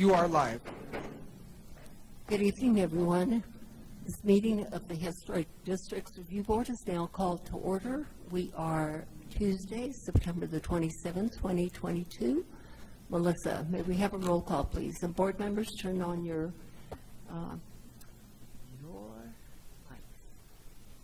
You are live. Good evening, everyone. This meeting of the Historic Districts Review Board is now called to order. We are Tuesday, September the 27th, 2022. Melissa, may we have a roll call, please? And board members, turn on your mic.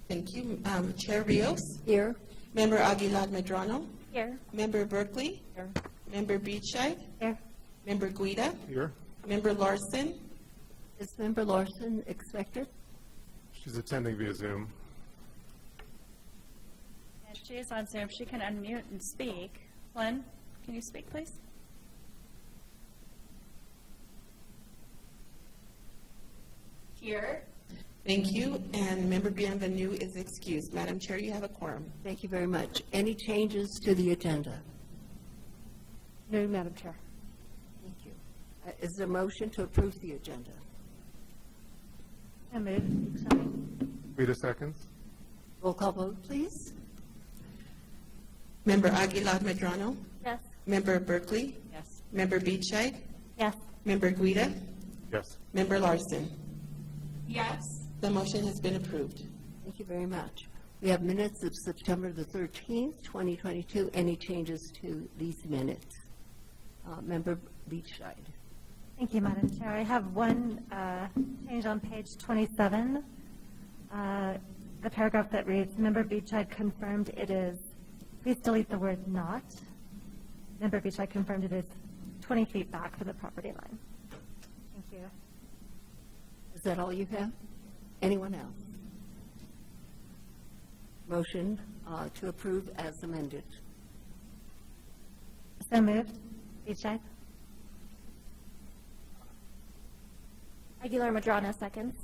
Thank you. Chair Rios. Here. Member Aguilar Medrano. Here. Member Berkeley. Here. Member Beachside. Here. Member Guida. Here. Member Larson. Is Member Larson expected? She's attending via Zoom. And she is on Zoom. She can unmute and speak. Lynn, can you speak, please? Here. Thank you. And Member Bienvenue is excused. Madam Chair, you have a quorum. Thank you very much. Any changes to the agenda? No, Madam Chair. Thank you. Is there a motion to approve the agenda? I move. Rita seconds. Roll call vote, please. Member Aguilar Medrano. Yes. Member Berkeley. Yes. Member Beachside. Yes. Member Guida. Yes. Member Larson. Yes. The motion has been approved. Thank you very much. We have minutes of September the 13th, 2022. Any changes to these minutes? Member Beachside. Thank you, Madam Chair. I have one change on page 27. The paragraph that reads, Member Beachside confirmed it is, please delete the word not. Member Beachside confirmed it is 20 feet back from the property line. Thank you. Is that all you have? Anyone else? Motion to approve as amended. So moved. Beachside. Aguilar Medrano, seconds.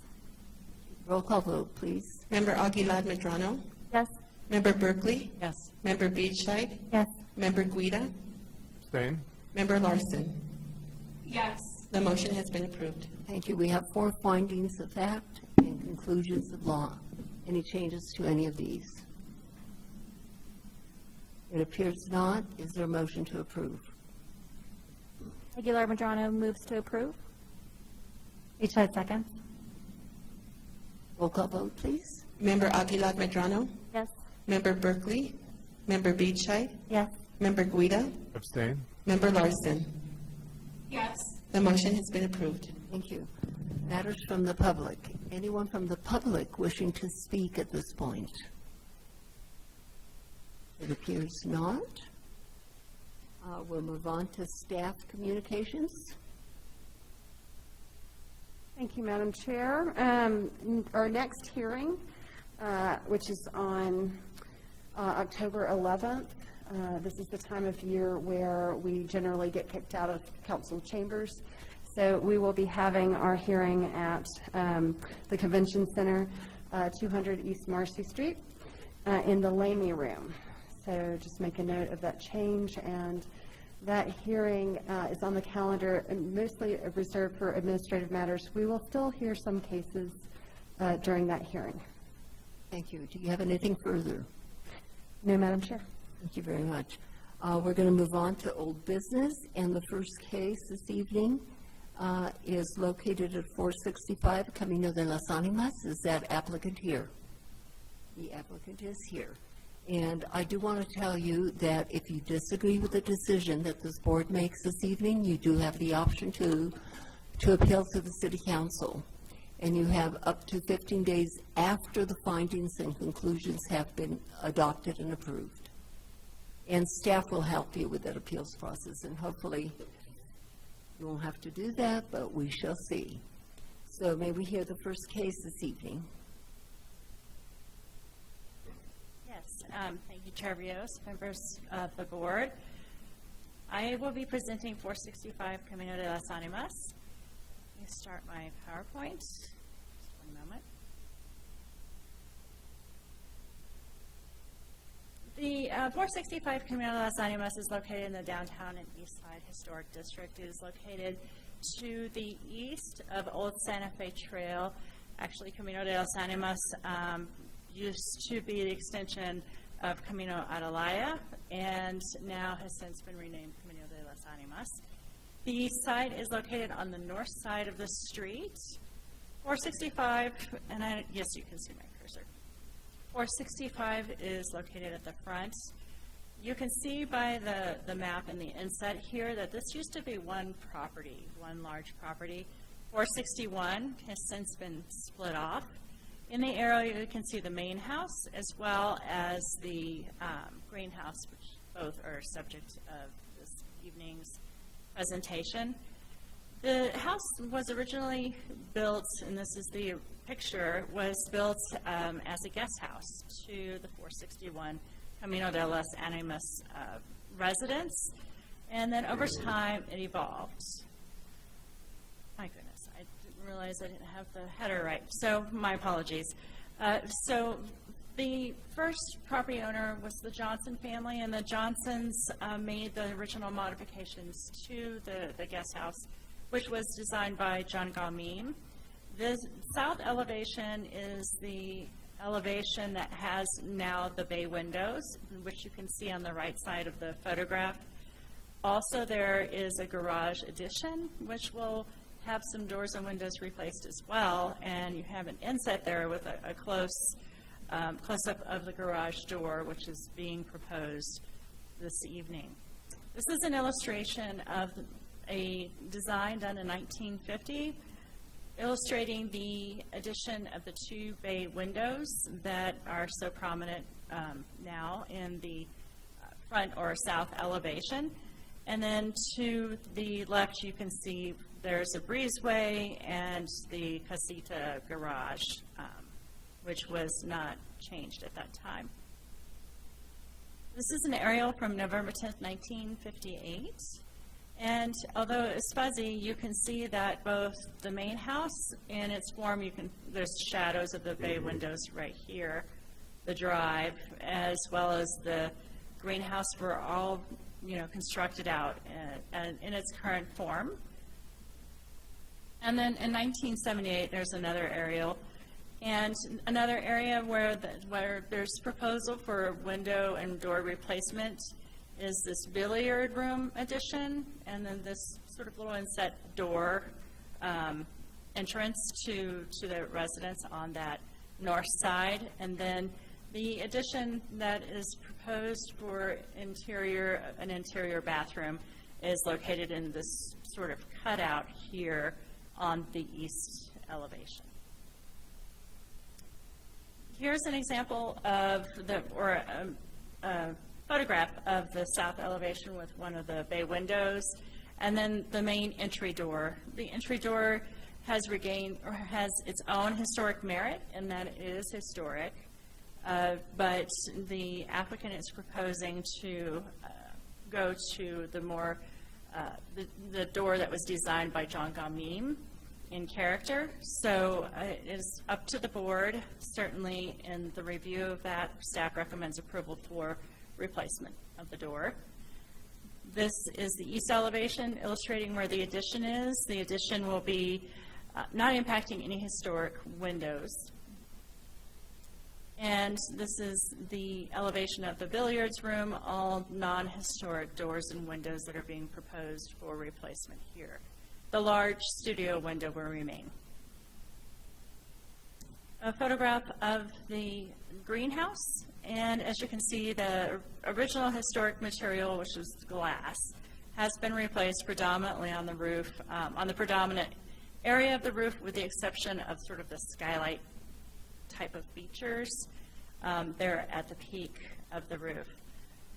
Roll call vote, please. Member Aguilar Medrano. Yes. Member Berkeley. Yes. Member Beachside. Yes. Member Guida. Abstain. Member Larson. Yes. The motion has been approved. Thank you. We have 4 findings of fact and conclusions of law. Any changes to any of these? It appears not. Is there a motion to approve? Aguilar Medrano moves to approve. Beachside seconds. Roll call vote, please. Member Aguilar Medrano. Yes. Member Berkeley. Member Beachside. Yes. Member Guida. Abstain. Member Larson. Yes. The motion has been approved. Thank you. Matters from the public. Anyone from the public wishing to speak at this point? It appears not. We'll move on to staff communications. Thank you, Madam Chair. Our next hearing, which is on October 11th, this is the time of year where we generally get kicked out of council chambers. So we will be having our hearing at the Convention Center, 200 East Marcy Street, in the Lamy Room. So just make a note of that change, and that hearing is on the calendar and mostly reserved for administrative matters. We will still hear some cases during that hearing. Thank you. Do you have anything further? No, Madam Chair. Thank you very much. We're going to move on to old business, and the first case this evening is located at 465 Camino de las Animas. Is that applicant here? The applicant is here. And I do want to tell you that if you disagree with the decision that this board makes this evening, you do have the option to appeal to the City Council. And you have up to 15 days after the findings and conclusions have been adopted and approved. And staff will help you with that appeals process, and hopefully you won't have to do that, but we shall see. So may we hear the first case this evening? Yes. Thank you, Chair Rios, members of the board. I will be presenting 465 Camino de las Animas. Let me start my PowerPoint. Just one moment. The 465 Camino de las Animas is located in the downtown and East Side Historic District. It is located to the east of Old Santa Fe Trail. Actually, Camino de las Animas used to be the extension of Camino Atalaya, and now has since been renamed Camino de las Animas. The site is located on the north side of the street. 465, and yes, you can see my cursor. 465 is located at the front. You can see by the map and the inset here that this used to be one property, one large property. 461 has since been split off. In the arrow, you can see the main house as well as the greenhouse, which both are subject of this evening's presentation. The house was originally built, and this is the picture, was built as a guest house to the 461 Camino de las Animas residents, and then over time it evolved. My goodness, I didn't realize I didn't have the header right, so my apologies. So the first property owner was the Johnson family, and the Johnsons made the original modifications to the guest house, which was designed by John Galmeen. The south elevation is the elevation that has now the bay windows, which you can see on the right side of the photograph. Also, there is a garage addition, which will have some doors and windows replaced as well, and you have an inset there with a close-up of the garage door, which is being proposed this evening. This is an illustration of a design done in 1950, illustrating the addition of the two bay windows that are so prominent now in the front or south elevation. And then to the left, you can see there's a breezeway and the casita garage, which was not changed at that time. This is an aerial from November 10th, 1958. And although it's fuzzy, you can see that both the main house and its form, there's shadows of the bay windows right here, the drive, as well as the greenhouse were all, constructed out in its current form. And then in 1978, there's another aerial, and another area where there's proposal for window and door replacement is this billiard room addition, and then this sort of little inset door entrance to the residence on that north side. And then the addition that is proposed for an interior bathroom is located in this sort of cutout here on the east elevation. Here's an example of a photograph of the south elevation with one of the bay windows, and then the main entry door. The entry door has regained or has its own historic merit in that it is historic, but the applicant is proposing to go to the more the door that was designed by John Galmeen in character. So it is up to the board. Certainly in the review of that, staff recommends approval for replacement of the door. This is the east elevation illustrating where the addition is. The addition will be not impacting any historic windows. And this is the elevation of the billiards room, all non-historic doors and windows that are being proposed for replacement here. The large studio window will remain. A photograph of the greenhouse, and as you can see, the original historic material, which was glass, has been replaced predominantly on the roof, on the predominant area of the roof, with the exception of sort of the skylight type of features there at the peak of the roof.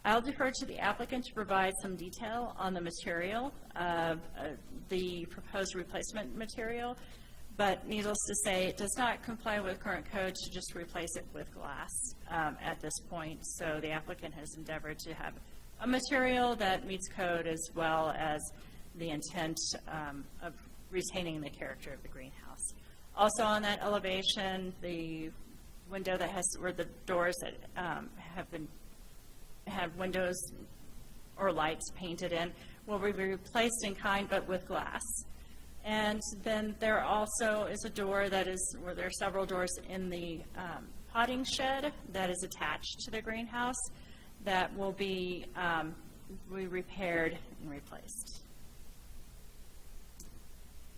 I'll defer to the applicant to provide some detail on the material of the proposed replacement material, but needless to say, it does not comply with current code to just replace it with glass at this point. So the applicant has endeavored to have a material that meets code as well as the intent of retaining the character of the greenhouse. Also on that elevation, the window that has, or the doors that have windows or lights painted in will be replaced in kind but with glass. And then there also is a door that is, where there are several doors in the potting shed that is attached to the greenhouse that will be repaired and replaced.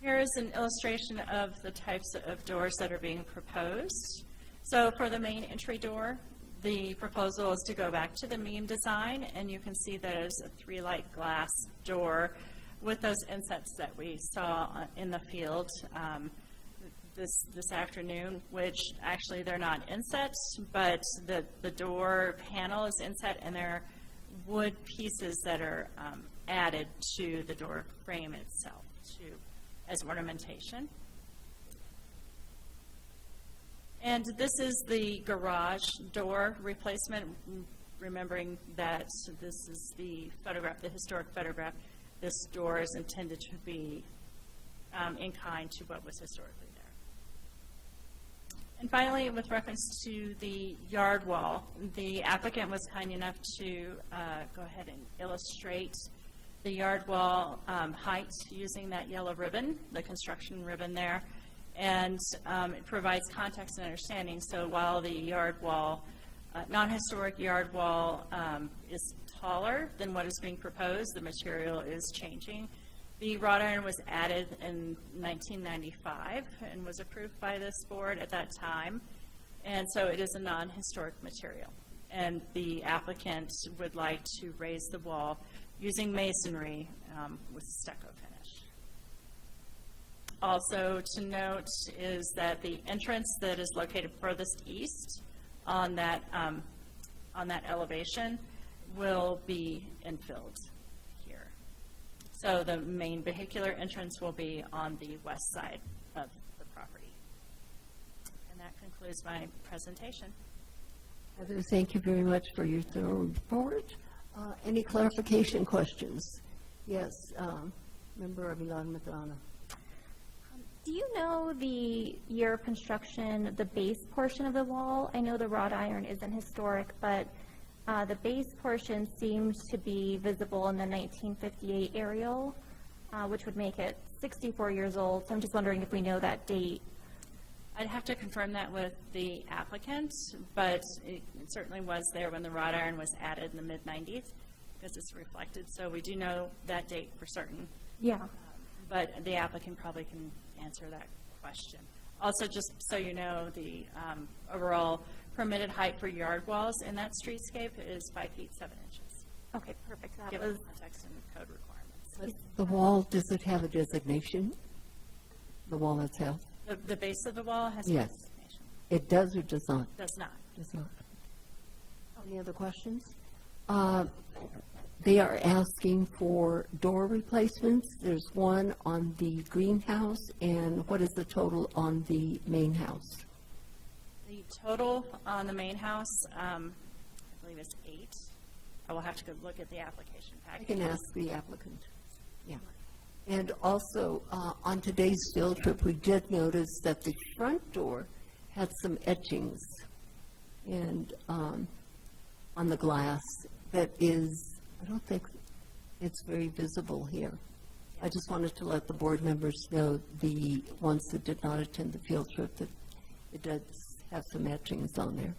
Here's an illustration of the types of doors that are being proposed. So for the main entry door, the proposal is to go back to the meme design, and you can see there's a 3-light glass door with those insets that we saw in the field this afternoon, which actually they're not insets, but the door panel is inset, and they're wood pieces that are added to the door frame itself as ornamentation. And this is the garage door replacement, remembering that this is the photograph, the historic photograph. This door is intended to be in kind to what was historically there. And finally, with reference to the yard wall, the applicant was kind enough to go ahead and illustrate the yard wall height using that yellow ribbon, the construction ribbon there. And it provides context and understanding. So while the yard wall, non-historic yard wall is taller than what is being proposed, the material is changing. The wrought iron was added in 1995 and was approved by this board at that time. And so it is a non-historic material. And the applicant would like to raise the wall using masonry with stucco finish. Also to note is that the entrance that is located furthest east on that elevation will be infilled here. So the main vehicular entrance will be on the west side of the property. And that concludes my presentation. Heather, thank you very much for your thorough report. Any clarification questions? Yes, Member Avilan Madonna. Do you know the year of construction, the base portion of the wall? I know the wrought iron isn't historic, but the base portion seems to be visible in the 1958 aerial, which would make it 64 years old. So I'm just wondering if we know that date. I'd have to confirm that with the applicant, but it certainly was there when the wrought iron was added in the mid-90s, because it's reflected. So we do know that date for certain. Yeah. But the applicant probably can answer that question. Also, just so you know, the overall permitted height for yard walls in that streetscape is 5 feet 7 inches. Okay, perfect. That Given was context and code requirements. The wall, does it have a designation? The wall itself? The base of the wall has Yes. no designation. It does or does not? Does not. Does not. Any other questions? They are asking for door replacements. There's one on the greenhouse, and what is the total on the main house? The total on the main house, I believe is 8. I will have to go look at the application I package. can ask the applicant. Yeah. And also, on today's field trip, we did notice that the front door had some etchings and on the glass that is, I don't think it's very visible here. I just wanted to let the board members know, the ones that did not attend the field trip, that it does have some etchings on there.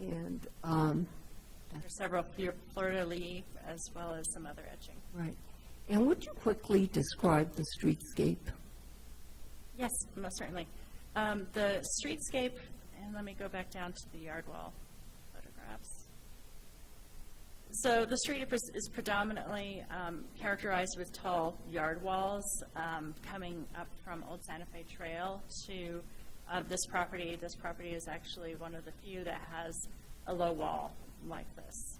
And, There's several fleur-de-lis as well as some other etching. right. And would you quickly describe the streetscape? Yes, most certainly. The streetscape, and let me go back down to the yard wall photographs. So the street is predominantly characterized with tall yard walls coming up from Old Santa Fe Trail to this property. This property is actually one of the few that has a low wall like this.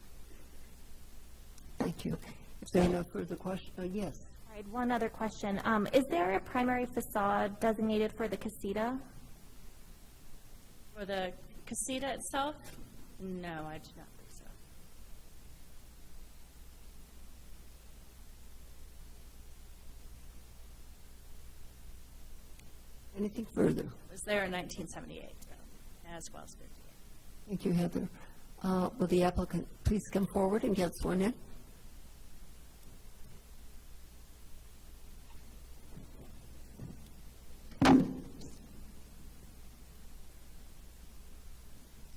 Thank you. If there are no further questions, yes. All right, one other question. Is there a primary facade designated for the casita? For the casita itself, no, I do not believe so. Anything further? It was there in 1978, as well as 58. Thank you, Heather. Will the applicant please come forward and get sworn in?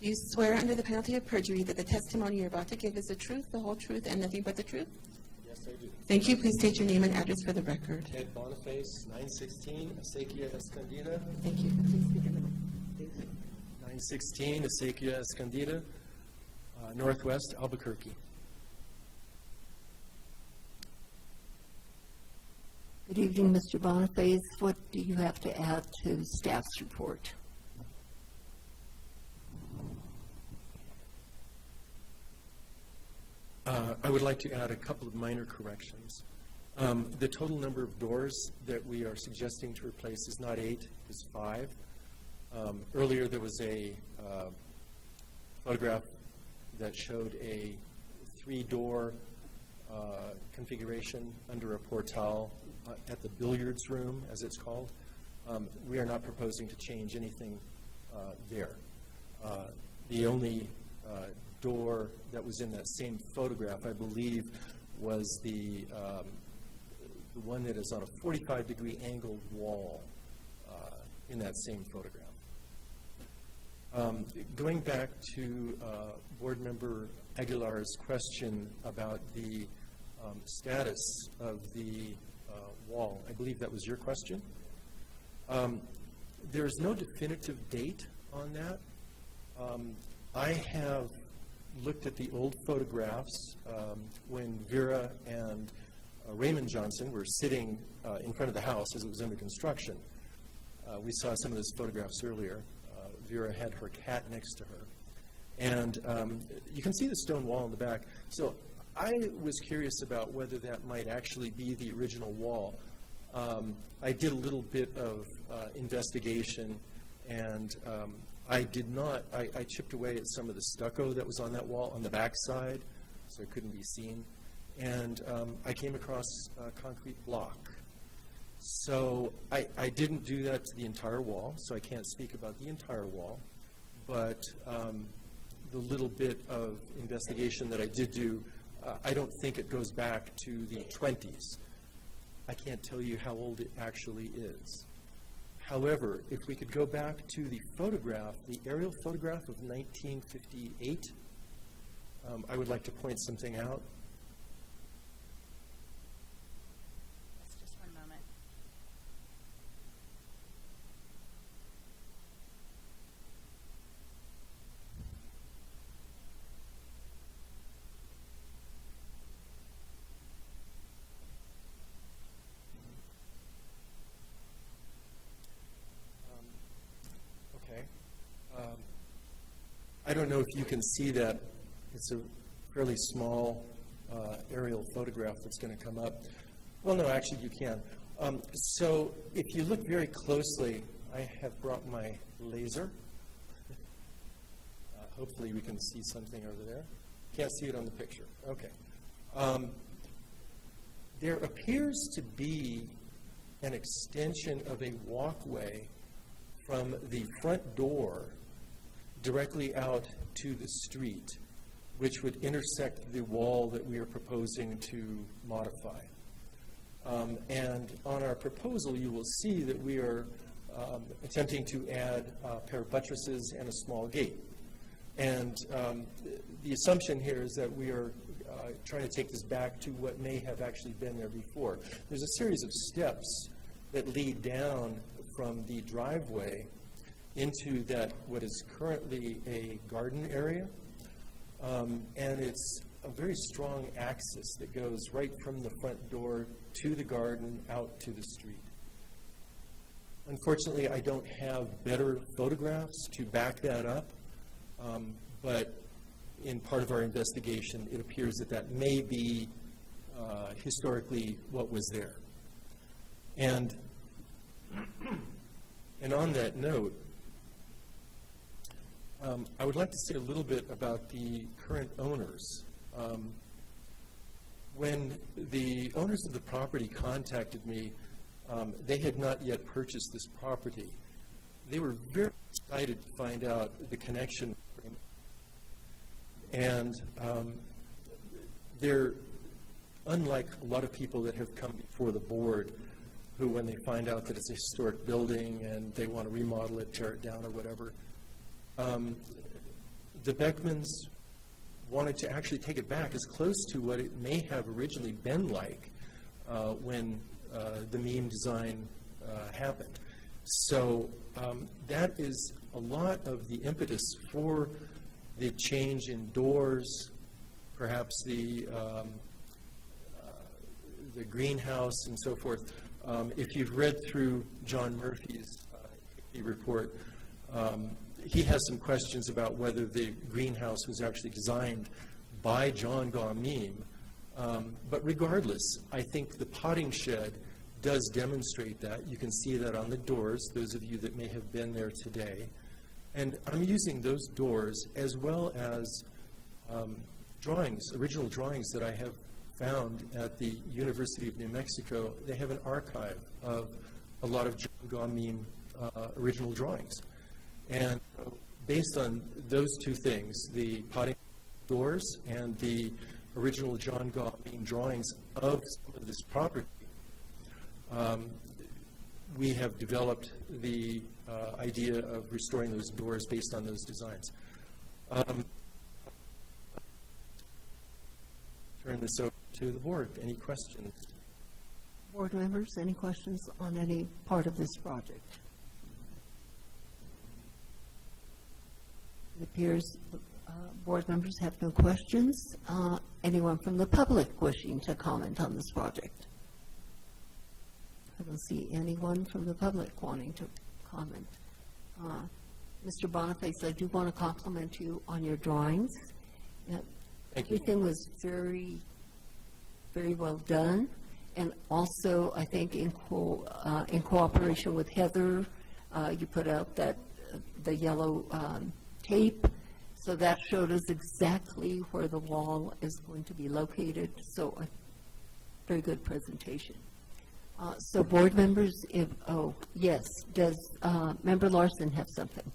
Do you swear under the penalty of perjury that the testimony you're about to give is the truth, the whole truth, and nothing but the truth? Yes, I do. Thank you. Please state your name and address for the record. Ed Boniface, 916 Acequia Escondida. Thank you. Please speak in the mic. 916 Acequia Escondida, Northwest Albuquerque. Good evening, Mr. Boniface. What do you have to add to staff's report? I would like to add a couple of minor corrections. The total number of doors that we are suggesting to replace is not 8, it's 5. Earlier, there was a photograph that showed a 3-door configuration under a portal at the billiards room, as it's called. We are not proposing to change anything there. The only door that was in that same photograph, I believe, was the one that is on a 45-degree angled wall in that same photograph. Going back to Board Member Aguilar's question about the status of the wall, I believe that was your question. There is no definitive date on that. I have looked at the old photographs when Vera and Raymond Johnson were sitting in front of the house as it was under construction. We saw some of those photographs earlier. Vera had her cat next to her. And you can see the stone wall in the back. So I was curious about whether that might actually be the original wall. I did a little bit of investigation, and I did not, I chipped away at some of the stucco that was on that wall on the back side, so it couldn't be seen. And I came across a concrete block. So I didn't do that to the entire wall, so I can't speak about the entire wall. But the little bit of investigation that I did do, I don't think it goes back to the 20s. I can't tell you how old it actually is. However, if we could go back to the photograph, the aerial photograph of 1958, I would like to point something out. Just one moment. Okay. I don't know if you can see that. It's a fairly small aerial photograph that's going to come up. Well, no, actually you can. So if you look very closely, I have brought my laser. Hopefully we can see something over there. Can't see it on the picture. Okay. There appears to be an extension of a walkway from the front door directly out to the street, which would intersect the wall that we are proposing to modify. And on our proposal, you will see that we are attempting to add a pair of buttresses and a small gate. And the assumption here is that we are trying to take this back to what may have actually been there before. There's a series of steps that lead down from the driveway into that what is currently a garden area. And it's a very strong axis that goes right from the front door to the garden out to the street. Unfortunately, I don't have better photographs to back that up, but in part of our investigation, it appears that that may be historically what was there. And on that note, I would like to say a little bit about the current owners. When the owners of the property contacted me, they had not yet purchased this property. They were very excited to find out the connection. And they're unlike a lot of people that have come before the board who, when they find out that it's a historic building and they want to remodel it, tear it down or whatever, the Beckmans wanted to actually take it back as close to what it may have originally been like when the meme design happened. So that is a lot of the impetus for the change in doors, perhaps the greenhouse and so forth. If you've read through John Murphy's report, he has some questions about whether the greenhouse was actually designed by John Gaw Meme. But regardless, I think the potting shed does demonstrate that. You can see that on the doors, those of you that may have been there today. And I'm using those doors as well as drawings, original drawings that I have found at the University of New Mexico. They have an archive of a lot of John Gaw Meme original drawings. And based on those two things, the potting doors and the original John Gaw Meme drawings of some of this property, we have developed the idea of restoring those doors based on those designs. Turn this over to the board. Any questions? Board members, any questions on any part of this project? It appears board members have no questions. Anyone from the public wishing to comment on this project? I don't see anyone from the public wanting to comment. Mr. Boniface, I do want to compliment you on your drawings. Thank you. Everything was very, very well done. And also, I think in cooperation with Heather, you put out that the yellow tape. So that showed us exactly where the wall is going to be located. So a very good presentation. So board members, yes, does Member Larson have something?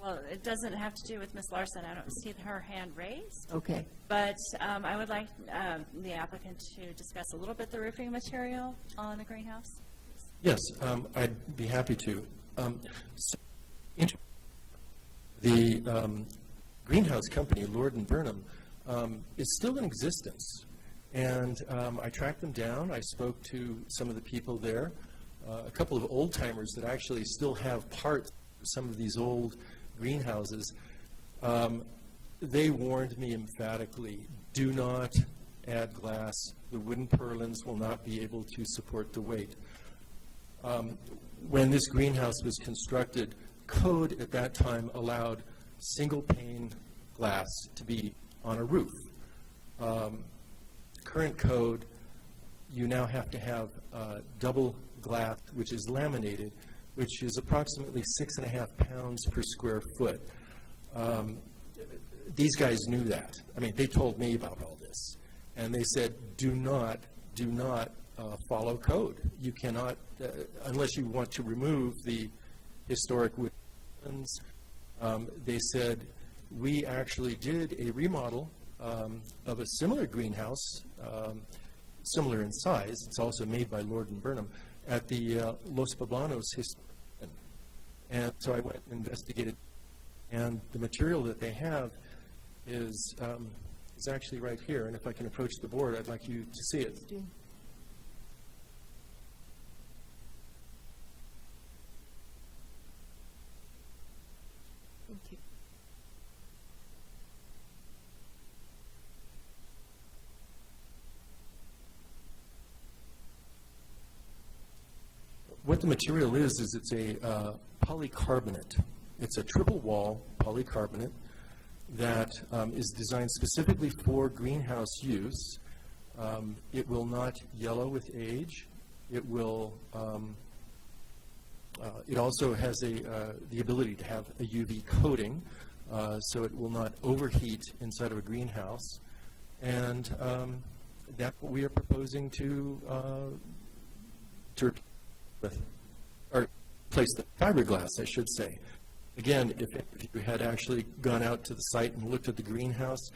Well, it doesn't have to do with Ms. Larson. I don't see her hand raised. Okay. But I would like the applicant to discuss a little bit the roofing material on the greenhouse. Yes, I'd be happy to. The greenhouse company, Lord & Burnham, is still in existence. And I tracked them down. I spoke to some of the people there, a couple of old-timers that actually still have parts of some of these old greenhouses. They warned me emphatically, do not add glass. The wooden purlins will not be able to support the weight. When this greenhouse was constructed, code at that time allowed single-pane glass to be on a roof. Current code, you now have to have double glass, which is laminated, which is approximately 6.5 pounds per square foot. These guys knew that. I mean, they told me about all this. And they said, do not follow code. You cannot, unless you want to remove the historic woodlands. They said, we actually did a remodel of a similar greenhouse, similar in size. It's also made by Lord & Burnham at the Los Poblanos Historic. And so I went and investigated, and the material that they have is actually right here. And if I can approach the board, I'd like you to see it. Thank you. What the material is it's a polycarbonate. It's a triple wall polycarbonate that is designed specifically for greenhouse use. It will not yellow with age. It will. It also has the ability to have a UV coating, so it will not overheat inside of a greenhouse. And that's what we are proposing to or replace the fiberglass, I should say. Again, if you had actually gone out to the site and looked at the greenhouse,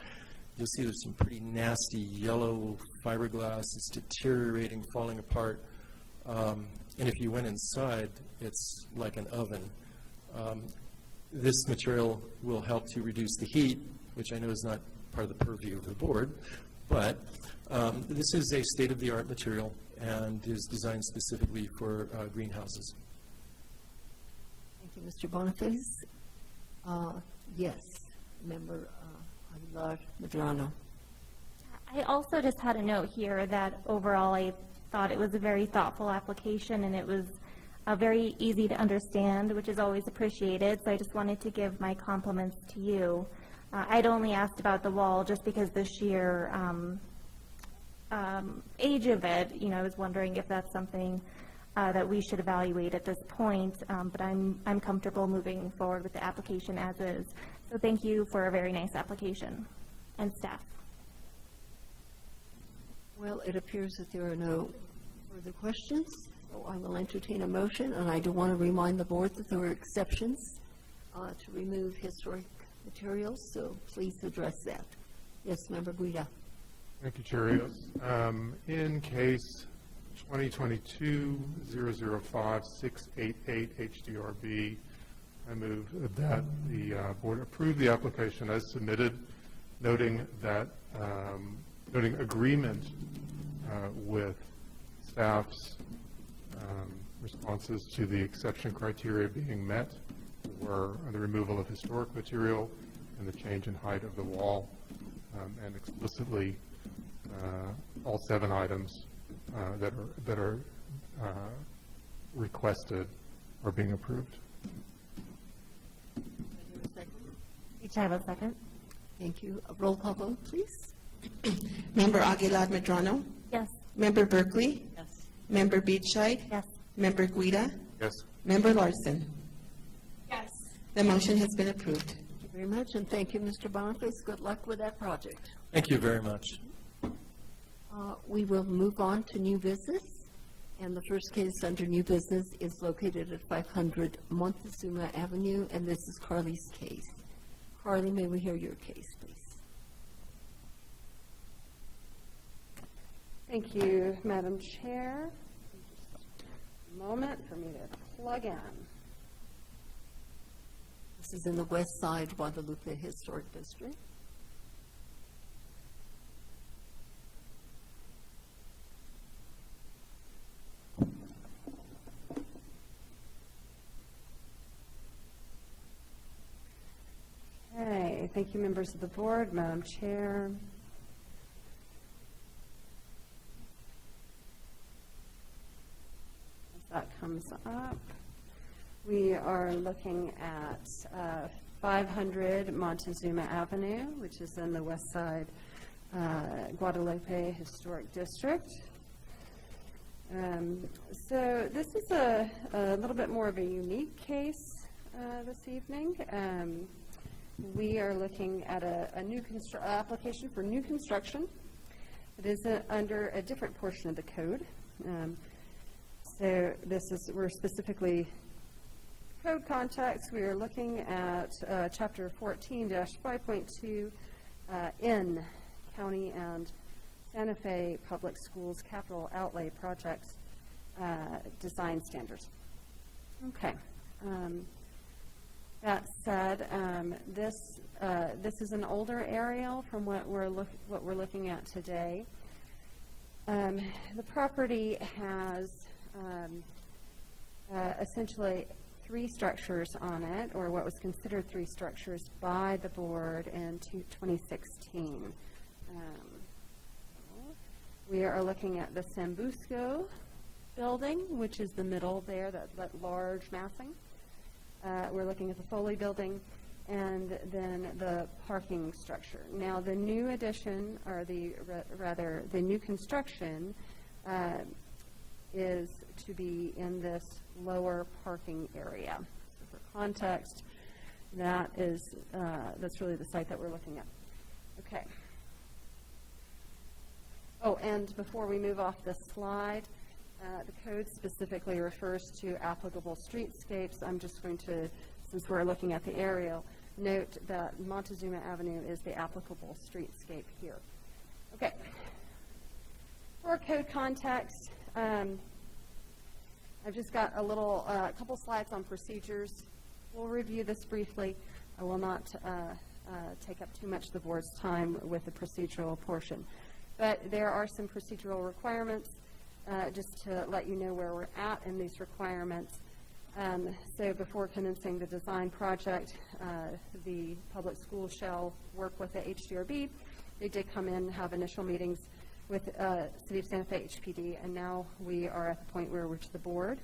you'll see there's some pretty nasty yellow fiberglass. It's deteriorating, falling apart. And if you went inside, it's like an oven. This material will help to reduce the heat which I know is not part of the purview of the board, but this is a state-of-the-art material and is designed specifically for greenhouses. Thank you, Mr. Boniface. Yes, Member Aguilar Medrano. I also just had a note here that overall I thought it was a very thoughtful application and it was very easy to understand, which is always appreciated. So I just wanted to give my compliments to you. I'd only asked about the wall just because the sheer age of it, you know, I was wondering if that's something that we should evaluate at this point, but I'm comfortable moving forward with the application as is. So thank you for a very nice application, and staff. Well, it appears that there are no further questions, so I will entertain a motion, and I do want to remind the board that there are exceptions to remove historic materials, so please address that. Yes, Member Guida. Thank you, Chair Rios. In case 2022-005-688 HDRB, I move that the board approve the application as submitted, noting that noting agreement with staff's responses to the exception criteria being met for the removal of historic material and the change in height of the wall, and explicitly all 7 items that are requested are being approved. Each have a second. Thank you. A roll call vote, please. Member Aguilar Medrano, Yes. Member Berkeley, Yes. Member Beachside, Yes. Member Guida, Yes. Member Larson. Yes. The motion has been approved. Thank you very much, and thank you, Mr. Boniface. Good luck with that project. Thank you very much. We will move on to new business, and the first case under new business is located at 500 Montezuma Avenue, and this is Carly's case. Carly, may we hear your case, please? Thank you, Madam Chair. Just a moment for me to plug in. This is in the West Side Guadalupe Historic District. Okay, thank you, members of the board, Madam Chair. As that comes up, we are looking at 500 Montezuma Avenue, which is in the West Side Guadalupe Historic District. So this is a little bit more of a unique case this evening. We are looking at a new application for new construction. It is under a different portion of the code. So we're specifically code context. We are looking at Chapter 14-5.2 in County and Santa Fe Public Schools Capital Outlay Projects Design Standards. Okay. That said, this is an older aerial from what we're looking at today. The property has essentially 3 structures on it, or what was considered 3 structures by the board in 2016. We are looking at the Sambusco building, which is the middle there, that large massing. We're looking at the Foley building, and then the parking structure. Now, the new addition, or the new construction, is to be in this lower parking area. So for context, that's really the site that we're looking at. Okay. Oh, and before we move off this slide, the code specifically refers to applicable streetscapes. I'm just going to, since we're looking at the aerial, note that Montezuma Avenue is the applicable streetscape here. Okay. For code context, I've just got a couple slides on procedures. We'll review this briefly. I will not take up too much of the board's time with the procedural portion. But there are some procedural requirements, just to let you know where we're at in these requirements. So before commencing the design project, the public school shall work with the HDRB. They did come in and have initial meetings with City of Santa Fe HPD, and now we are at the point where we're to the board.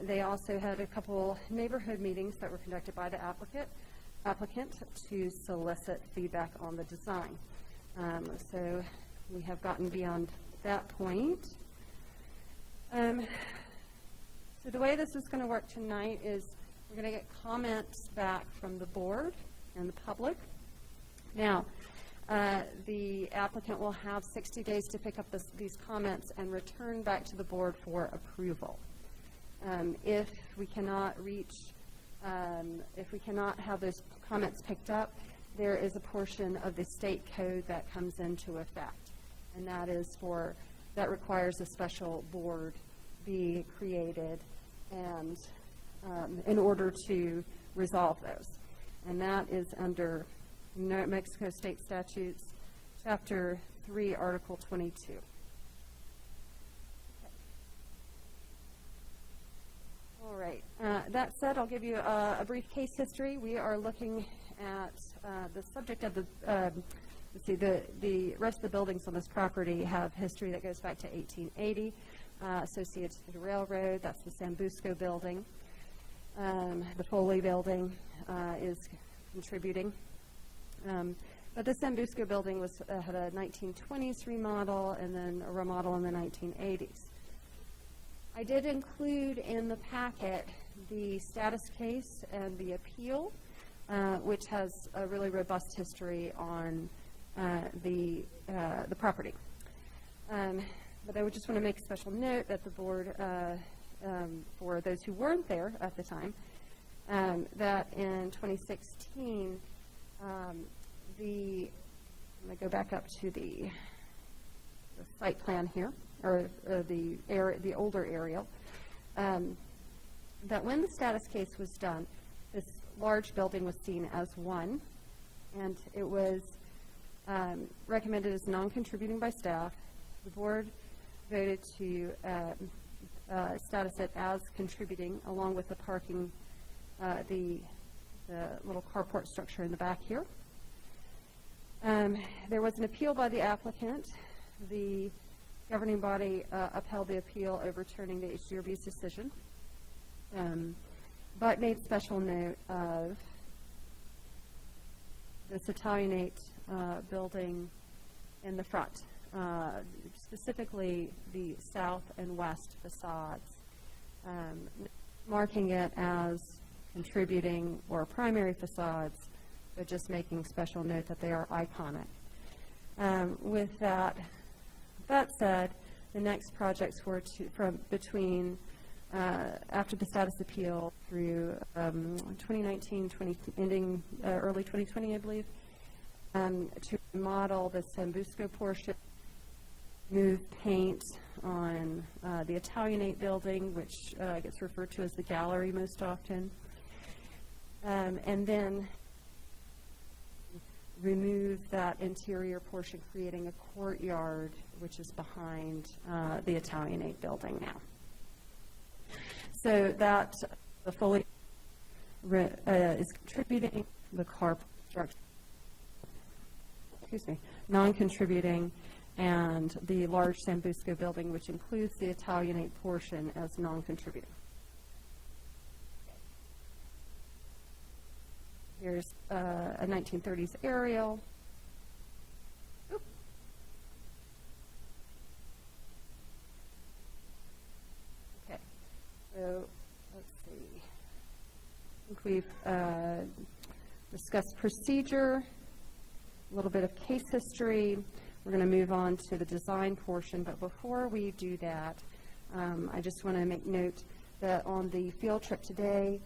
They also had a couple neighborhood meetings that were conducted by the applicant to solicit feedback on the design. So we have gotten beyond that point. So the way this is going to work tonight is we're going to get comments back from the board and the public. Now, the applicant will have 60 days to pick up these comments and return back to the board for approval. If we cannot have those comments picked up, there is a portion of the state code that comes into effect, and that requires a special board be created and in order to resolve those. And that is under New Mexico State Statutes, Chapter 3, Article 22. All right. That said, I'll give you a brief case history. We are looking at the subject of let's see, the rest of the buildings on this property have history that goes back to 1880, associated to the railroad. That's the Sambusco building. The Foley building is contributing. But the Sambusco building had a 1920s remodel and then a remodel in the 1980s. I did include in the packet the status case and the appeal, which has a really robust history on the property. But I would just want to make a special note that the board, for those who weren't there at the time, that in 2016, I'm going to go back up to the site plan here, or the older aerial, that when the status case was done, this large building was seen as one, and it was recommended as non-contributing by staff. The board voted to status it as contributing, along with the parking, the little carport structure in the back here. There was an appeal by the applicant. The governing body upheld the appeal, overturning the HDRB's decision, but made special note of this Italianate building in the front, specifically the south and west facades, marking it as contributing or primary facades, but just making special note that they are iconic. With that said, the next projects were between after the status appeal through 2019, ending early 2020, I believe, to remodel the Sambusco portion, move paint on the Italianate building, which gets referred to as the gallery most often, and then remove that interior portion, creating a courtyard, which is behind the Italianate building now. So that the Foley is contributing, the carport structure, non-contributing, and the large Sambusco building, which includes the Italianate portion, as non-contributing. Here's a 1930s aerial. Oop. Okay, so let's see. I think we've discussed procedure, a little bit of case history. We're going to move on to the design portion, but before we do that, I just want to make note that on the field trip today,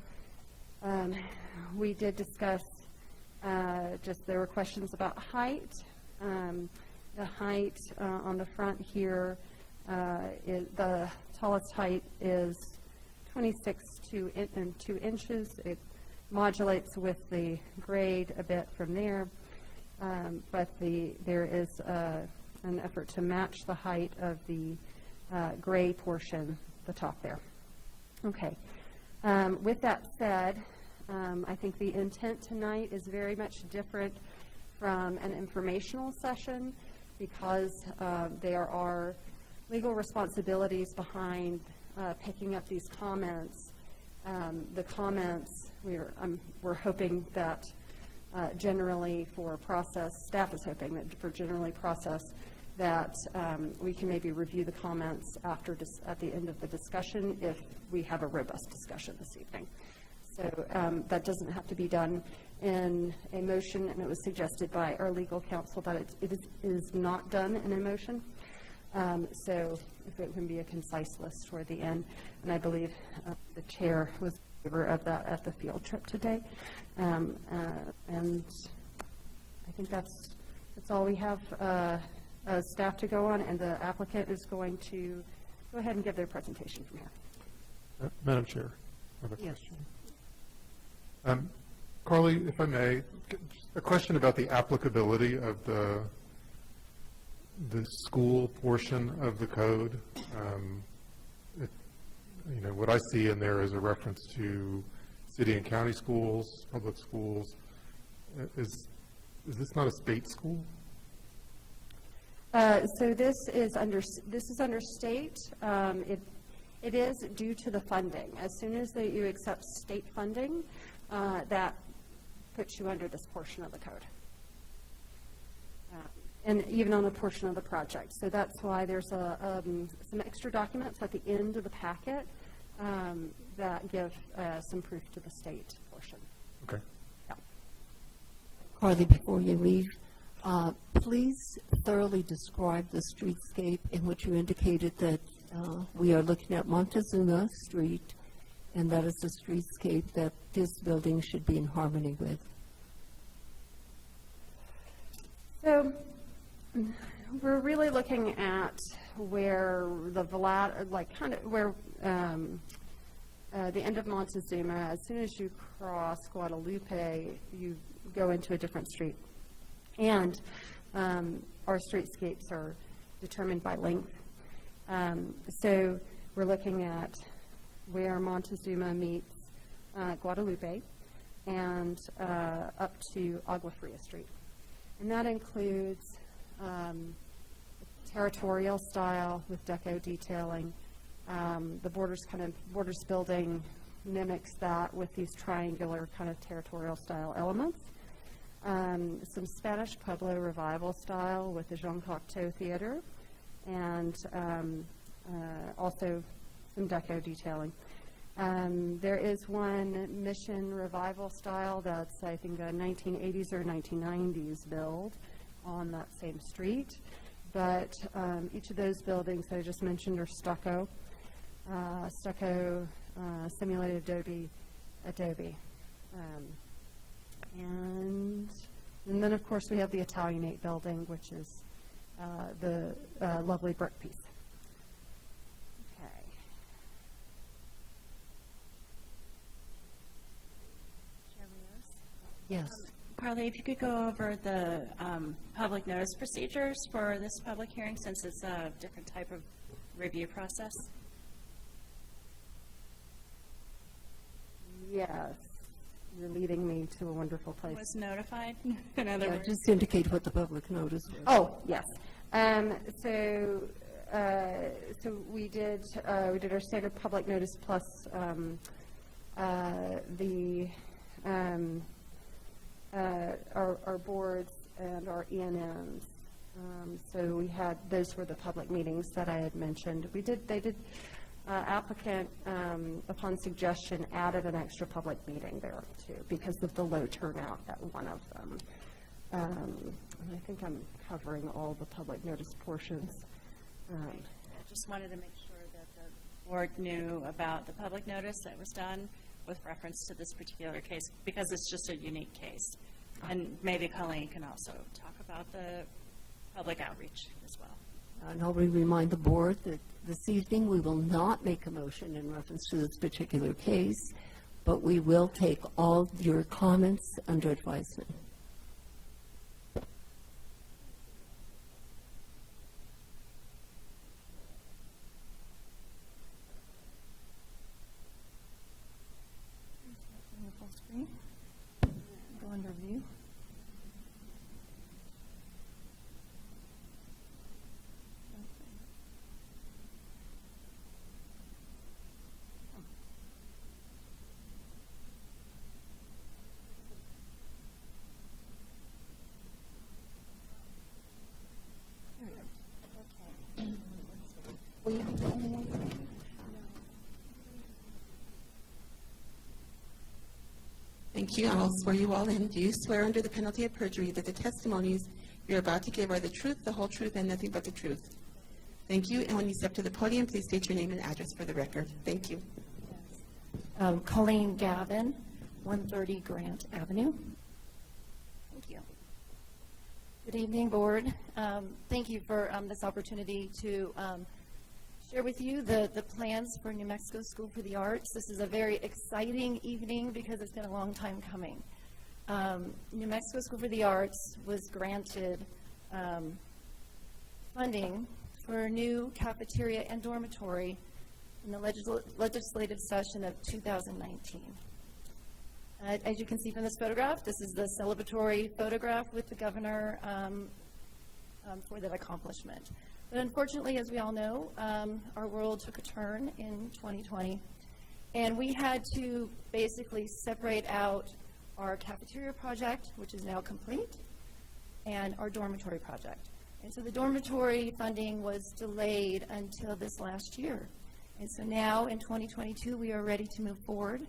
we did discuss, there were questions about height. The height on the front here, the tallest height is 26 and 2 inches. It modulates with the grade a bit from there, but there is an effort to match the height of the gray portion, the top there. Okay. With that said, I think the intent tonight is very much different from an informational session because there are legal responsibilities behind picking up these comments. The comments, we're hoping that generally for process, staff is hoping that for generally process that we can maybe review the comments at the end of the discussion if we have a robust discussion this evening. So that doesn't have to be done in a motion, and it was suggested by our legal counsel that it is not done in a motion. So if it can be a concise list toward the end, and I believe the chair was in favor of that at the field trip today. And I think that's all we have staff to go on, and the applicant is going to go ahead and give their presentation from here. Madam Chair, I have a Yes. question. Carly, if I may, a question about the applicability of the school portion of the code. What I see in there is a reference to city and county schools, public schools. Is this not a state school? So this is under state. It is due to the funding. As soon as you accept state funding, that puts you under this portion of the code. And even on a portion of the project. So that's why there's some extra documents at the end of the packet that give some proof to the state portion. Okay. Yeah. Carly, before you leave, please thoroughly describe the streetscape in which you indicated that we are looking at Montezuma Street, and that is the streetscape that this building should be in harmony with. So we're really looking at where the where the end of Montezuma, as soon as you cross Guadalupe, you go into a different street. And our streetscapes are determined by length. So we're looking at where Montezuma meets Guadalupe and up to Agua Fria Street. And that includes territorial style with deco detailing. The borders building mimics that with these triangular kind of territorial style elements. Some Spanish Pueblo revival style with the Jean Cocteau Theater, and also some deco detailing. There is one Mission revival style that's, I think, a 1980s or 1990s build on that same street. But each of those buildings that I just mentioned are stucco, simulated adobe. And then, of course, we have the Italianate building, which is the lovely brick piece. Okay. Yes. Carly, if you could go over the public notice procedures for this public hearing, since it's a different type of review process. Yes, you're leading me to a wonderful place. Was notified, in other Yeah, words. just indicate what the public notice was. Oh, yes. So we did our standard public notice plus our boards and our ENMs. So we had, those were the public meetings that I had mentioned. Applicant, upon suggestion, added an extra public meeting there too because of the low turnout at one of them. And I think I'm covering all the public notice portions. I just wanted to make sure that the board knew about the public notice that was done with reference to this particular case, because it's just a unique case. And maybe Colleen can also talk about the public outreach as well. And I'll remind the board that this evening we will not make a motion in reference to this particular case. but we will take all your comments under advisement. Full screen. Go under view. Thank you. I will swear you all in. Do you swear under the penalty of perjury that the testimonies you're about to give are the truth, the whole truth, and nothing but the truth? Thank you. And when you step to the podium, please state your name and address for the record. Thank you. Colleen Gavin, 130 Grant Avenue. Thank you. Good evening, Board. Thank you for this opportunity to share with you the plans for New Mexico School for the Arts. This is a very exciting evening because it's been a long time coming. New Mexico School for the Arts was granted funding for a new cafeteria and dormitory in the legislative session of 2019. As you can see from this photograph, this is the celebratory photograph with the governor for that accomplishment. But unfortunately, as we all know, our world took a turn in 2020, and we had to basically separate out our cafeteria project, which is now complete, and our dormitory project. And so the dormitory funding was delayed until this last year. And so now in 2022, we are ready to move forward.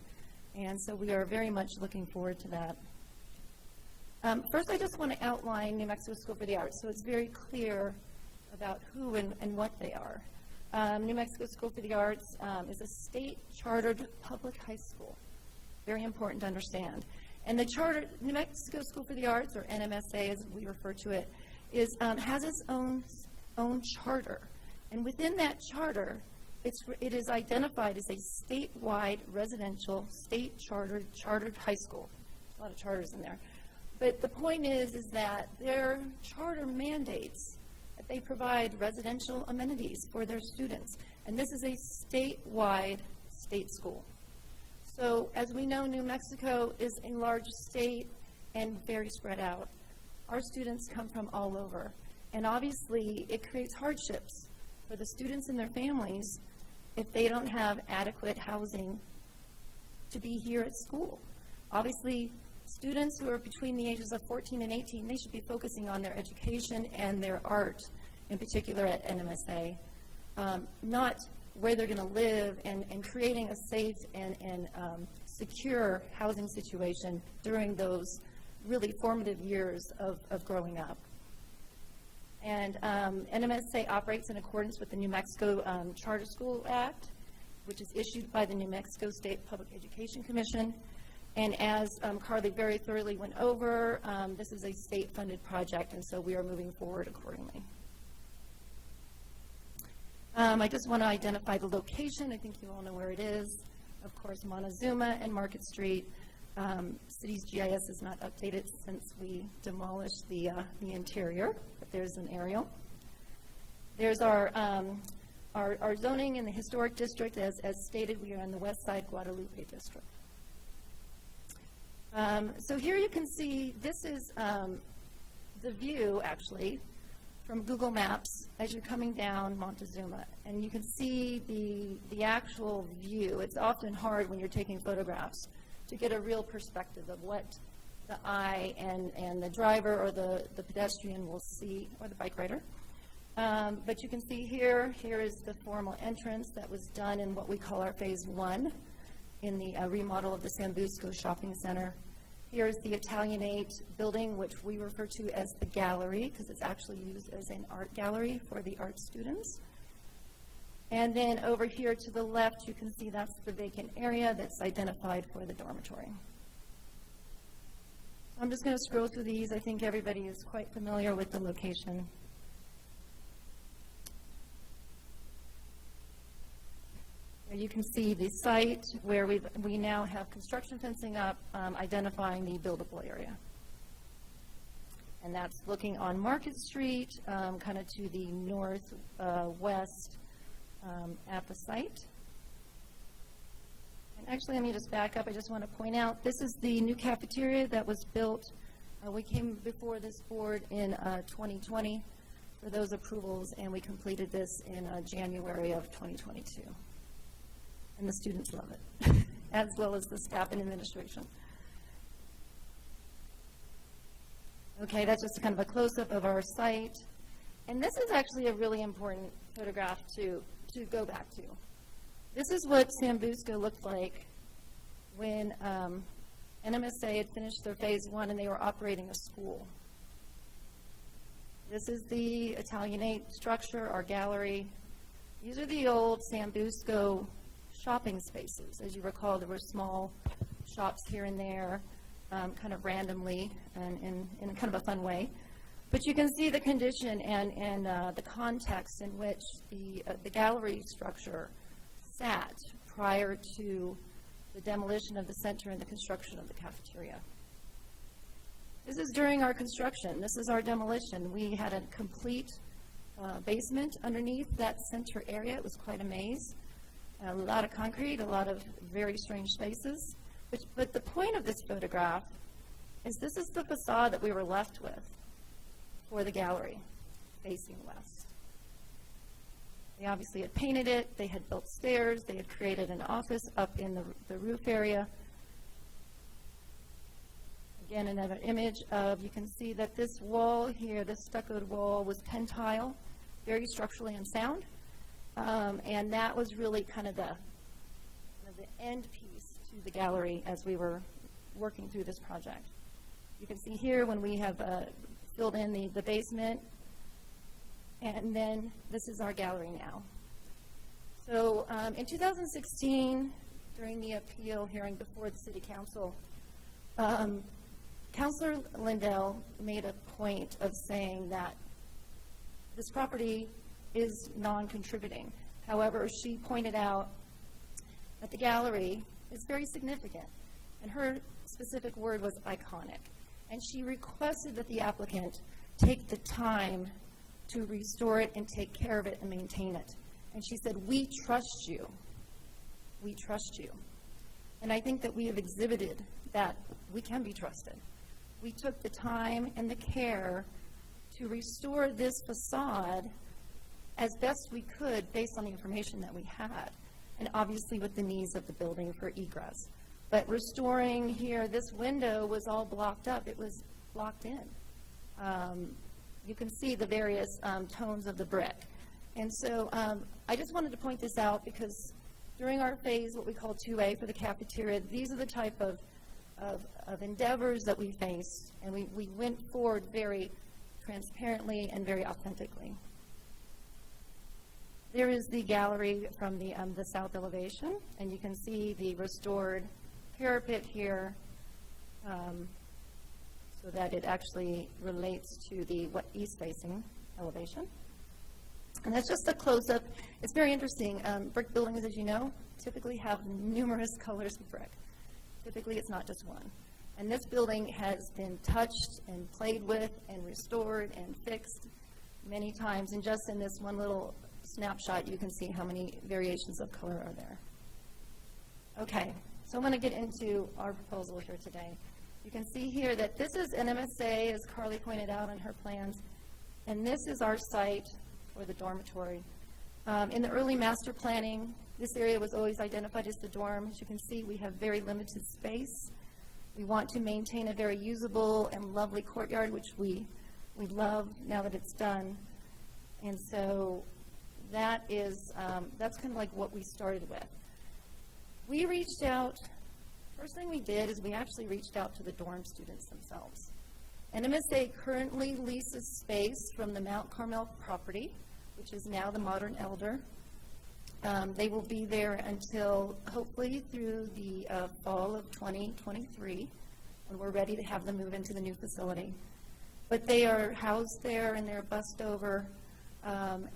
And so we are very much looking forward to that. First, I just want to outline New Mexico School for the Arts so it's very clear about who and what they are. New Mexico School for the Arts is a state-chartered public high school. Very important to understand. And the charter, New Mexico School for the Arts, or NMSA as we refer to it, has its own charter. And within that charter, it is identified as a statewide residential, state-chartered high school. A lot of charters in there. But the point is that their charter mandates that they provide residential amenities for their students. And this is a statewide state school. So as we know, New Mexico is a large state and very spread out. Our students come from all over. And obviously, it creates hardships for the students and their families if they don't have adequate housing to be here at school. Obviously, students who are between the ages of 14 and 18, they should be focusing on their education and their art, in particular at NMSA, not where they're going to live and creating a safe and secure housing situation during those really formative years of growing up. And NMSA operates in accordance with the New Mexico Charter School Act, which is issued by the New Mexico State Public Education Commission. And as Carly very thoroughly went over, this is a state-funded project, and so we are moving forward accordingly. I just want to identify the location. I think you all know where it is. Of course, Montezuma and Market Street. City's GIS is not updated since we demolished the interior, but there's an aerial. There's our zoning in the historic district. As stated, we are in the West Side Guadalupe district. So here you can see, this is the view, actually, from Google Maps as you're coming down Montezuma. And you can see the actual view. It's often hard when you're taking photographs to get a real perspective of what the eye and the driver or the pedestrian will see, or the bike rider. But you can see here is the formal entrance that was done in what we call our Phase 1 in the remodel of the San Busco Shopping Center. Here's the Italianate building, which we refer to as the gallery, because it's actually used as an art gallery for the art students. And then over here to the left, you can see that's the vacant area that's identified for the dormitory. I'm just going to scroll through these. I think everybody is quite familiar with the location. You can see the site where we now have construction fencing up, identifying the buildable area. And that's looking on Market Street, kind of to the northwest at the site. And actually, let me just back up. I just want to point out, this is the new cafeteria that was built. We came before this board in 2020 for those approvals, and we completed this in January of 2022. And the students love it, as well as the staff and administration. Okay, that's just kind of a close-up of our site. And this is actually a really important photograph to go back to. This is what Sambuca looked like when NMSA had finished their phase 1 and they were operating a school. This is the Italianate structure, our gallery. These are the old Sambuca shopping spaces. As you recall, there were small shops here and there, kind of randomly and in kind of a fun way. But you can see the condition and the context in which the gallery structure sat prior to the demolition of the center and the construction of the cafeteria. This is during our construction. This is our demolition. We had a complete basement underneath that center area. It was quite a maze. A lot of concrete, a lot of very strange spaces. But the point of this photograph is this is the facade that we were left with for the gallery facing west. They obviously had painted it, they had built stairs, they had created an office up in the roof area. Again, another image of, you can see that this wall here, this stuccoed wall, was pentile, very structurally unsound. And that was really kind of the end piece to the gallery as we were working through this project. You can see here when we have filled in the basement, and then this is our gallery now. So in 2016, during the appeal hearing before the City Council, Councilor Lindell made a point of saying that this property is non-contributing. However, she pointed out that the gallery is very significant, and her specific word was iconic. And she requested that the applicant take the time to restore it and take care of it and maintain it. And she said, "We trust you. We trust you." And I think that we have exhibited that we can be trusted. We took the time and the care to restore this facade as best we could based on the information that we had, and obviously with the needs of the building for egress. But restoring here, this window was all blocked up. It was blocked in. You can see the various tones of the brick. And so I just wanted to point this out because during our phase, what we call 2A for the cafeteria, these are the type of endeavors that we faced, and we went forward very transparently and very authentically. There is the gallery from the south elevation, and you can see the restored parapet here, so that it actually relates to the east-facing elevation. And that's just a close-up. It's very interesting. Brick buildings, as you know, typically have numerous colors of brick. Typically, it's not just one. And this building has been touched and played with and restored and fixed many times. And just in this one little snapshot, you can see how many variations of color are there. Okay, so I'm going to get into our proposal here today. You can see here that this is NMSA, as Carly pointed out in her plans, and this is our site for the dormitory. In the early master planning, this area was always identified as the dorm. As you can see, we have very limited space. We want to maintain a very usable and lovely courtyard, which we love now that it's done. And so that is, that's kind of like what we started with. We reached out, first thing we did is we actually reached out to the dorm students themselves. NMSA currently leases space from the Mount Carmel property, which is now the Modern Elder. They will be there until hopefully through the fall of 2023, when we're ready to have them move into the new facility. But they are housed there and they're bussed over.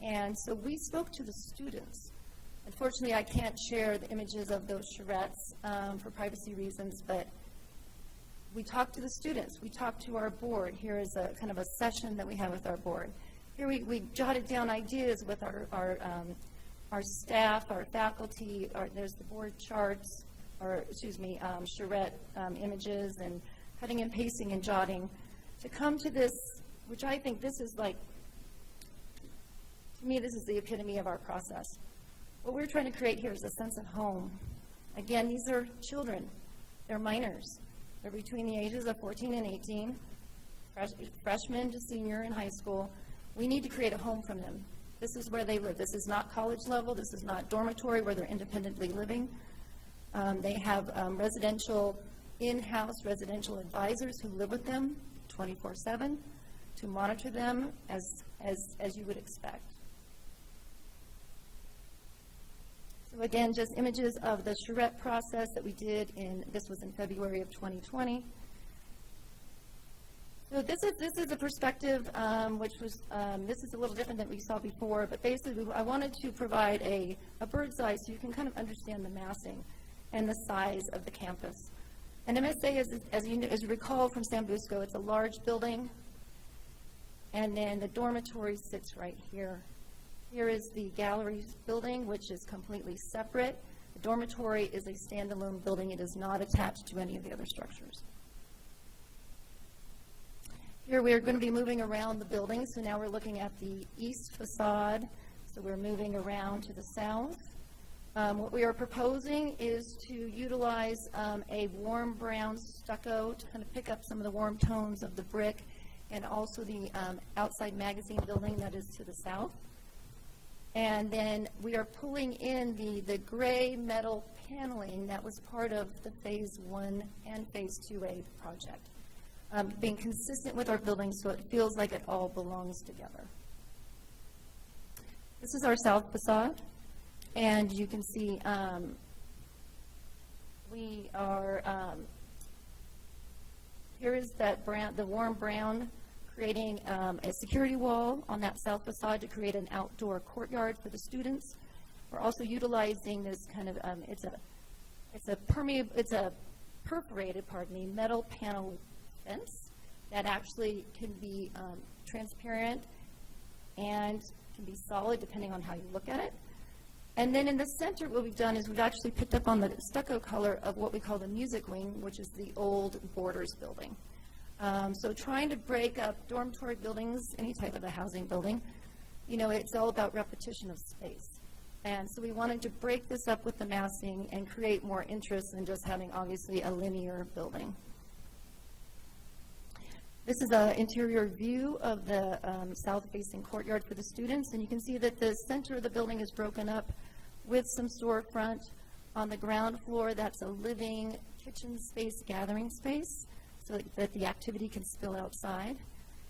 And so we spoke to the students Unfortunately, I can't share the images of those charrettes for privacy reasons, but we talk to the students, we talk to our board. Here is a kind of a session that we have with our board. Here we jotted down ideas with our staff, our faculty, there's the board charts, charrette images, and cutting and pasting and jotting to come to this, which I think this is like, to me, this is the epitome of our process. What we're trying to create here is a sense of home. Again, these are children. They're minors. They're between the ages of 14 and 18, freshman to senior in high school. We need to create a home for them. This is where they live. This is not college level. This is not dormitory where they're independently living. They have in-house residential advisors who live with them 24/7 to monitor them as you would expect. So again, just images of the charrette process that we did this was in February of 2020. So this is a perspective which was, this is a little different than we saw before, but basically I wanted to provide a bird's eye so you can kind of understand the massing and the size of the campus. And MSA, as you recall from San Busco, it's a large building, and then the dormitory sits right here. Here is the galleries building, which is completely separate. The dormitory is a standalone building. It is not attached to any of the other structures. Here we are going to be moving around the building, so now we're looking at the east facade, so we're moving around to the south. What we are proposing is to utilize a warm brown stucco to kind of pick up some of the warm tones of the brick, and also the outside magazine building that is to the south. And then we are pulling in the gray metal paneling that was part of the Phase 1 and Phase 2A project, being consistent with our building so it feels like it all belongs together. This is our south facade, and you can see we are, here is that brown, the warm brown, creating a security wall on that south facade to create an outdoor courtyard for the students. We're also utilizing this kind of, it's a perforated, metal panel fence that actually can be transparent and can be solid depending on how you look at it. And then in the center, what we've done is we've actually picked up on the stucco color of what we call the music wing, which is the old Borders building. So trying to break up dormitory buildings, any type of a housing building, you know, it's all about repetition of space. And so we wanted to break this up with the massing and create more interest than just having, obviously, a linear building. This is an interior view of the south-facing courtyard for the students, and you can see that the center of the building is broken up with some storefront. On the ground floor, that's a living kitchen space, gathering space, so that the activity can spill outside.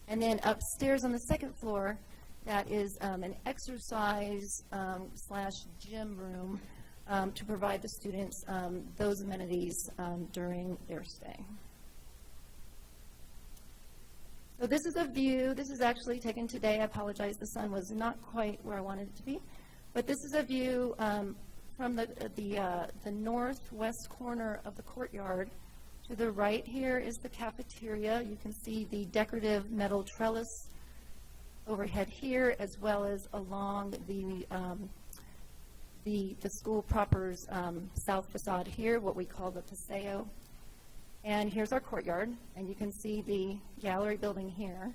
And then upstairs on the second floor, that is an exercise / gym room to provide the students those amenities during their stay. So this is a view. This is actually taken today. I apologize, the sun was not quite where I wanted it to be. But this is a view from the northwest corner of the courtyard. To the right here is the cafeteria. You can see the decorative metal trellis overhead here, as well as along the school proper's south facade here, what we call the paseo. And here's our courtyard, and you can see the gallery building here.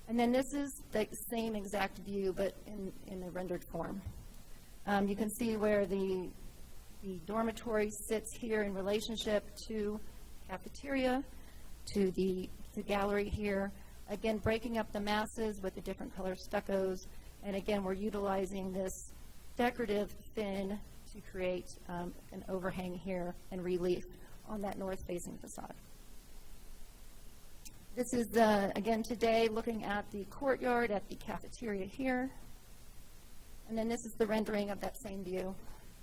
And then this is the same exact view, but in a rendered form. You can see where the dormitory sits here in relationship to cafeteria, to the gallery here. Again, breaking up the masses with the different color stuccos. And again, we're utilizing this decorative fin to create an overhang here and relief on that north-facing facade. This is, again, today looking at the courtyard at the cafeteria here. And then this is the rendering of that same view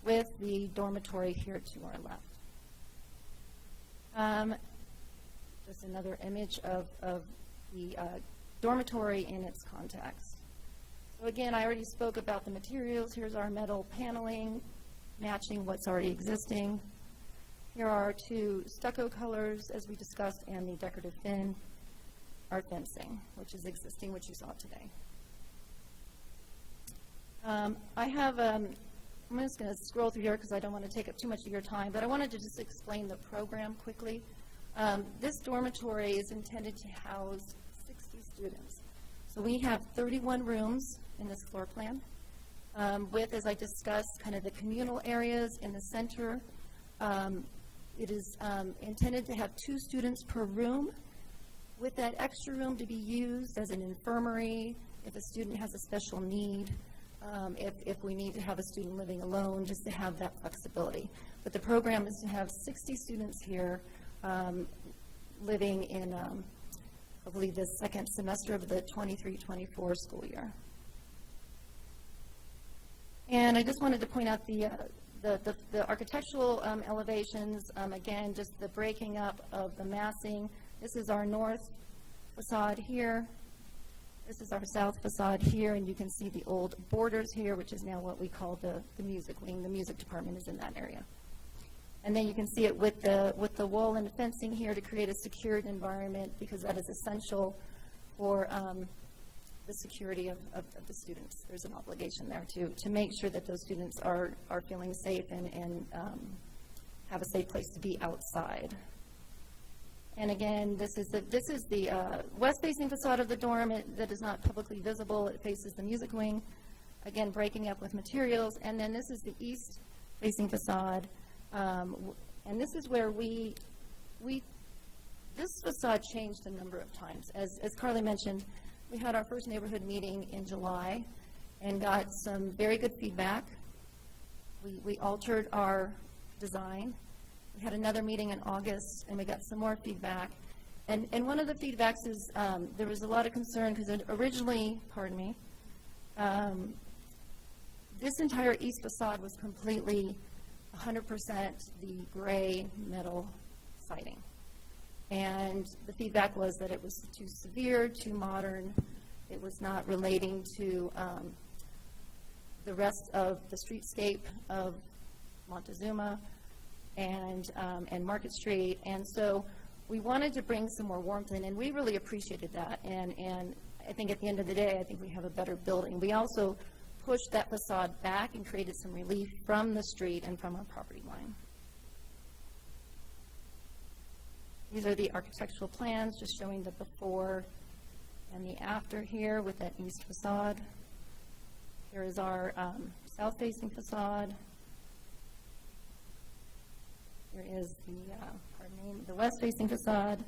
with the dormitory here to our left. Just another image of the dormitory in its context. So again, I already spoke about the materials. Here's our metal paneling, matching what's already existing. Here are 2 stucco colors, as we discussed, and the decorative fin, our fencing, which is existing, which you saw today. I'm just going to scroll through here because I don't want to take up too much of your time, but I wanted to just explain the program quickly. This dormitory is intended to house 60 students. So we have 31 rooms in this floor plan with, as I discussed, kind of the communal areas in the center. It is intended to have 2 students per room, with that extra room to be used as an infirmary if a student has a special need, if we need to have a student living alone, just to have that flexibility. But the program is to have 60 students here living in, I believe, the second semester of the 23-24 school year. And I just wanted to point out the architectural elevations, again, just the breaking up of the massing. This is our north facade here. This is our south facade here, and you can see the old borders here, which is now what we call the music wing. The music department is in that area. And then you can see it with the wall and fencing here to create a secured environment, because that is essential for the security of the students. There's an obligation there to make sure that those students are feeling safe and have a safe place to be outside. And again, this is the west-facing facade of the dorm that is not publicly visible. It faces the music wing, again, breaking up with materials. And then this is the east-facing facade. And this is where this facade changed a number of times. As Carly mentioned, we had our first neighborhood meeting in July and got some very good feedback. We altered our design. We had another meeting in August, and we got some more feedback. And one of the feedbacks is there was a lot of concern because originally, this entire east facade was completely 100% the gray metal siding. And the feedback was that it was too severe, too modern. It was not relating to the rest of the streetscape of Montezuma and Market Street. And so we wanted to bring some more warmth in, and we really appreciated that. And I think at the end of the day, I think we have a better building. We also pushed that facade back and created some relief from the street and from our property line. These are the architectural plans, just showing the before and the after here with that east facade. Here is our south-facing facade. Here is the west-facing facade.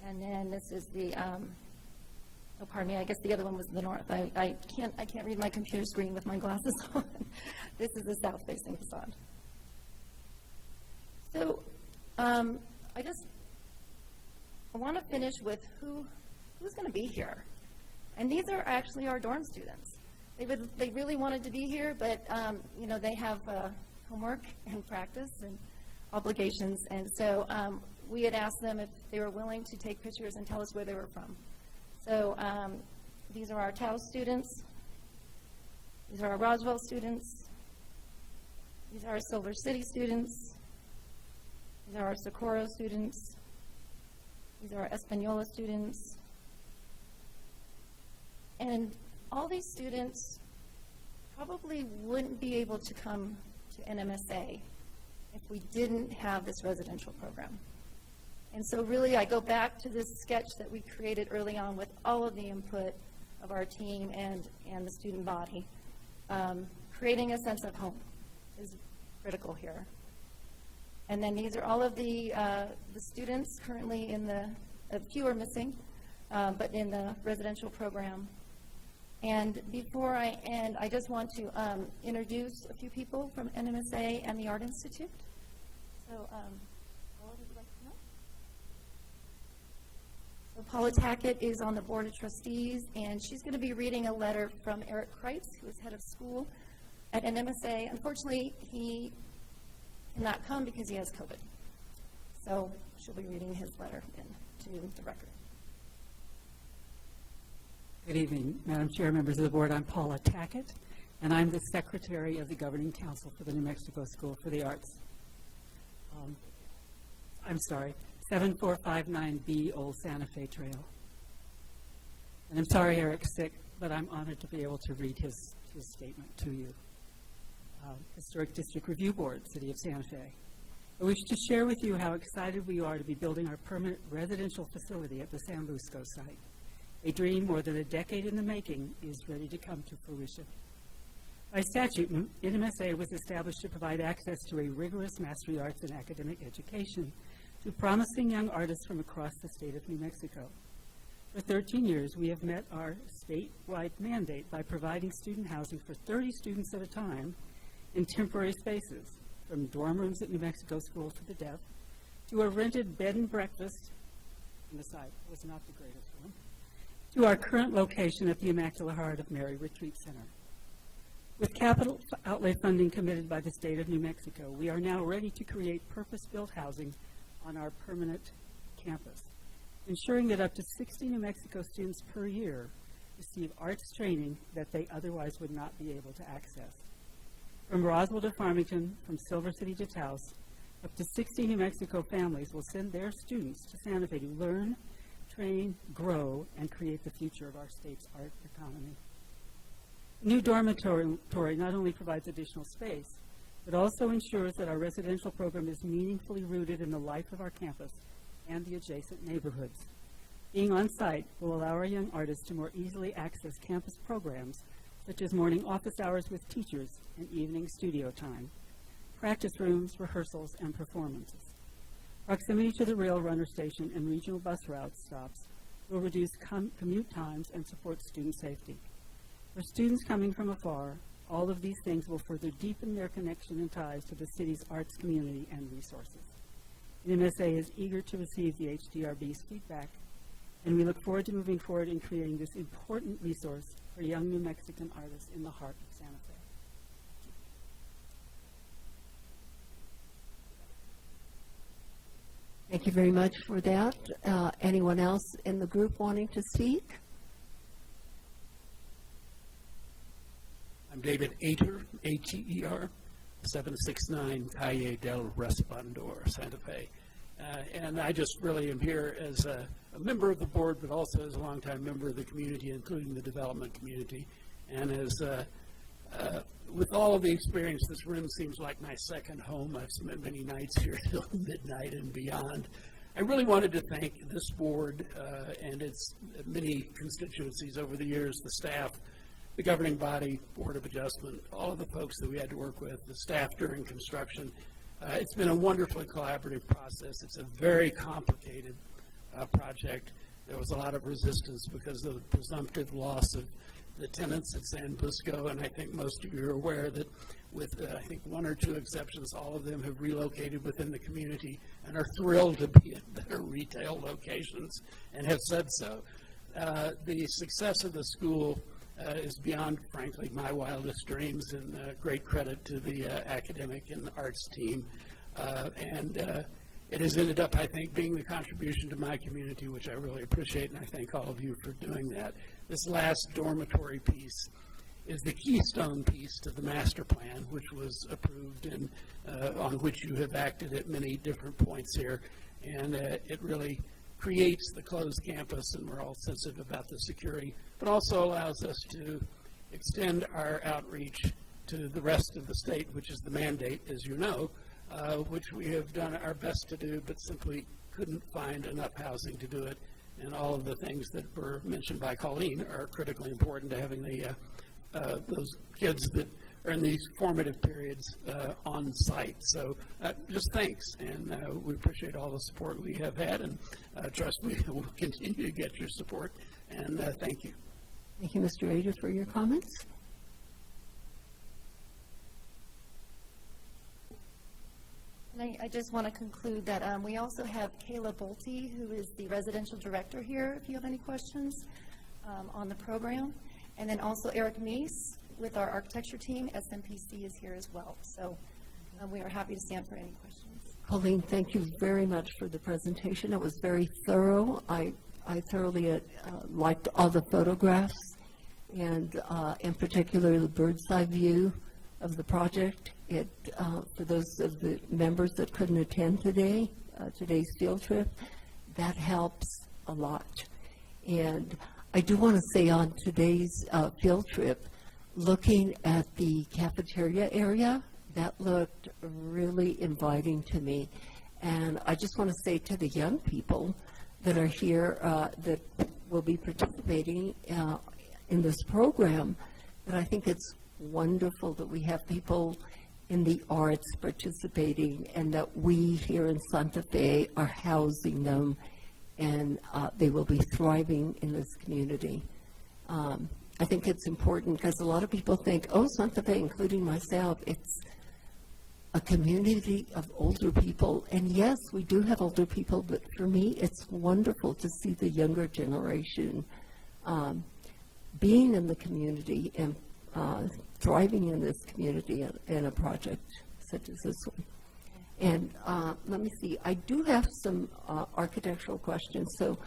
And then this is the, I guess the other one was the north. I can't read my computer screen with my glasses on. This is the south-facing facade. So, I want to finish with who's going to be here. And these are actually our dorm students. They really wanted to be here, but they have homework and practice and obligations. And so we had asked them if they were willing to take pictures and tell us where they were from. So these are our Taos students. These are our Roswell students. These are our Silver City students. These are our Socorro students. These are our Española students. And all these students probably wouldn't be able to come to NMSA if we didn't have this residential program. And so really I go back to this sketch that we created early on with all of the input of our team and the student body. Creating a sense of home is critical here. And then these are all of the students currently in a few are missing, but in the residential program. And before I end, I just want to introduce a few people from NMSA and the Art Institute. So, Paula, would you like to know? So Paula Tackett is on the Board of Trustees, and she's going to be reading a letter from Eric Kreitz, who is head of school at NMSA. Unfortunately, he cannot come because he has COVID. So she'll be reading his letter into the record. Good evening, Madam Chair, members of the board. I'm Paula Tackett, and I'm the Secretary of the Governing Council for the New Mexico School for the Arts. I'm sorry, 7459B Old Santa Fe Trail. And I'm sorry Eric's sick, but I'm honored to be able to read his statement to you. Historic District Review Board, City of Santa Fe. I wish to share with you how excited we are to be building our permanent residential facility at the San Busco site. A dream more than a decade in the making is ready to come to fruition. By statute, NMSA was established to provide access to a rigorous mastery arts and academic education to promising young artists from across the state of New Mexico. For 13 years, we have met our statewide mandate by providing student housing for 30 students at a time in temporary spaces, from dorm rooms at New Mexico School for the Deaf to a rented bed and breakfast, on the side was not the greatest one, to our current location at the Immaculate Heart of Mary Retreat Center. With capital outlay funding committed by the state of New Mexico, we are now ready to create purpose-built housing on our permanent campus, ensuring that up to 60 New Mexico students per year receive arts training that they otherwise would not be able to access. From Roswell to Farmington, from Silver City to Taos, up to 60 New Mexico families will send their students to Santa Fe to learn, train, grow, and create the future of our state's art economy. The new dormitory not only provides additional space, but also ensures that our residential program is meaningfully rooted in the life of our campus and the adjacent neighborhoods. Being on site will allow our young artists to more easily access campus programs such as morning office hours with teachers and evening studio time, practice rooms, rehearsals, and performances. Proximity to the rail runner station and regional bus route stops will reduce commute times and support student safety. For students coming from afar, all of these things will further deepen their connection and ties to the city's arts community and resources. NMSA is eager to receive the HDRB's feedback, and we look forward to moving forward in creating this important resource for young New Mexican artists in the heart of Santa Fe. Thank you very much for that. Anyone else in the group wanting to speak? I'm David Ater, A-T-E-R, 769 Calle del Resplandor, Santa Fe. And I just really am here as a member of the board, but also as a longtime member of the community, including the development community. And as with all of the experience, this room seems like my second home. I've spent many nights here till midnight and beyond. I really wanted to thank this board and its many constituencies over the years, the staff, the governing body, Board of Adjustment, all of the folks that we had to work with, the staff during construction. It's been a wonderfully collaborative process. It's a very complicated project. There was a lot of resistance because of the presumptive loss of the tenants at San Busco, and I think most of you are aware that with, I think, one or two exceptions, all of them have relocated within the community and are thrilled to be at better retail locations and have said so. The success of the school is beyond, frankly, my wildest dreams, and great credit to the academic and the arts team. It has ended up, I think, being the contribution to my community, which I really appreciate, and I thank all of you for doing that. This last dormitory piece is the keystone piece to the master plan, which was approved and on which you have acted at many different points here. And it really creates the closed campus, and we're all sensitive about the security, but also allows us to extend our outreach to the rest of the state, which is the mandate, as you know, which we have done our best to do, but simply couldn't find enough housing to do it. And all of the things that were mentioned by Colleen are critically important to having the those kids that are in these formative periods on site. So just thanks, and we appreciate all the support we have had, and trust me, we'll continue to get your support, and thank you. Thank you, Mr. Ader, for your comments. And I just want to conclude that we also have Kayla Bolte, who is the residential director here, if you have any questions on the program. And then also Eric Meese with our architecture team, SMPC, is here as well. So we are happy to stand for any questions. Colleen, thank you very much for the presentation. It was very thorough. I I thoroughly liked all the photographs, and in particular the bird's eye view of the project. For those of the members that couldn't attend today's field trip, that helps a lot. And I do want to say on today's field trip, looking at the cafeteria area, that looked really inviting to me. And I just want to say to the young people that are here that will be participating in this program, that I think it's wonderful that we have people in the arts participating, and that we here in Santa Fe are housing them, and they will be thriving in this community. I think it's important because a lot of people think, oh, Santa Fe, including myself, it's a community of older people. And yes, we do have older people, but for me, it's wonderful to see the younger generation being in the community and thriving in this community in a project such as this one. And let me see, I do have some architectural questions. So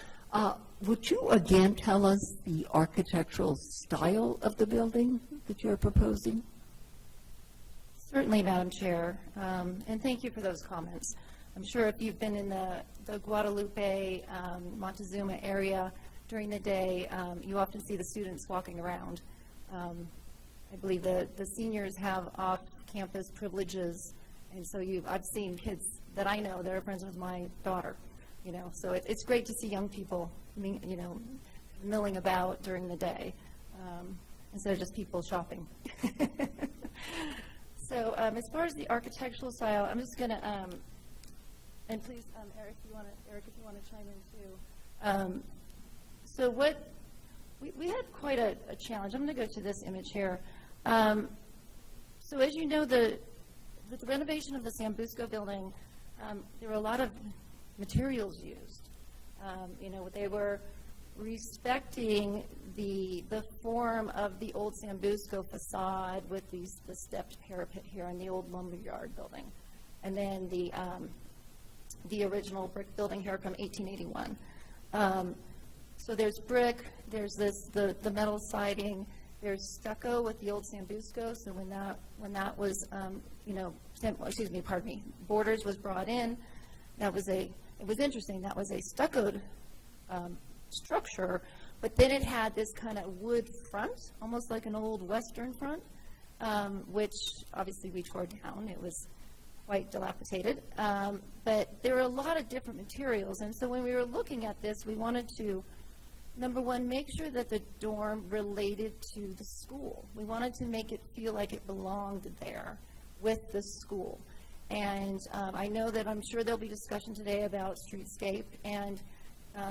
would you again tell us the architectural style of the building that you're proposing? Certainly, Madam Chair, and thank you for those comments. I'm sure if you've been in the Guadalupe, Montezuma area during the day, you often see the students walking around. I believe the seniors have off-campus privileges, and so I've seen kids that I know that are friends with my daughter, so it's great to see young people, milling about during the day, instead of just people shopping. So as far as the architectural style, I'm just going to, and please, Eric, if you want to chime in too. So we had quite a challenge. I'm going to go to this image here. So as you know, the renovation of the Sambusco building, there were a lot of materials used. They were respecting the form of the old Sambusco facade with the stepped parapet here in the old lumberyard building, and then the original brick building here from 1881. So there's brick, there's the metal siding, there's stucco with the old Sambusco. So when that was Borders was brought in, it was interesting. That was a stuccoed structure, but then it had this kind of wood front, almost like an old Western front, which obviously we tore down. It was quite dilapidated, but there were a lot of different materials, and so when we were looking at this, we wanted to, number one, make sure that the dorm related to the school. We wanted to make it feel like it belonged there with the school. And I know that I'm sure there'll be discussion today about Streetscape, and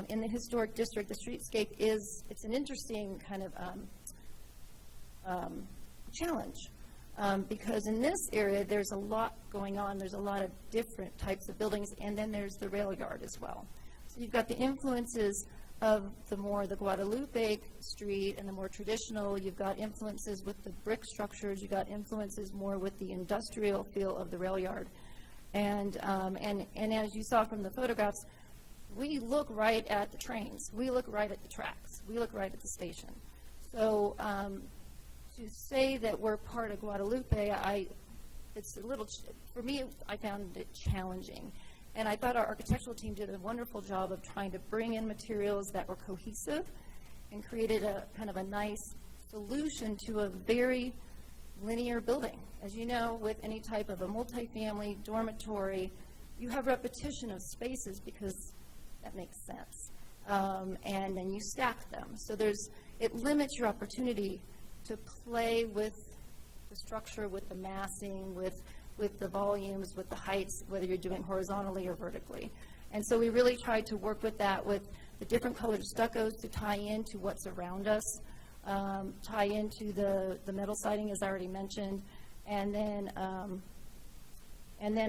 in the historic district, the Streetscape it's an interesting kind of challenge, because in this area, there's a lot going on. There's a lot of different types of buildings, and then there's the rail yard as well. So you've got the influences of the Guadalupe Street and the more traditional. You've got influences with the brick structures. You've got influences more with the industrial feel of the rail yard. And as you saw from the photographs, we look right at the trains. We look right at the tracks. We look right at the station. So to say that we're part of Guadalupe, it's a little, for me, I found it challenging. And I thought our architectural team did a wonderful job of trying to bring in materials that were cohesive and created a kind of a nice solution to a very linear building. As you know, with any type of a multifamily dormitory, you have repetition of spaces because that makes sense. And then you stack them. So it limits your opportunity to play with the structure, with the massing, with the volumes, with the heights, whether you're doing horizontally or vertically. And so we really tried to work with that, with the different colored stuccos to tie into what's around us, tie into the metal siding, as I already mentioned, and then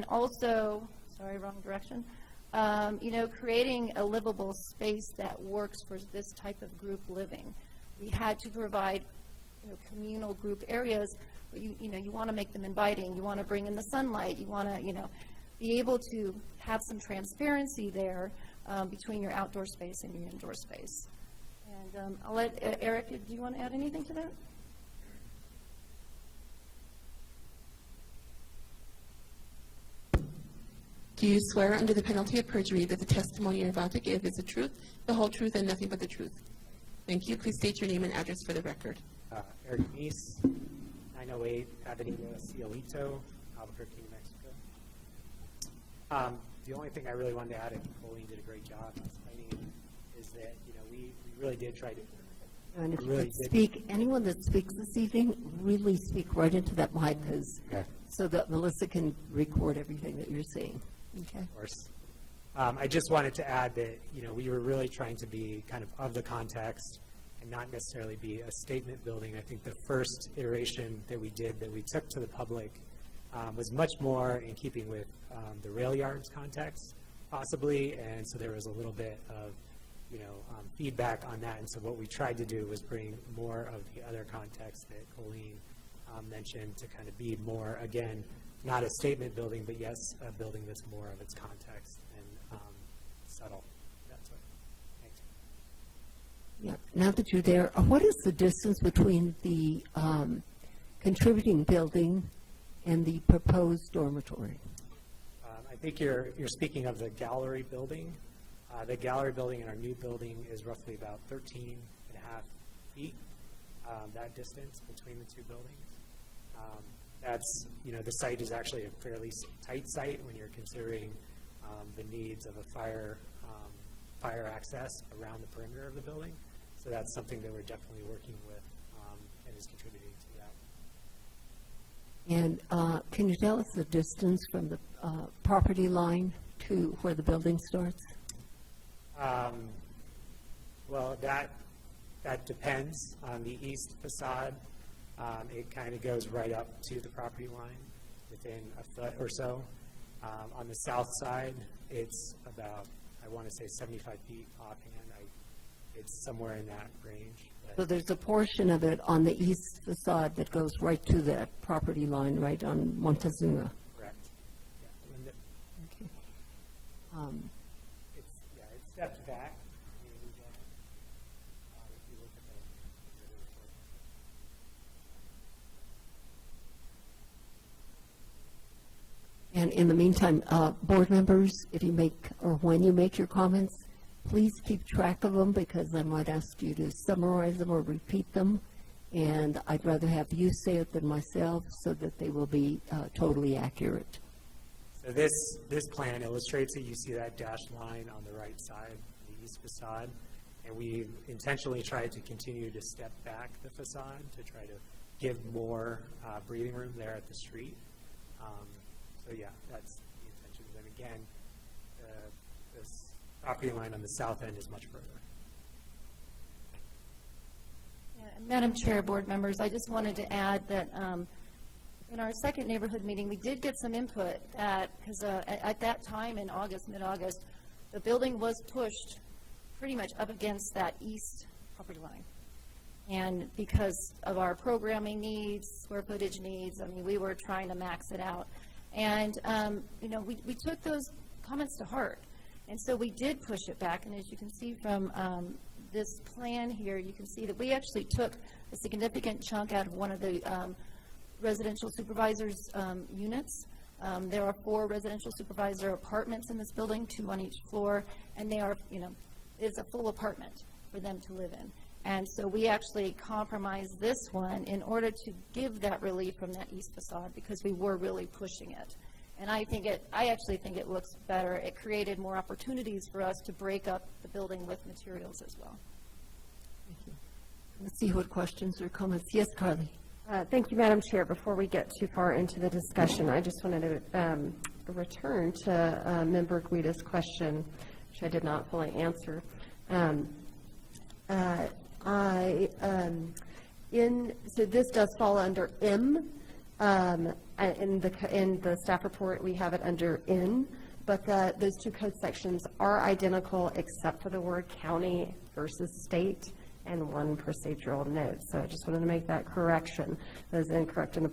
also, sorry, wrong direction, creating a livable space that works for this type of group living. We had to provide communal group areas, but you want to make them inviting. You want to bring in the sunlight. You want to, be able to have some transparency there, between your outdoor space and your indoor space. And I'll let Eric, do you want to add anything to that? Do you swear under the penalty of perjury that the testimony you're about to give is the truth, the whole truth, and nothing but the truth? Thank you. Please state your name and address for the record. Eric Meese, 908 Avenida Cielito, Albuquerque, New Mexico. The only thing I really wanted to add, and Colleen did a great job explaining, is that, we really did try to. And if you really could did- speak, anyone that speaks this evening, really speak right into that mic, Okay. so that Melissa can record everything that you're saying. Okay? Of course. I just wanted to add that, we were really trying to be kind of the context and not necessarily be a statement building. I think the first iteration that we did, that we took to the public, was much more in keeping with the rail yards context, possibly, and so there was a little bit of, feedback on that. And so what we tried to do was bring more of the other context that Colleen mentioned to kind of be more, again, not a statement building, but yes, a building that's more of its context and subtle. That's what. Thanks. Yeah, now that you're there, what is the distance between the contributing building and the proposed dormitory? I think you're speaking of the gallery building. The gallery building in our new building is roughly about 13.5 feet, that distance between the two buildings. That's, the site is actually a fairly tight site when you're considering the needs of a fire access around the perimeter of the building. So that's something that we're definitely working with and is contributing to that. And can you tell us the distance from the property line to where the building starts? Well, that depends on the east facade. It kind of goes right up to the property line within a foot or so. On the south side, it's about, I want to say 75 feet offhand. It's somewhere in that range. So there's a portion of it on the east facade that goes right to that property line, right on Montezuma. Correct. Yeah. And Okay. it's stepped back. If you look at the And in the meantime, board members, if you make, or when you make your comments, please keep track of them, because I might ask you to summarize them or repeat them. And I'd rather have you say it than myself, so that they will be totally accurate. So this plan illustrates it. You see that dashed line on the right side, the east facade, and we intentionally tried to continue to step back the facade to try to give more breathing room there at the street. So yeah, that's the intention. And again, this property line on the south end is much further. Yeah, and Madam Chair, board members, I just wanted to add that in our second neighborhood meeting, we did get some input that, because at that time in August, mid-August, the building was pushed pretty much up against that east property line. And because of our programming needs, square footage needs, I mean, we were trying to max it out. And, we took those comments to heart. And so we did push it back. And as you can see from this plan here, you can see that we actually took a significant chunk out of one of the residential supervisors' units. There are 4 residential supervisor apartments in this building, 2 on each floor, and they are, it's a full apartment for them to live in. And so we actually compromised this one in order to give that relief from that east facade, because we were really pushing it. And I actually think it looks better. It created more opportunities for us to break up the building with materials as well. Thank you. Let's see what questions or comments. Yes, Carly. Thank you, Madam Chair. Before we get too far into the discussion, I just wanted to return to Member Guida's question, which I did not fully answer. So this does fall under M. In the staff report, we have it under N, but those 2 code sections are identical except for the word county versus state and 1 procedural note. So I just wanted to make that correction. That is incorrect in the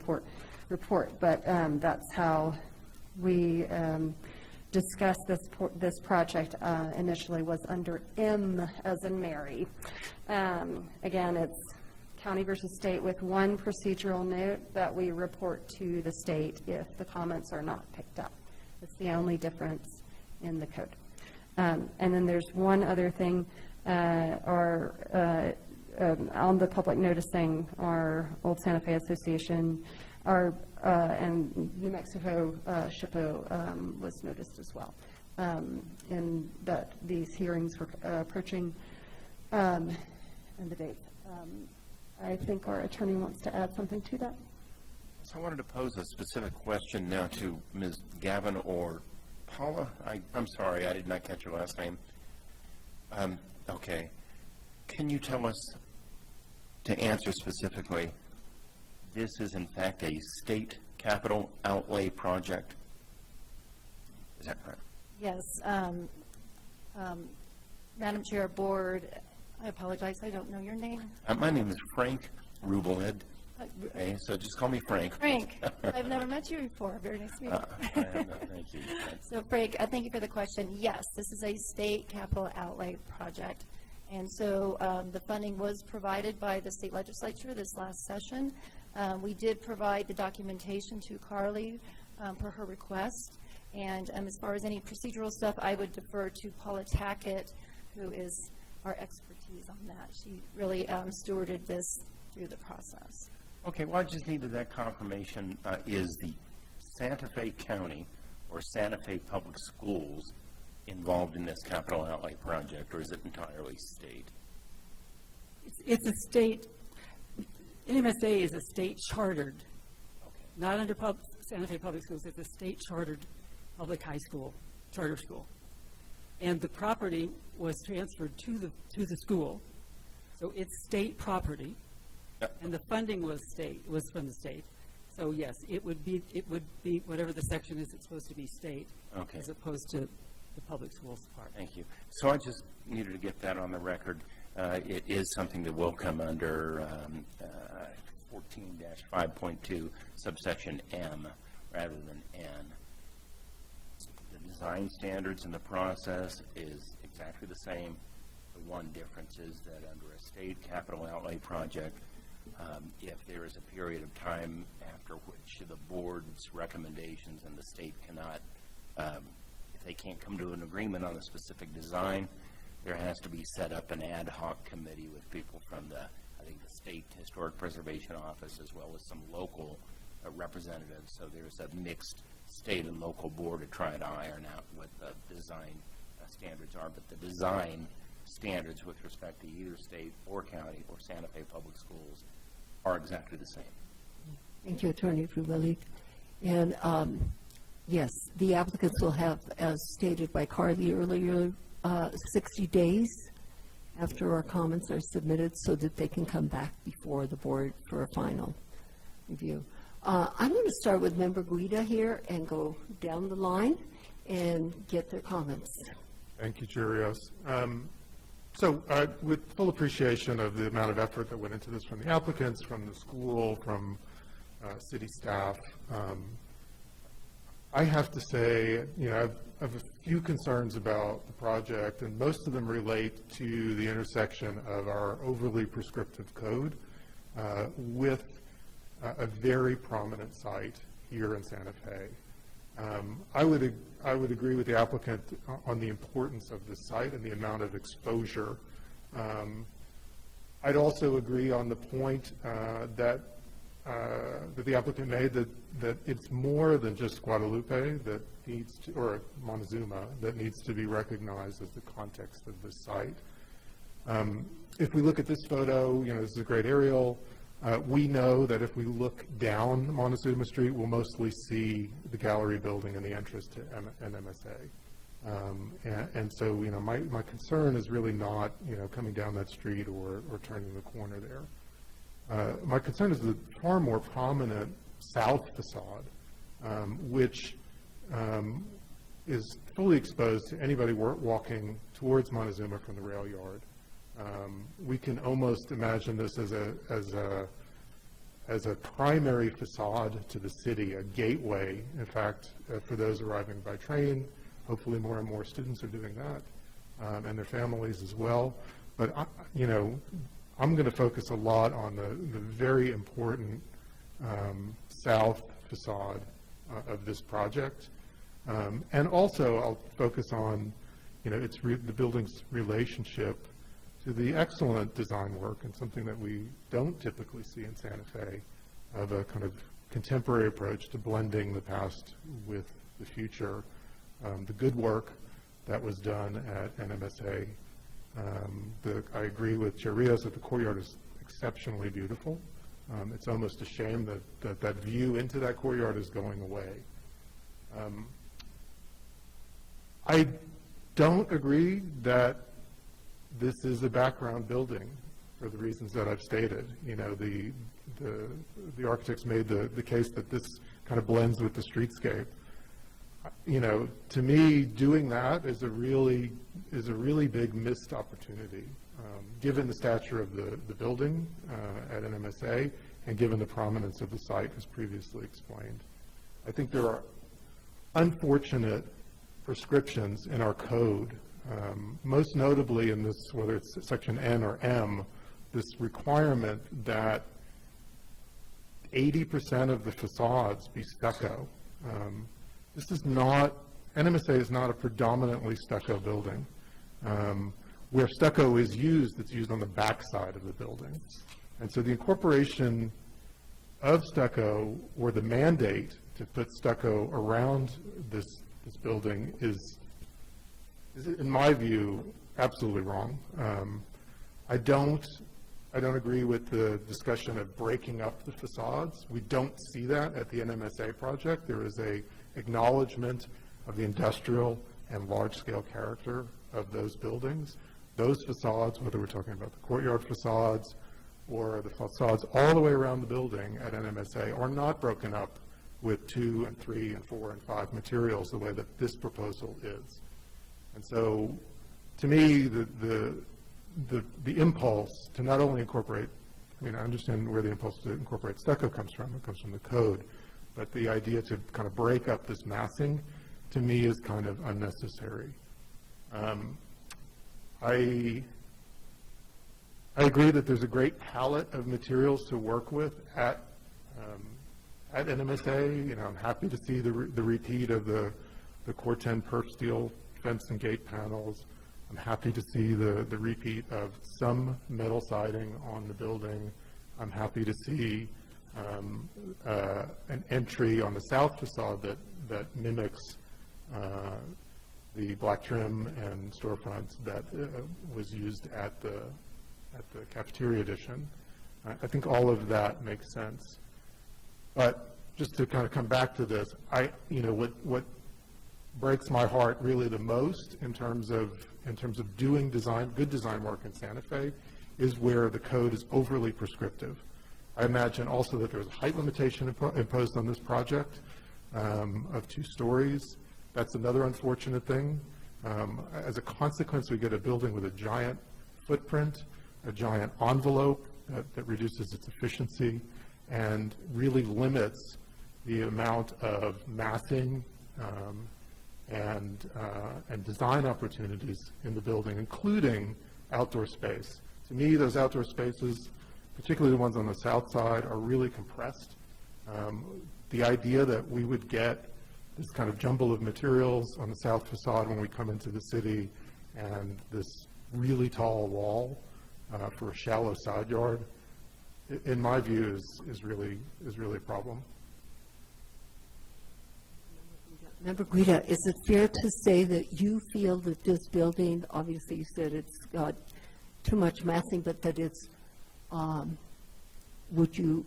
report, but that's how we discussed this project initially was under M as in Mary. Again, it's county versus state with one procedural note that we report to the state if the comments are not picked up. It's the only difference in the code. And then there's one other thing, on the public noticing, our Old Santa Fe Association, and New Mexico SHPO was noticed as well, and that these hearings were approaching, and the date. I think our attorney wants to add something to that. So I wanted to pose a specific question now to Ms. Gavin or Paula. I'm sorry, I did not catch your last name. Okay. Can you tell us, to answer specifically, this is in fact a state capital outlay project? Is that correct? Yes. Madam Chair, Board, I apologize, I don't know your name. My name is Frank Rubelhead. Okay, so just call me Frank. Frank, I've never met you before. Very nice to meet you. Thank you. So Frank, thank you for the question. Yes, this is a state capital outlay project. And so the funding was provided by the state legislature this last session. We did provide the documentation to Carly per her request. And as far as any procedural stuff, I would defer to Paula Tackett, who is our expertise on that. She really stewarded this through the process. Okay, well, I just needed that confirmation. Is the Santa Fe County or Santa Fe Public Schools involved in this capital outlay project, or is it entirely state? It's a state, NMSA is a state chartered, not under Santa Fe Public Schools, it's a state chartered public high school, charter school. And the property was transferred to the school, so it's state property, and the funding was from the state. So yes, it would be whatever the section is, it's supposed to be state, Okay. as opposed to the public schools part. Thank you. So I just needed to get that on the record. It is something that will come under 14-5.2 subsection M rather than N. The design standards in the process is exactly the same. The one difference is that under a state capital outlay project, if there is a period of time after which the board's recommendations and the state cannot, if they can't come to an agreement on a specific design, there has to be set up an ad hoc committee with people from I think the State Historic Preservation Office as well as some local representatives. So there's a mixed state and local board to try to iron out what the design standards are. But the design standards with respect to either state or county or Santa Fe Public Schools are exactly the same. Thank you, Attorney Rubelli. And yes, the applicants will have, as stated by Carly earlier, 60 days after our comments are submitted so that they can come back before the board for a final review. I'm going to start with Member Guida here and go down the line and get their comments. Thank you, Jurios. So with full appreciation of the amount of effort that went into this from the applicants, from the school, from city staff, I have to say, I have a few concerns about the project, and most of them relate to the intersection of our overly prescriptive code with a very prominent site here in Santa Fe. I would agree with the applicant on the importance of the site and the amount of exposure. I'd also agree on the point that the applicant made that it's more than just Guadalupe that needs to, or Montezuma, that needs to be recognized as the context of the site. If we look at this photo, this is a great aerial. We know that if we look down Montezuma Street, we'll mostly see the gallery building and the entrance to NMSA. And so, my concern is really not, coming down that street or turning the corner there. My concern is the far more prominent south facade, which is fully exposed to anybody walking towards Montezuma from the rail yard. We can almost imagine this as a primary facade to the city, a gateway, in fact, for those arriving by train Hopefully more and more students are doing that, and their families as well. But, I'm going to focus a lot on the very important south facade of this project. And also, I'll focus on, the building's relationship to the excellent design work, and something that we don't typically see in Santa Fe, of a kind of contemporary approach to blending the past with the future. The good work that was done at NMSA. I agree with Chair Rios that the courtyard is exceptionally beautiful. It's almost a shame that view into that courtyard is going away. I don't agree that this is a background building for the reasons that I've stated. The architects made the case that this kind of blends with the streetscape. To me, doing that is a really big missed opportunity, given the stature of the building at NMSA and given the prominence of the site, as previously explained. I think there are unfortunate prescriptions in our code, most notably in this, whether it's section N or M, this requirement that 80% of the facades be stucco. This is not, NMSA is not a predominantly stucco building. Where stucco is used, it's used on the back side of the building. And so the incorporation of stucco, or the mandate to put stucco around this building is, in my view, absolutely wrong. I don't agree with the discussion of breaking up the facades. We don't see that at the NMSA project. There is a acknowledgement of the industrial and large-scale character of those buildings. Those facades, whether we're talking about the courtyard facades or the facades all the way around the building at NMSA, are not broken up with 2 and 3 and 4 and 5 materials the way that this proposal is. And so, to me, the impulse to not only incorporate, I understand where the impulse to incorporate stucco comes from. It comes from the code. But the idea to kind of break up this massing, to me, is kind of unnecessary. I agree that there's a great palette of materials to work with at NMSA. I'm happy to see the repeat of the Corten perf steel fence and gate panels. I'm happy to see the repeat of some metal siding on the building. I'm happy to see an entry on the south facade that mimics the black trim and storefronts that was used at the cafeteria addition. I think all of that makes sense. But just to kind of come back to this, what breaks my heart really the most in terms of doing good design work in Santa Fe is where the code is overly prescriptive. I imagine also that there's a height limitation imposed on this project of 2 stories. That's another unfortunate thing. As a consequence, we get a building with a giant footprint, a giant envelope that reduces its efficiency and really limits the amount of massing and design opportunities in the building, including outdoor space. To me, those outdoor spaces, particularly the ones on the south side, are really compressed. The idea that we would get this kind of jumble of materials on the south facade when we come into the city and this really tall wall for a shallow side yard, in my view, is really a problem. Member Guida, is it fair to say that you feel that this building, obviously you said it's got too much massing, but that it's, would you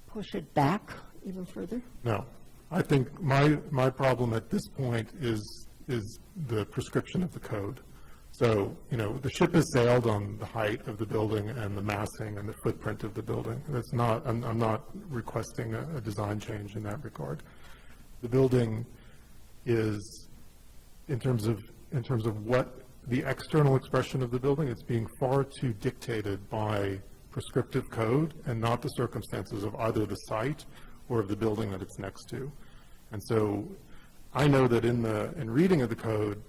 push it back even further? No. I think my problem at this point is the prescription of the code. So, the ship has sailed on the height of the building and the massing and the footprint of the building. That's not, I'm not requesting a design change in that regard. The building is, in terms of what the external expression of the building, it's being far too dictated by prescriptive code and not the circumstances of either the site or of the building that it's next to. And so I know that in reading of the code,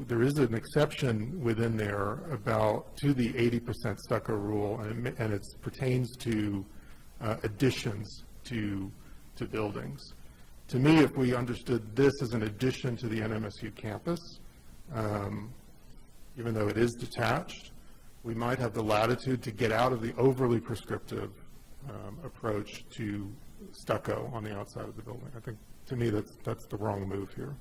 there is an exception within there to the 80% stucco rule, and it pertains to additions to buildings. To me, if we understood this as an addition to the NMSU campus, even though it is detached, we might have the latitude to get out of the overly prescriptive approach to stucco on the outside of the building. I think, to me, that's the wrong move here.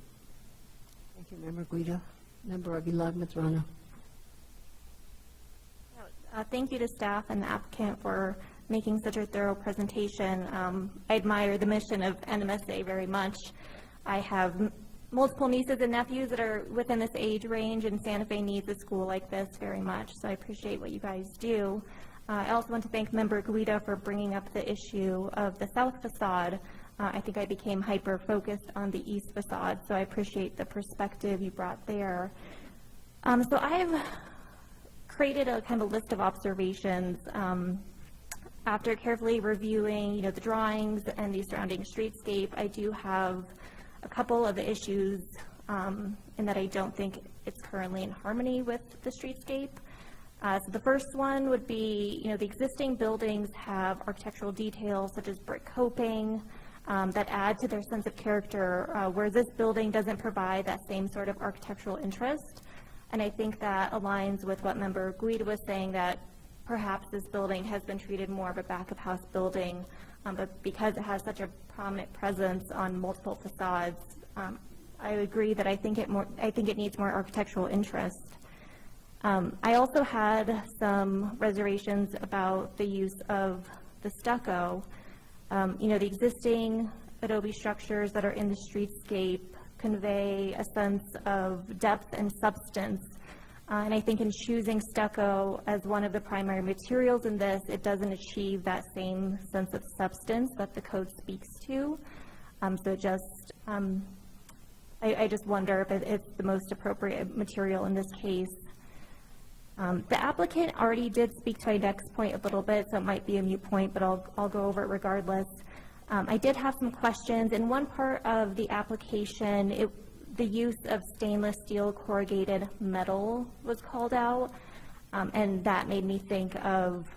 Thank you, Member Guido. Member Aguilar Matrona. Thank you to staff and the applicant for making such a thorough presentation. I admire the mission of NMSA very much. I have multiple nieces and nephews that are within this age range, and Santa Fe needs a school like this very much, so I appreciate what you guys do. I also want to thank Member Guido for bringing up the issue of the south facade. I think I became hyper-focused on the east facade, so I appreciate the perspective you brought there. So I've created a kind of list of observations after carefully reviewing, the drawings and the surrounding streetscape. I do have a couple of issues in that I don't think it's currently in harmony with the streetscape. So the first one would be, the existing buildings have architectural details such as brick coping that add to their sense of character, whereas this building doesn't provide that same sort of architectural interest. And I think that aligns with what Member Guido was saying, that perhaps this building has been treated more of a back-of-house building, but because it has such a prominent presence on multiple facades, I agree that I think it needs more architectural interest. I also had some reservations about the use of the stucco. The existing adobe structures that are in the streetscape convey a sense of depth and substance. And I think in choosing stucco as one of the primary materials in this, it doesn't achieve that same sense of substance that the code speaks to. I just wonder if it's the most appropriate material in this case. The applicant already did speak to my next point a little bit, so it might be a moot point, but I'll go over it regardless. I did have some questions. In one part of the application, the use of stainless steel corrugated metal was called out, and that made me think of,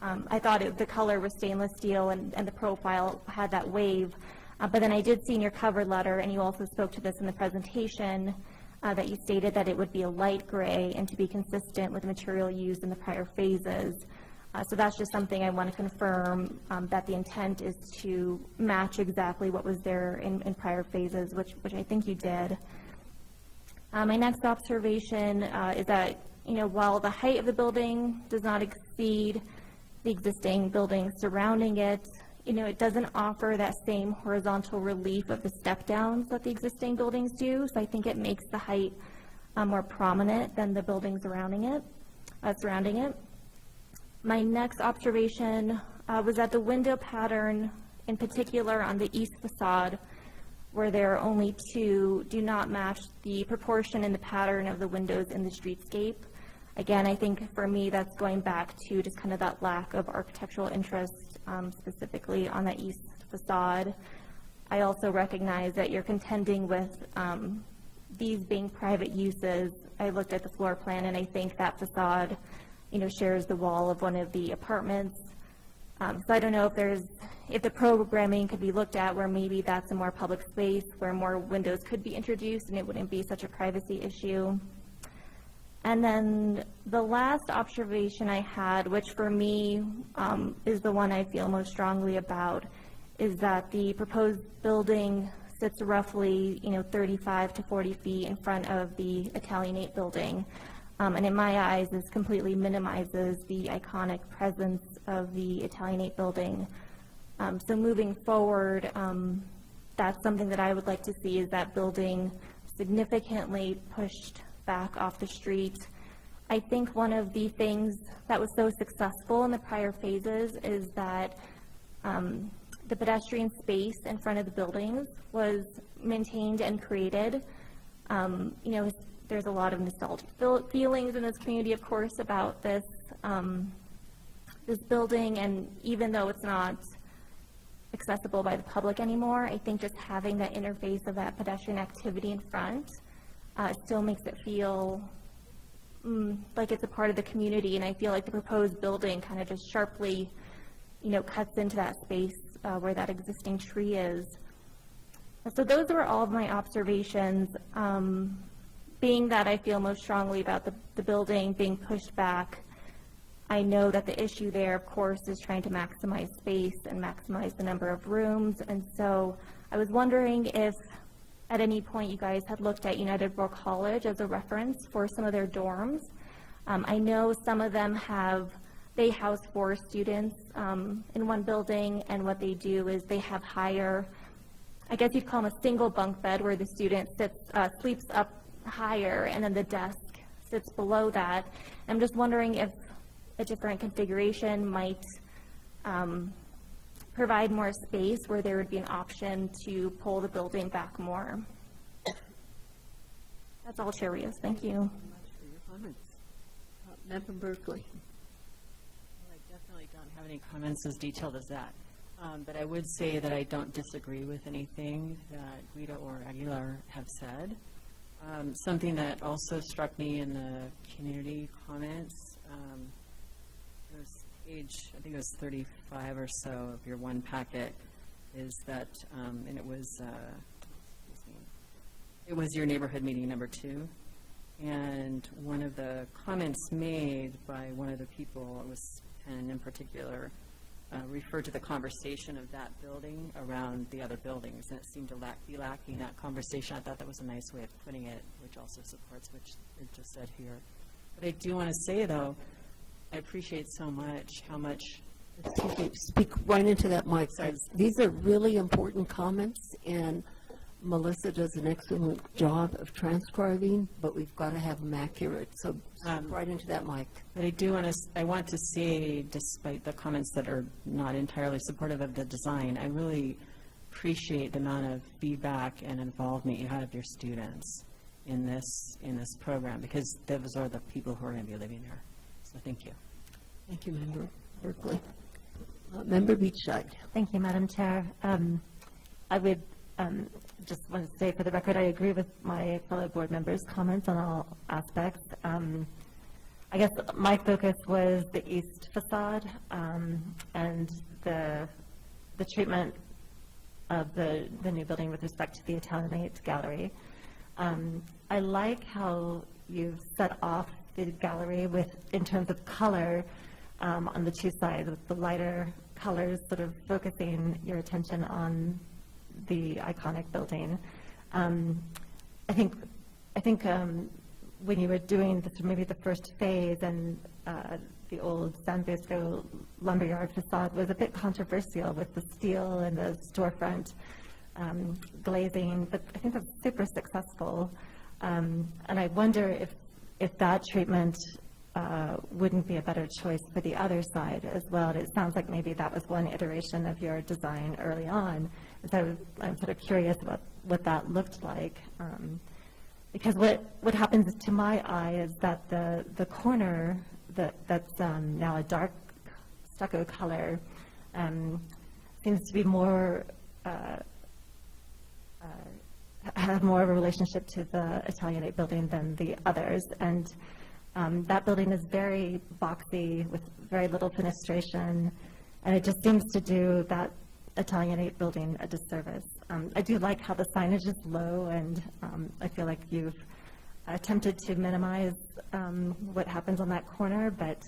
I thought the color was stainless steel and the profile had that wave, but then I did see in your cover letter, and you also spoke to this in the presentation, that you stated that it would be a light gray and to be consistent with the material used in the prior phases. So that's just something I want to confirm, that the intent is to match exactly what was there in prior phases, which I think you did. My next observation is that, while the height of the building does not exceed the existing buildings surrounding it, it doesn't offer that same horizontal relief of the step downs that the existing buildings do. So I think it makes the height more prominent than the buildings surrounding it. My next observation was that the window pattern, in particular on the east facade, where there are only two, do not match the proportion and the pattern of the windows in the streetscape. Again, I think for me that's going back to just kind of that lack of architectural interest, specifically on the east facade. I also recognize that you're contending with these being private uses. I looked at the floor plan and I think that facade shares the wall of one of the apartments. So I don't know if the programming could be looked at where maybe that's a more public space where more windows could be introduced and it wouldn't be such a privacy issue. And then the last observation I had, which for me is the one I feel most strongly about, is that the proposed building sits roughly 35 to 40 feet in front of the Italianate building. And in my eyes, this completely minimizes the iconic presence of the Italianate building. So moving forward, that's something that I would like to see, is that building significantly pushed back off the street. I think one of the things that was so successful in the prior phases is that the pedestrian space in front of the buildings was maintained and created. There's a lot of nostalgic feelings in this community, of course, about this building, and even though it's not accessible by the public anymore. I think just having that interface of that pedestrian activity in front still makes it feel like it's a part of the community, and I feel like the proposed building kind of just sharply, cuts into that space where that existing tree is. So those were all of my observations. Being that I feel most strongly about the building being pushed back, I know that the issue there, of course, is trying to maximize space and maximize the number of rooms. And so I was wondering if at any point you guys had looked at United World College as a reference for some of their dorms. I know some of them they house 4 students in one building, and what they do is they have higher, I guess you'd call them a single bunk bed, where the student sleeps up higher and then the desk sits below that. I'm just wondering if a different configuration might provide more space where there would be an option to pull the building back more. That's all, Chair Rios. Thank you. For your comments. Member Berkeley. Well, I definitely don't have any comments as detailed as that. But I would say that I don't disagree with anything that Guido or Aguilar have said. Something that also struck me in the community comments, it was page, I think it was 35 or so of your one packet, is that, and it was your neighborhood meeting number 2. And one of the comments made by one of the people, it was Penn in particular, referred to the conversation of that building around the other buildings, and it seemed to be lacking that conversation. I thought that was a nice way of putting it, which also supports what it just said here. But I do want to say, though, I appreciate so much how much... Speak right into that mic. These are really important comments, and Melissa does an excellent job of transcribing, but we've got to have them accurate. So right into that mic. But I want to say, despite the comments that are not entirely supportive of the design, I really appreciate the amount of feedback and involvement you have of your students in this program, because those are the people who are going to be living there. So thank you. Thank you, Member Berkeley. Member Beachside. Thank you, Madam Chair. I would just want to say, for the record, I agree with my fellow board members' comments on all aspects. I guess my focus was the East Facade and the treatment of the new building with respect to the Italianate Gallery. I like how you've set off the gallery in terms of color on the 2 sides, with the lighter colors sort of focusing your attention on the iconic building. I think when you were doing maybe the first phase, and the old San Francisco lumberyard facade was a bit controversial with the steel and the storefront glazing, but I think that's super successful. And I wonder if that treatment wouldn't be a better choice for the other side as well. And it sounds like maybe that was one iteration of your design early on. So I'm sort of curious about what that looked like. Because what happens to my eye is that the corner that's now a dark stucco color seems to be more have more of a relationship to the Italianate building than the others. And that building is very boxy with very little fenestration, and it just seems to do that Italianate building a disservice. I do like how the signage is low, and I feel like you've attempted to minimize what happens on that corner, but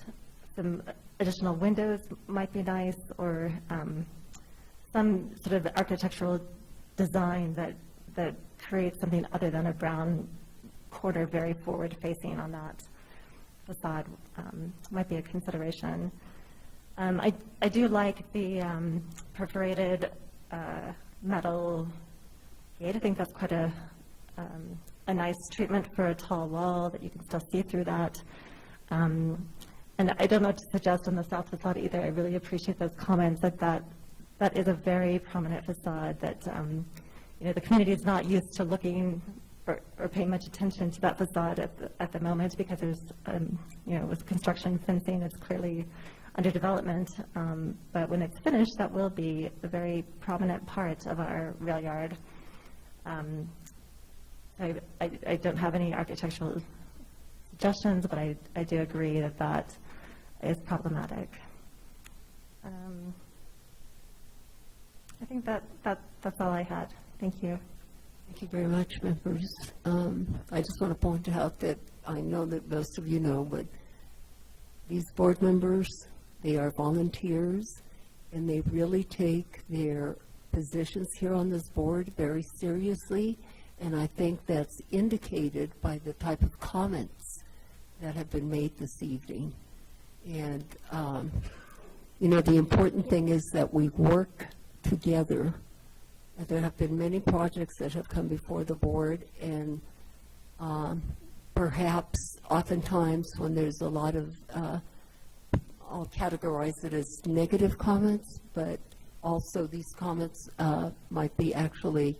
some additional windows might be nice, or some sort of architectural design that creates something other than a brown corner very forward-facing on that facade might be a consideration. I do like the perforated metal gate. I think that's quite a nice treatment for a tall wall that you can still see through that. And I don't know what to suggest on the south facade either. I really appreciate those comments that is a very prominent facade that the community is not used to looking or paying much attention to that facade at the moment, because there's with construction fencing, it's clearly under development. But when it's finished, that will be a very prominent part of our rail yard. I don't have any architectural suggestions, but I do agree that that is problematic. I think that's all I had. Thank you. Thank you very much, members. I just want to point out that I know that most of you know, but these board members, they are volunteers, and they really take their positions here on this board very seriously, and I think that's indicated by the type of comments that have been made this evening. And, you know, the important thing is that we work together. There have been many projects that have come before the board, and perhaps oftentimes when there's a lot of, I'll categorize it as negative comments, but also these comments might be actually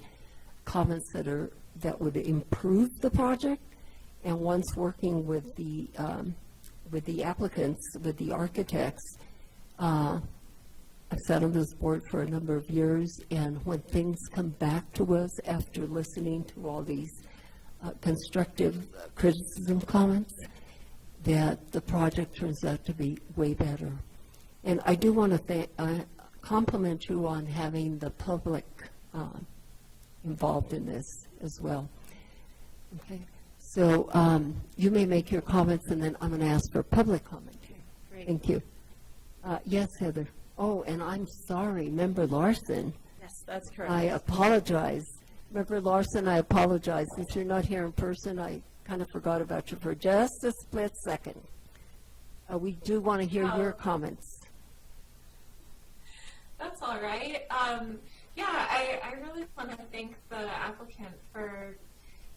comments that would improve the project. And once working with the applicants, with the architects, I've sat on this board for a number of years, and when things come back to us after listening to all these constructive criticism comments, that the project turns out to be way better. And I do want to compliment you on having the public involved in this as well. Okay, so you may make your comments, and then I'm going to ask for public comment here. Great. Thank you. Yes, Heather. Oh, and I'm sorry, Member Larson. Yes, that's correct. I apologize. Member Larson, I apologize. Since you're not here in person, I kind of forgot about you for just a split second. We do want to hear your comments. That's all right. Yeah, I really want to thank the applicant for,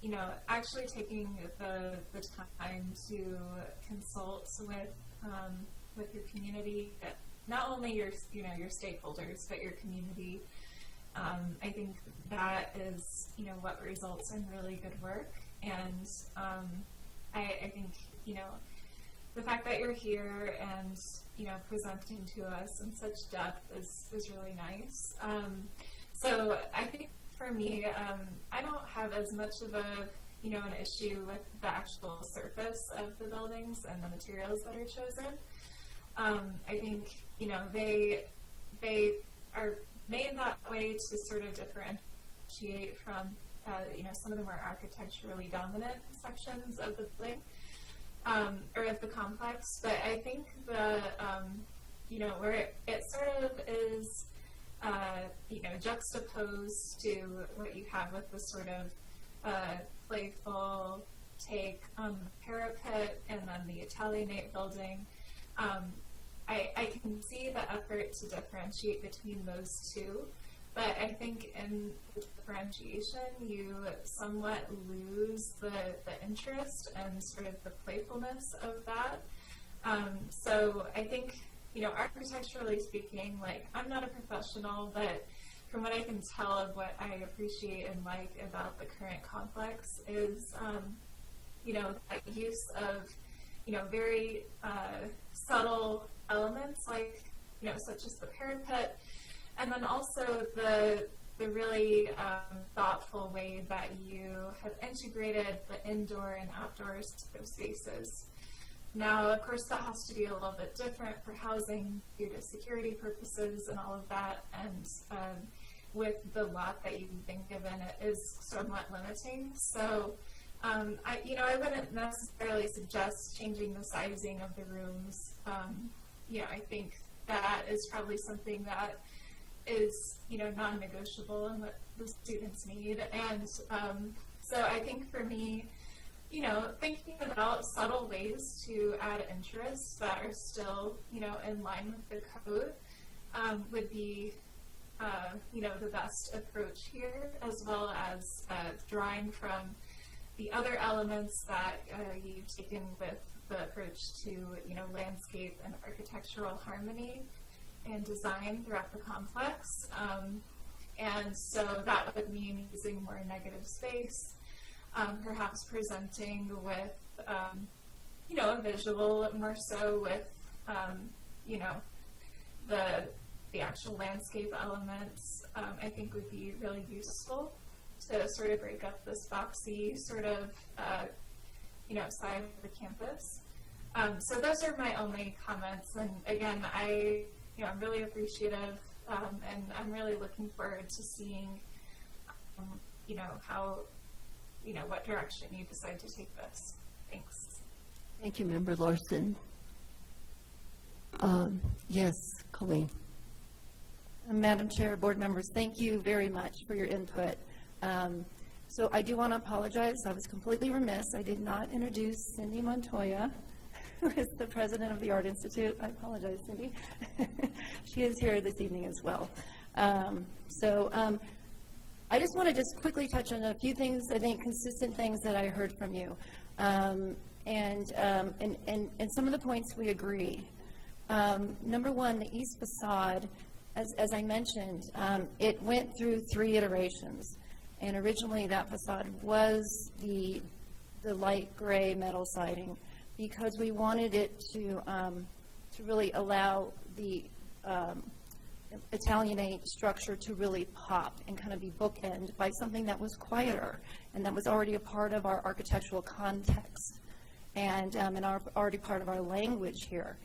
you know, actually taking the time to consult with your community, not only your stakeholders, but your community. I think that is, you know, what results in really good work. And I think, you know, the fact that you're here and, you know, presenting to us in such depth is really nice. So I think for me, I don't have as much of a, you know, an issue with the actual surface of the buildings and the materials that are chosen. I think, you know, they are made that way to sort of differentiate from, you know, some of the more architecturally dominant sections of the building, or of the complex. But I think the, you know, where it sort of is, you know, juxtaposed to what you have with the sort of playful take on the parapet and then the Italianate building. I can see the effort to differentiate between those two, but I think in the differentiation you somewhat lose the interest and sort of the playfulness of that. So I think, you know, architecturally speaking, like, I'm not a professional, but from what I can tell of what I appreciate and like about the current complex is, you know, that use of, you know, very subtle elements, like, you know, such as the parapet, and then also the really thoughtful way that you have integrated the indoor and outdoor spaces. Now, of course, that has to be a little bit different for housing due to security purposes and all of that, and with the lot that you've been given, it is somewhat limiting. So, I wouldn't necessarily suggest changing the sizing of the rooms. I think that is probably something that is, you know, non-negotiable and what the students need. And so I think for me, you know, thinking about subtle ways to add interest that are still, you know, in line with the code would be, the best approach here, as well as drawing from the other elements that you've taken with the approach to, you know, landscape and architectural harmony and design throughout the complex. And so that would mean using more negative space, perhaps presenting with, a visual more so with, you know, the actual landscape elements, I think would be really useful to sort of break up this boxy sort of, you know, side of the campus. So those are my only comments. And again, I'm really appreciative, and I'm really looking forward to seeing, you know, how, you know, what direction you decide to take this. Thanks. Thank you, Member Larson. Yes, Colleen. Madam Chair, board members, thank you very much for your input. So I do want to apologize. I was completely remiss. I did not introduce Cindy Montoya, who is the president of the Art Institute. I apologize, Cindy. She is here this evening as well. I just want to just quickly touch on a few things, I think consistent things that I heard from you. And some of the points we agree. Number one, the East Facade, as I mentioned, it went through 3 iterations. And originally that facade was the light gray metal siding because we wanted it to really allow the Italianate structure to really pop and kind of be bookend by something that was quieter and that was already a part of our architectural context and already part of our language here.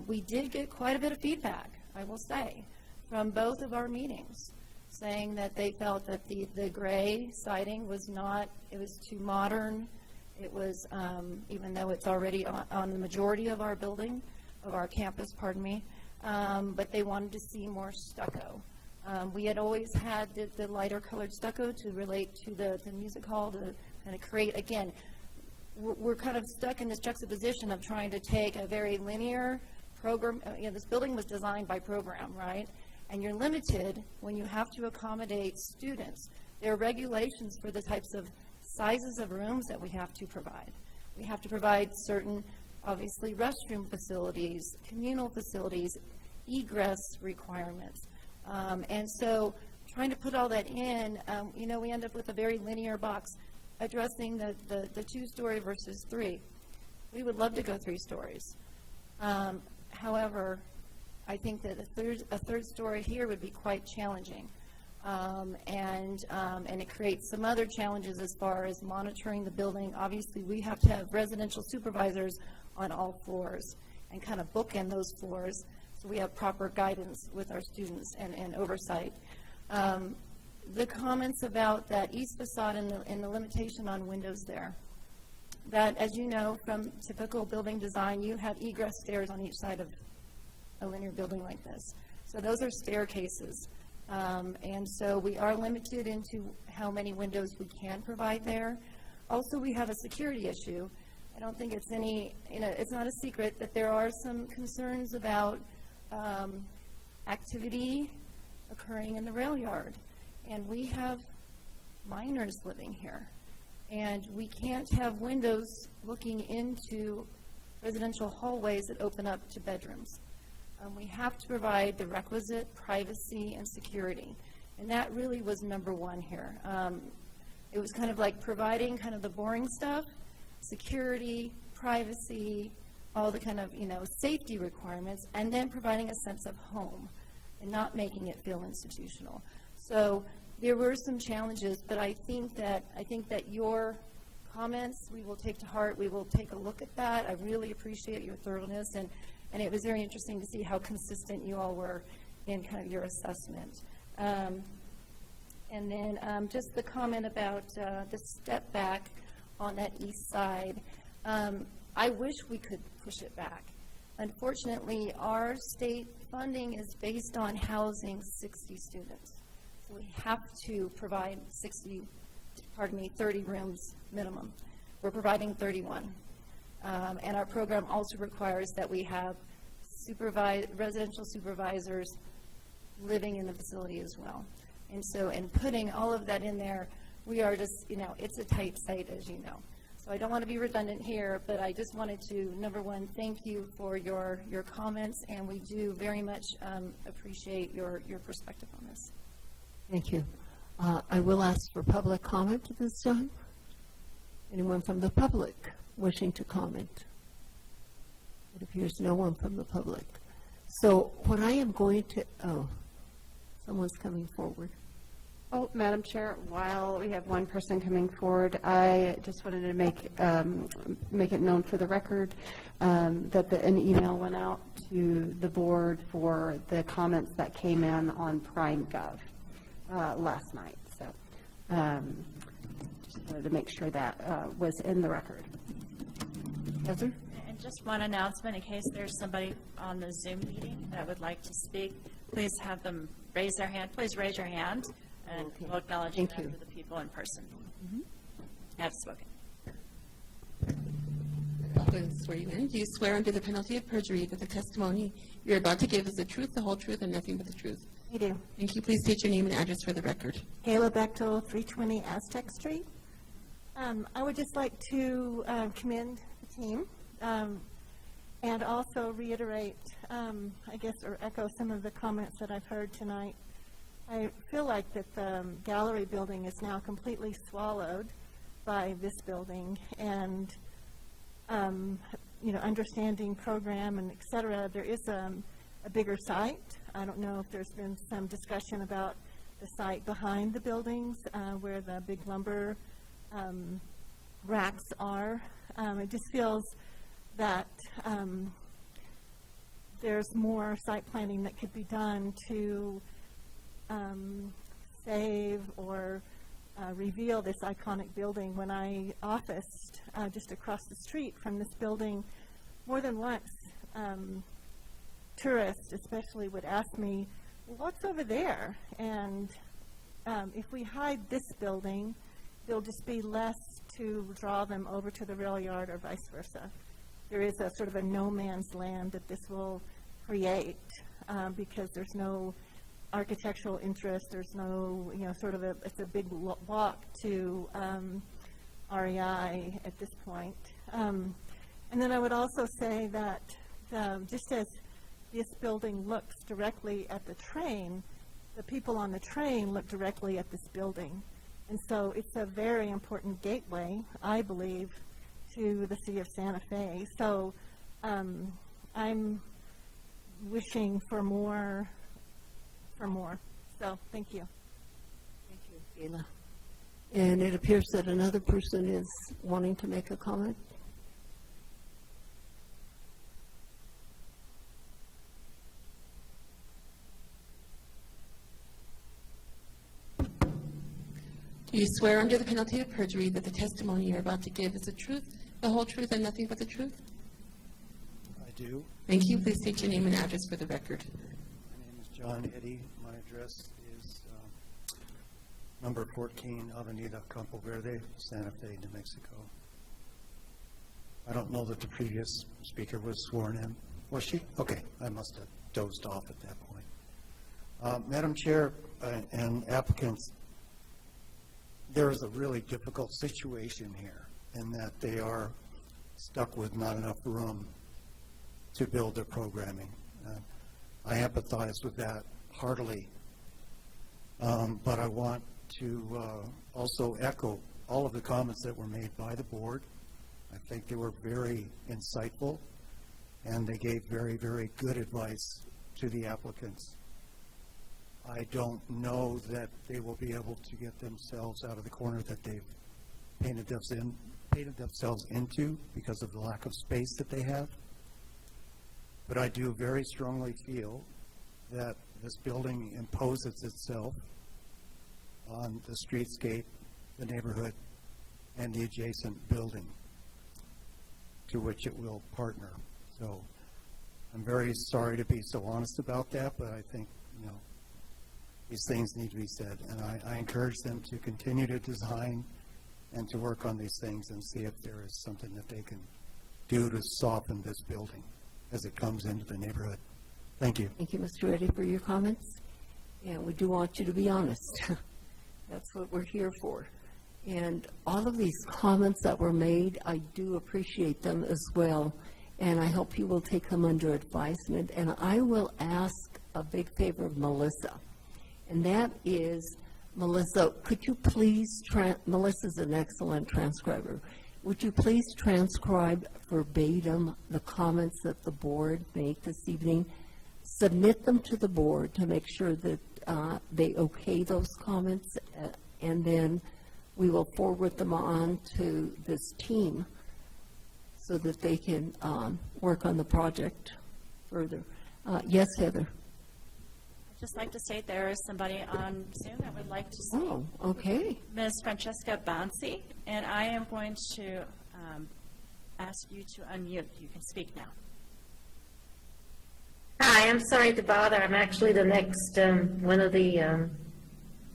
We did get quite a bit of feedback, I will say, from both of our meetings, saying that they felt that the gray siding was it was too modern. It was, even though it's already on the majority of our building, of our campus, pardon me, but they wanted to see more stucco. We had always had the lighter colored stucco to relate to the music hall to kind of create, again, we're kind of stuck in this juxtaposition of trying to take a very linear program. You know, this building was designed by program, right? And you're limited when you have to accommodate students. There are regulations for the types of sizes of rooms that we have to provide. We have to provide certain, obviously, restroom facilities, communal facilities, egress requirements. And so trying to put all that in, you know, we end up with a very linear box addressing the 2-story versus 3. We would love to go 3 stories. However, I think that a third story here would be quite challenging. And it creates some other challenges as far as monitoring the building. Obviously, we have to have residential supervisors on all floors and kind of bookend those floors so we have proper guidance with our students and oversight. The comments about that East Facade and the limitation on windows there. That, as you know, from typical building design, you have egress stairs on each side of a linear building like this. So those are staircases. And so we are limited into how many windows we can provide there. Also, we have a security issue. I don't think it's it's not a secret that there are some concerns about activity occurring in the rail yard. And we have minors living here. And we can't have windows looking into residential hallways that open up to bedrooms. We have to provide the requisite privacy and security. And that really was number one here. It was kind of like providing kind of the boring stuff, security, privacy, all the kind of, safety requirements, and then providing a sense of home and not making it feel institutional. So there were some challenges, but I think that your comments we will take to heart. We will take a look at that. I really appreciate your thoroughness, and it was very interesting to see how consistent you all were in kind of your assessment. And then just the comment about the step back on that east side. I wish we could push it back. Unfortunately, our state funding is based on housing 60 students. So we have to provide 30 rooms minimum. We're providing 31. And our program also requires that we have residential supervisors living in the facility as well. And so in putting all of that in there, we are just, it's a tight site, as you know. So I don't want to be redundant here, but I just wanted to, number one, thank you for your comments, and we do very much appreciate your perspective on this. Thank you. I will ask for public comment at this time. Anyone from the public wishing to comment? It appears no one from the public. So what I am going to, oh, someone's coming forward. Oh, Madam Chair, while we have one person coming forward, I just wanted to make it known for the record that an email went out to the board for the comments that came in on PrimeGov last night. So just wanted to make sure that was in the record. Heather? And just one announcement, in case there's somebody on the Zoom meeting that would like to speak, please have them raise their hand. Please raise your hand, and we'll acknowledge you after the people in person have spoken. Please swear you in. Do you swear under the penalty of perjury that the testimony you're about to give is the truth, the whole truth, and nothing but the truth? I do. Thank you. Please state your name and address for the record. Kayla Bechtel, 320 Aztec Street. I would just like to commend the team and also reiterate, I guess, or echo some of the comments that I've heard tonight. I feel like that the gallery building is now completely swallowed by this building, and you know, understanding program and et cetera. There is a bigger site. I don't know if there's been some discussion about the site behind the buildings where the big lumber racks are. It just feels that there's more site planning that could be done to save or reveal this iconic building. When I officed just across the street from this building, more than once, tourists especially would ask me, well, what's over there? And if we hide this building, there'll just be less to draw them over to the rail yard or vice versa. There is a sort of a no man's land that this will create because there's no architectural interest, there's no, you know, sort of it's a big walk to REI at this point. And then I would also say that just as this building looks directly at the train, the people on the train look directly at this building. And so it's a very important gateway, I believe, to the city of Santa Fe. So I'm wishing for more. So thank you. Thank you, Kayla. And it appears that another person is wanting to make a comment. Do you swear under the penalty of perjury that the testimony you're about to give is the truth, the whole truth, and nothing but the truth? I do. Thank you. Please state your name and address for the record. My name is John Eddy. My address is number 14 Avenida Campo Verde, Santa Fe, New Mexico. I don't know that the previous speaker was sworn in. Was she? Okay. I must have dozed off at that point. Madam Chair and applicants, there is a really difficult situation here in that they are stuck with not enough room to build their programming. I empathize with that heartily, but I want to also echo all of the comments that were made by the board. I think they were very insightful, and they gave very, very good advice to the applicants. I don't know that they will be able to get themselves out of the corner that they've painted themselves into because of the lack of space that they have. But I do very strongly feel that this building imposes itself on the streetscape, the neighborhood, and the adjacent building to which it will partner. So I'm very sorry to be so honest about that, but I think, you know, these things need to be said. And I encourage them to continue to design and to work on these things and see if there is something that they can do to soften this building as it comes into the neighborhood. Thank you. Thank you, Mr. Reddy, for your comments. And we do want you to be honest. That's what we're here for. And all of these comments that were made, I do appreciate them as well. And I hope you will take them under advisement. And I will ask a big favor of Melissa. And that is, Melissa, could you please, Melissa's an excellent transcriber. Would you please transcribe verbatim the comments that the board made this evening? submit them to the board to make sure that they okay those comments, and then we will forward them on to this team so that they can work on the project further. Yes, Heather? I'd just like to state there is somebody on Zoom that would like to speak. Oh, okay. Ms. Francesca Bonsi, and I am going to ask you to unmute. You can speak now. Hi, I'm sorry to bother. I'm actually the next one of the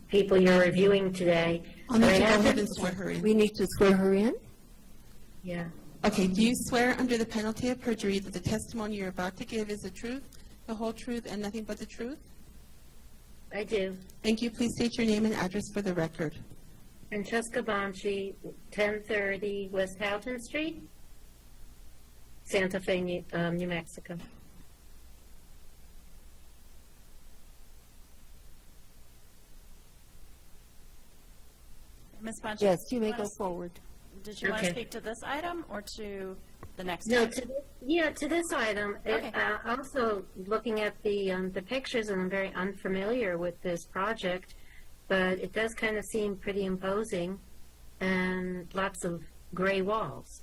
people you're reviewing today. I'll need But I to go have ahead and swear her in. We need to swear her in? Yeah. Okay, do you swear under the penalty of perjury that the testimony you're about to give is the truth, the whole truth, and nothing but the truth? I do. Thank you. Please state your name and address for the record. Francesca Bonci, 1030 West Houghton Street, Santa Fe, New Mexico. Ms. Bonsi? Yes, you may go forward. Did you want to Okay. speak to this item or to the next No, item? to this item. Okay. Also, looking at the pictures, and I'm very unfamiliar with this project, but it does kind of seem pretty imposing, and lots of gray walls.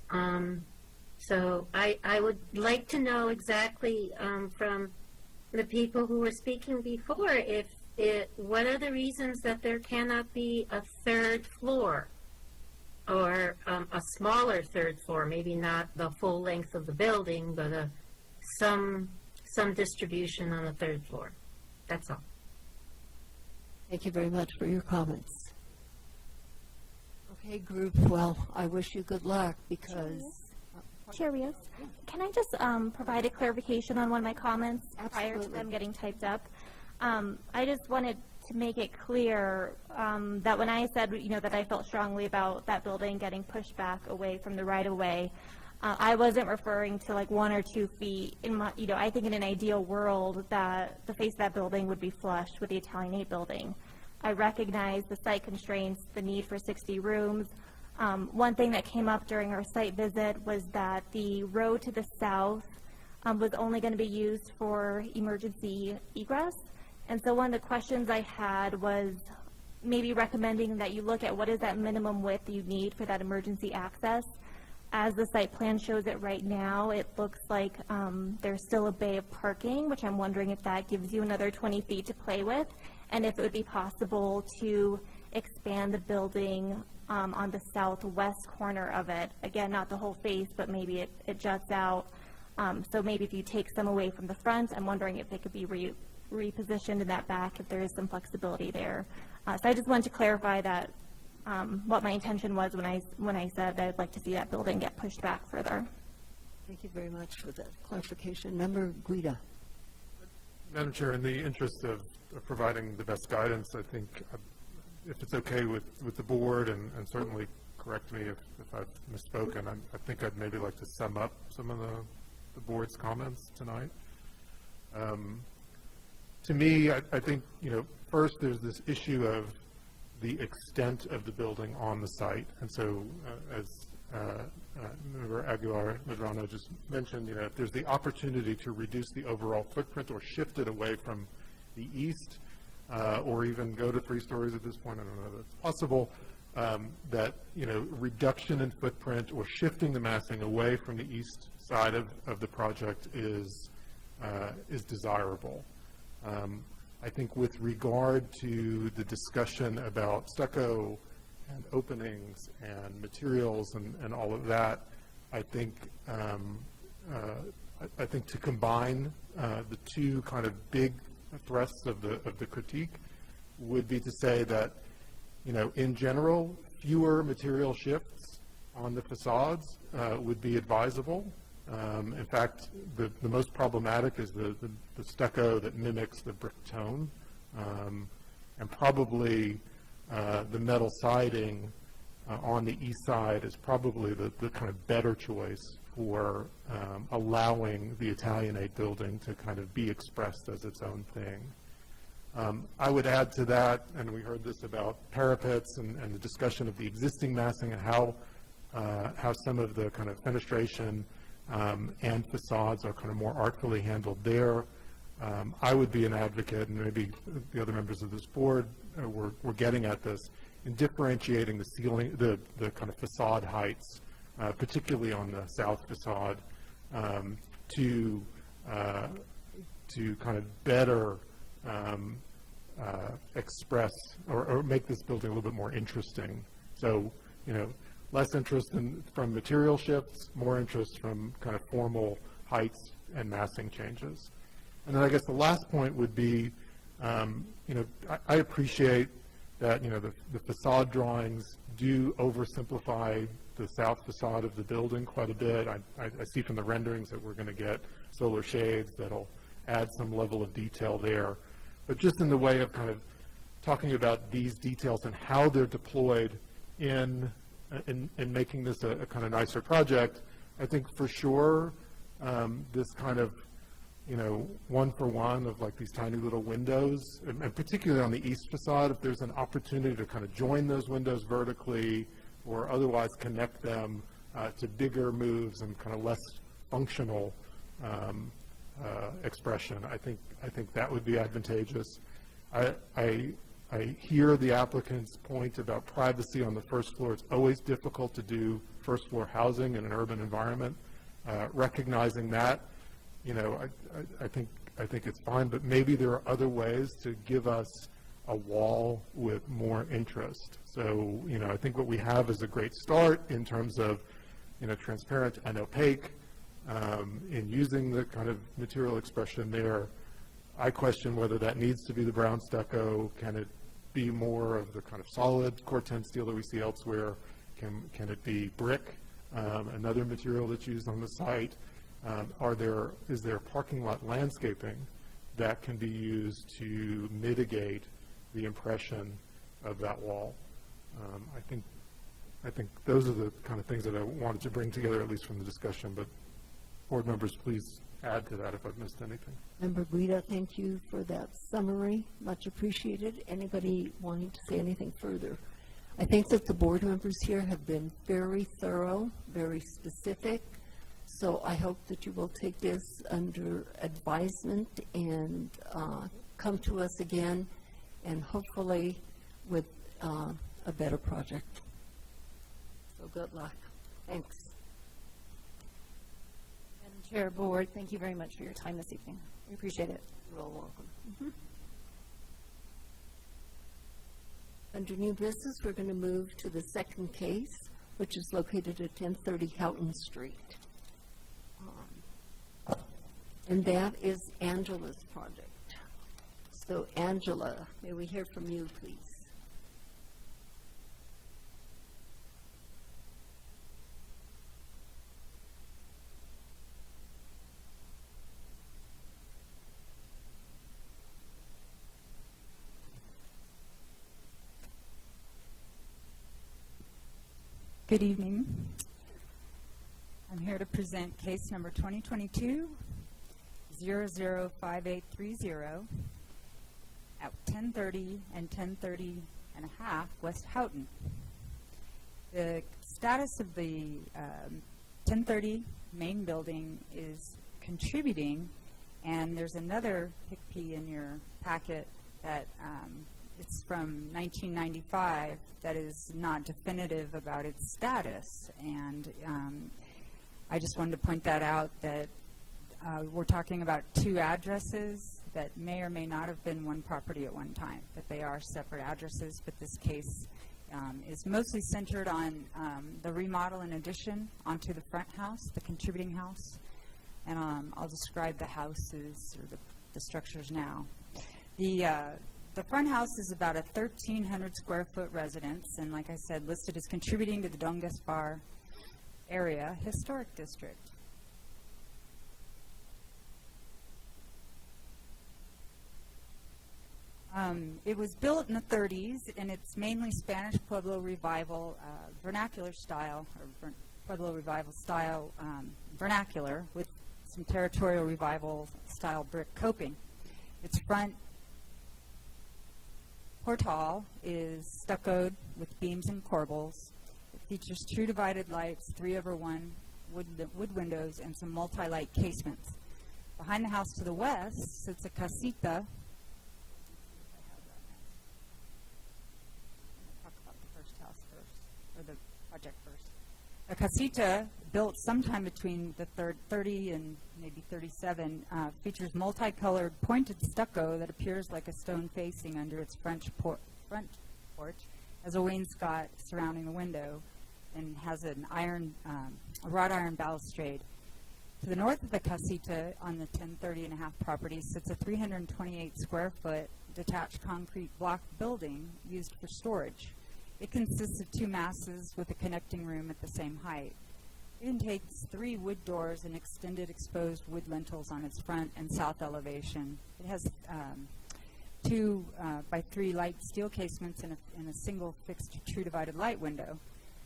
So I would like to know exactly from the people who were speaking before, what are the reasons that there cannot be a third floor? Or a smaller third floor, maybe not the full length of the building, but some distribution on the third floor. That's all. Thank you very much for your comments. Okay, group, well, I wish you good luck because... Chair Rios, can I just provide a clarification on one of my comments prior to Absolutely. them getting typed up? I just wanted to make it clear that when I said, that I felt strongly about that building getting pushed back away from the right-of-way, I wasn't referring to like 1 or 2 feet. I think in an ideal world that the face of that building would be flush with the Italianate building. I recognize the site constraints, the need for 60 rooms. One thing that came up during our site visit was that the road to the south was only going to be used for emergency egress. And so one of the questions I had was maybe recommending that you look at what is that minimum width you need for that emergency access. As the site plan shows it right now, it looks like there's still a bay of parking, which I'm wondering if that gives you another 20 feet to play with, and if it would be possible to expand the building on the southwest corner of it. Again, not the whole face, but maybe it juts out. So maybe if you take some away from the front, I'm wondering if they could be repositioned in that back if there is some flexibility there. So I just wanted to clarify that what my intention was when I said that I'd like to see that building get pushed back further. Thank you very much for that clarification. Member Guida. Madam Chair, in the interest of providing the best guidance, I think if it's okay with the board, and certainly correct me if I've misspoken, I think I'd maybe like to sum up some of the board's comments tonight. To me, I think, first there's this issue of the extent of the building on the site. And so, as Member Aguilar-Medrano just mentioned, if there's the opportunity to reduce the overall footprint or shift it away from the east, or even go to 3 stories at this point, I don't know if that's possible, that, reduction in footprint or shifting the massing away from the east side of the project is desirable. I think with regard to the discussion about stucco and openings and materials and all of that, I think to combine the two kind of big thrusts of the critique would be to say that, in general, fewer material shifts on the facades would be advisable. In fact, the most problematic is the stucco that mimics the brick tone, and probably the metal siding on the east side is probably the kind of better choice for allowing the Italianate building to kind of be expressed as its own thing. I would add to that, and we heard this about parapets and the discussion of the existing massing and how some of the kind of fenestration and facades are kind of more artfully handled there. I would be an advocate, and maybe the other members of this board were getting at this, in differentiating the ceiling, the kind of facade heights, particularly on the south facade, to kind of better express or make this building a little bit more interesting. So, less interest from material shifts, more interest from kind of formal heights and massing changes. And then I guess the last point would be, I appreciate that, the facade drawings do oversimplify the south facade of the building quite a bit. I see from the renderings that we're going to get solar shades that'll add some level of detail there. But just in the way of kind of talking about these details and how they're deployed in making this a kind of nicer project, I think for sure this kind of, one for one of like these tiny little windows, and particularly on the east facade, if there's an opportunity to kind of join those windows vertically or otherwise connect them to bigger moves and kind of less functional expression, I think that would be advantageous. I hear the applicant's point about privacy on the first floor. It's always difficult to do first floor housing in an urban environment. Recognizing that, I think it's fine, but maybe there are other ways to give us a wall with more interest. So, I think what we have is a great start in terms of, transparent and opaque in using the kind of material expression there. I question whether that needs to be the brown stucco. Can it be more of the kind of solid Corten steel that we see elsewhere? Can it be brick, another material that's used on the site? Is there parking lot landscaping that can be used to mitigate the impression of that wall? I think those are the kind of things that I wanted to bring together, at least from the discussion. But board members, please add to that if I've missed anything. Member Guida, thank you for that summary. Much appreciated. Anybody wanting to say anything further? I think that the board members here have been very thorough, very specific. So I hope that you will take this under advisement and come to us again, and hopefully with a better project. So good luck. Thanks. Madam Chair, Board, thank you very much for your time this evening. We appreciate it. You're all welcome. Under new business, we're going to move to the second case, which is located at 1030 Houghton Street. And that is Angela's project. So Angela, may we hear from you, please? Good evening. I'm here to present case number 2022-005830 at 1030 and 1030 and a half West Houghton. The status of the 1030 main building is contributing, and there's another HICP in your packet that it's from 1995 that is not definitive about its status, and I just wanted to point that out, that we're talking about two addresses that may or may not have been one property at one time, but they are separate addresses. But this case is mostly centered on the remodel and addition onto the front house, the contributing house, and I'll describe the houses or the structures now. The front house is about a 1,300 square foot residence, and like I said, listed as contributing to the Don Gaspar area historic district. It was built in the 30s, and it's mainly Spanish Pueblo Revival vernacular style, or Pueblo Revival style vernacular with some Territorial Revival style brick coping. Its front portal is stuccoed with beams and corbels. It features true divided lights, 3/1 wood windows, and some multi-light casements. Behind the house to the west sits a casita. Talk about the first house first, or the project first. A casita, built sometime between the 30 and maybe 37, features multicolored pointed stucco that appears like a stone facing under its front porch, has a wainscot surrounding the window, and has an a wrought iron balustrade. To the north of the casita, on the 1030.5 property, sits a 328 square foot detached concrete block building used for storage. It consists of 2 masses with a connecting room at the same height. It contains 3 wood doors and extended exposed wood lintels on its front and south elevation. It has 2 by 3 light steel casements and a single fixed true divided light window.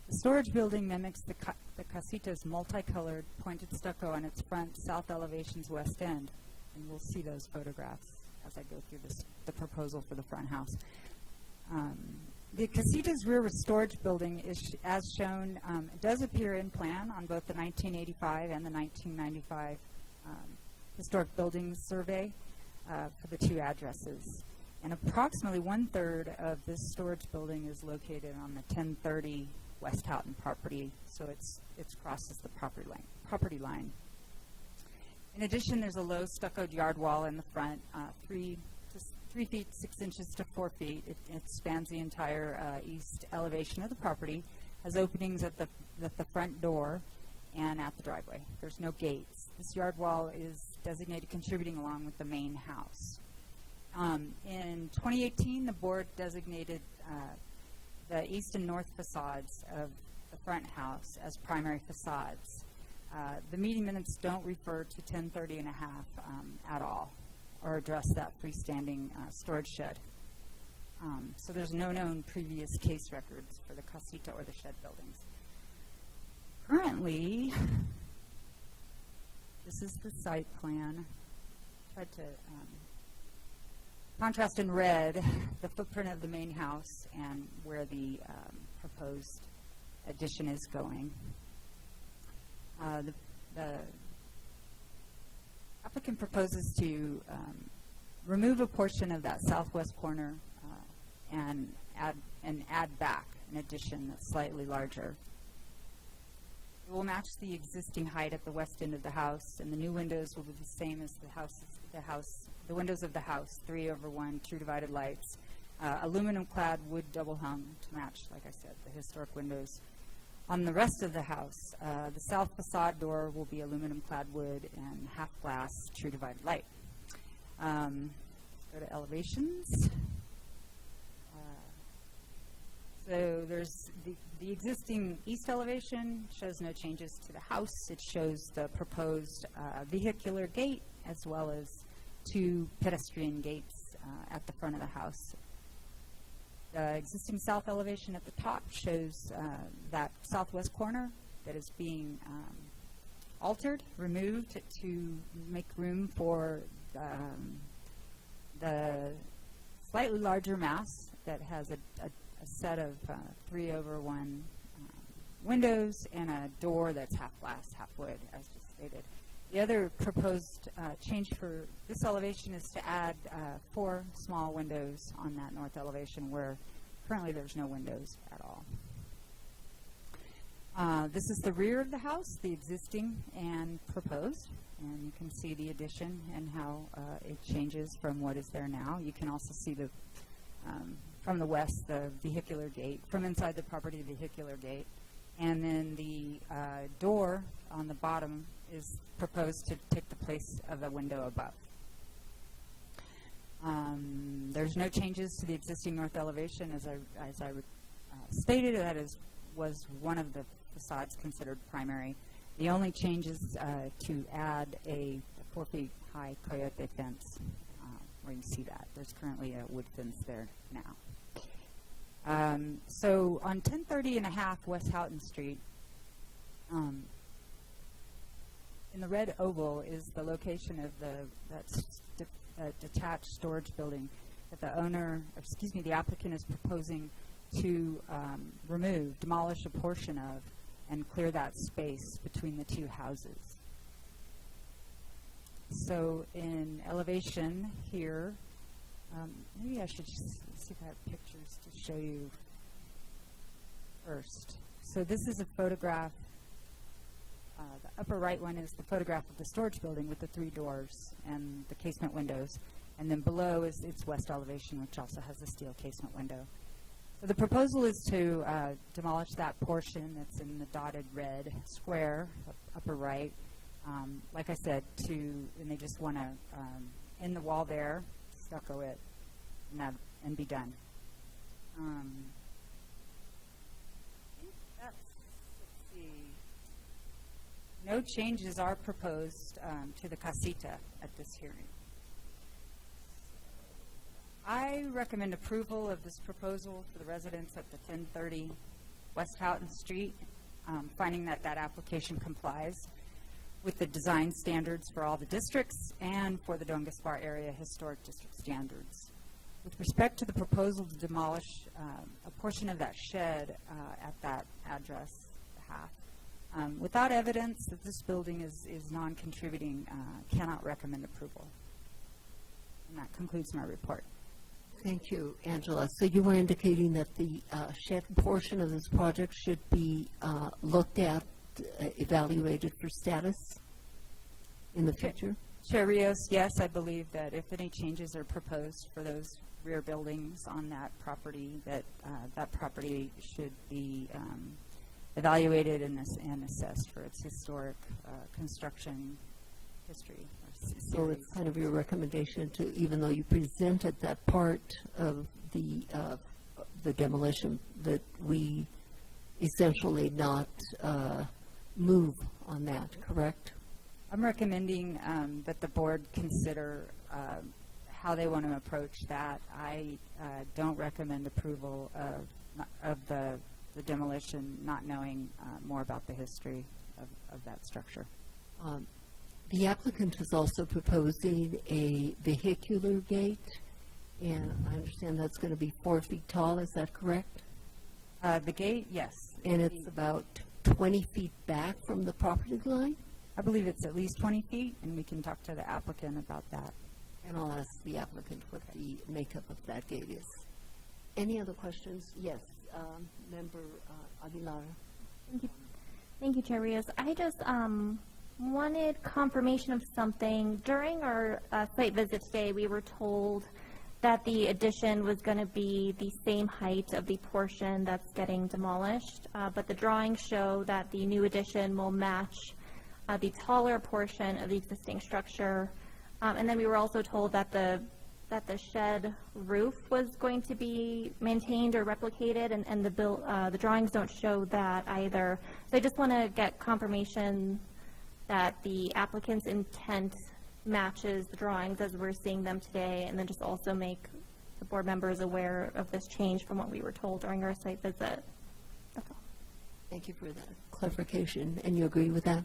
The storage building mimics the casita's multicolored pointed stucco on its front south elevation's west end. And we'll see those photographs as I go through the proposal for the front house. The casita's rear storage building, is, as shown, does appear in plan on both the 1985 and the 1995 Historic Buildings Survey for the 2 addresses. And approximately 1/3 of this storage building is located on the 1030 West Houghton property, so it crosses the property line. In addition, there's a low stuccoed yard wall in the front, 3 feet 6 inches to 4 feet. It spans the entire east elevation of the property, has openings at the front door and at the driveway. There's no gates. This yard wall is designated contributing along with the main house. In 2018, the board designated the east and north facades of the front house as primary facades. The meeting minutes don't refer to 1030.5 at all, or address that freestanding storage shed. So there's no known previous case records for the casita or the shed buildings. Currently, this is the site plan. Tried to contrast in red the footprint of the main house and where the proposed addition is going. The applicant proposes to remove a portion of that southwest corner and add back an addition that's slightly larger. It will match the existing height at the west end of the house, and the new windows will be the same as the windows of the house, 3/1 true divided lights, aluminum-clad wood double-hung to match, like I said, the historic windows. On the rest of the house, the south facade door will be aluminum-clad wood and half-glass true divided light. Go to elevations. So there's the existing east elevation shows no changes to the house. It shows the proposed vehicular gate as well as 2 pedestrian gates at the front of the house. The existing south elevation at the top shows that southwest corner that is being altered, removed to make room for the slightly larger mass that has a set of 3/1 windows and a door that's half glass, half wood, as just stated. The other proposed change for this elevation is to add 4 small windows on that north elevation where currently there's no windows at all. This is the rear of the house, the existing and proposed, and you can see the addition and how it changes from what is there now. You can also see the from the west, the vehicular gate, from inside the property, the vehicular gate, and then the door on the bottom is proposed to take the place of the window above. There's no changes to the existing north elevation, as I stated. That was one of the facades considered primary. The only change is to add a 4 feet high coyote fence, where you see that. There's currently a wood fence there now. So on 1030.5 West Houghton Street, in the red oval is the location of that detached storage building that the applicant is proposing to demolish a portion of and clear that space between the 2 houses. So in elevation here, maybe I should just see if I have pictures to show you first. So this is a photograph. The upper right one is the photograph of the storage building with the 3 doors and the casement windows. And then below is its west elevation, which also has a steel casement window. So the proposal is to demolish that portion that's in the dotted red square, upper right. Like I said, and they just want to end the wall there, stucco it, and be done. I think that's, let's see. No changes are proposed to the casita at this hearing. I recommend approval of this proposal for the residents at the 1030 West Houghton Street, finding that that application complies with the design standards for all the districts and for the Dongaspar Area Historic District standards. With respect to the proposal to demolish a portion of that shed at that address, without evidence that this building is non-contributing, cannot recommend approval. And that concludes my report. Thank you, Angela. So you were indicating that the shed portion of this project should be looked at, evaluated for status in the future? Chair Rios, yes, I believe that if any changes are proposed for those rear buildings on that property, that that property should be evaluated and assessed for its historic construction history. So it's kind of your recommendation to, even though you presented that part of the demolition, that we essentially not move on that, correct? I'm recommending that the board consider how they want to approach that. I don't recommend approval of the demolition, not knowing more about the history of that structure. The applicant is also proposing a vehicular gate, and I understand that's going to be 4 feet tall. Is that correct? The gate, yes. And it's about 20 feet back from the property line? I believe it's at least 20 feet, and we can talk to the applicant about that. And I'll ask the applicant what the makeup of that gate is. Any other questions? Yes, Member Aguilar. Thank you, Chair Rios. I just wanted confirmation of something. During our site visit today, we were told that the addition was going to be the same height of the portion that's getting demolished, but the drawings show that the new addition will match the taller portion of the existing structure. And then we were also told that the shed roof was going to be maintained or replicated, and the drawings don't show that either. So I just want to get confirmation that the applicant's intent matches the drawings as we're seeing them today, and then just also make the board members aware of this change from what we were told during our site visit. That's all. Thank you for that clarification. And you agree with that?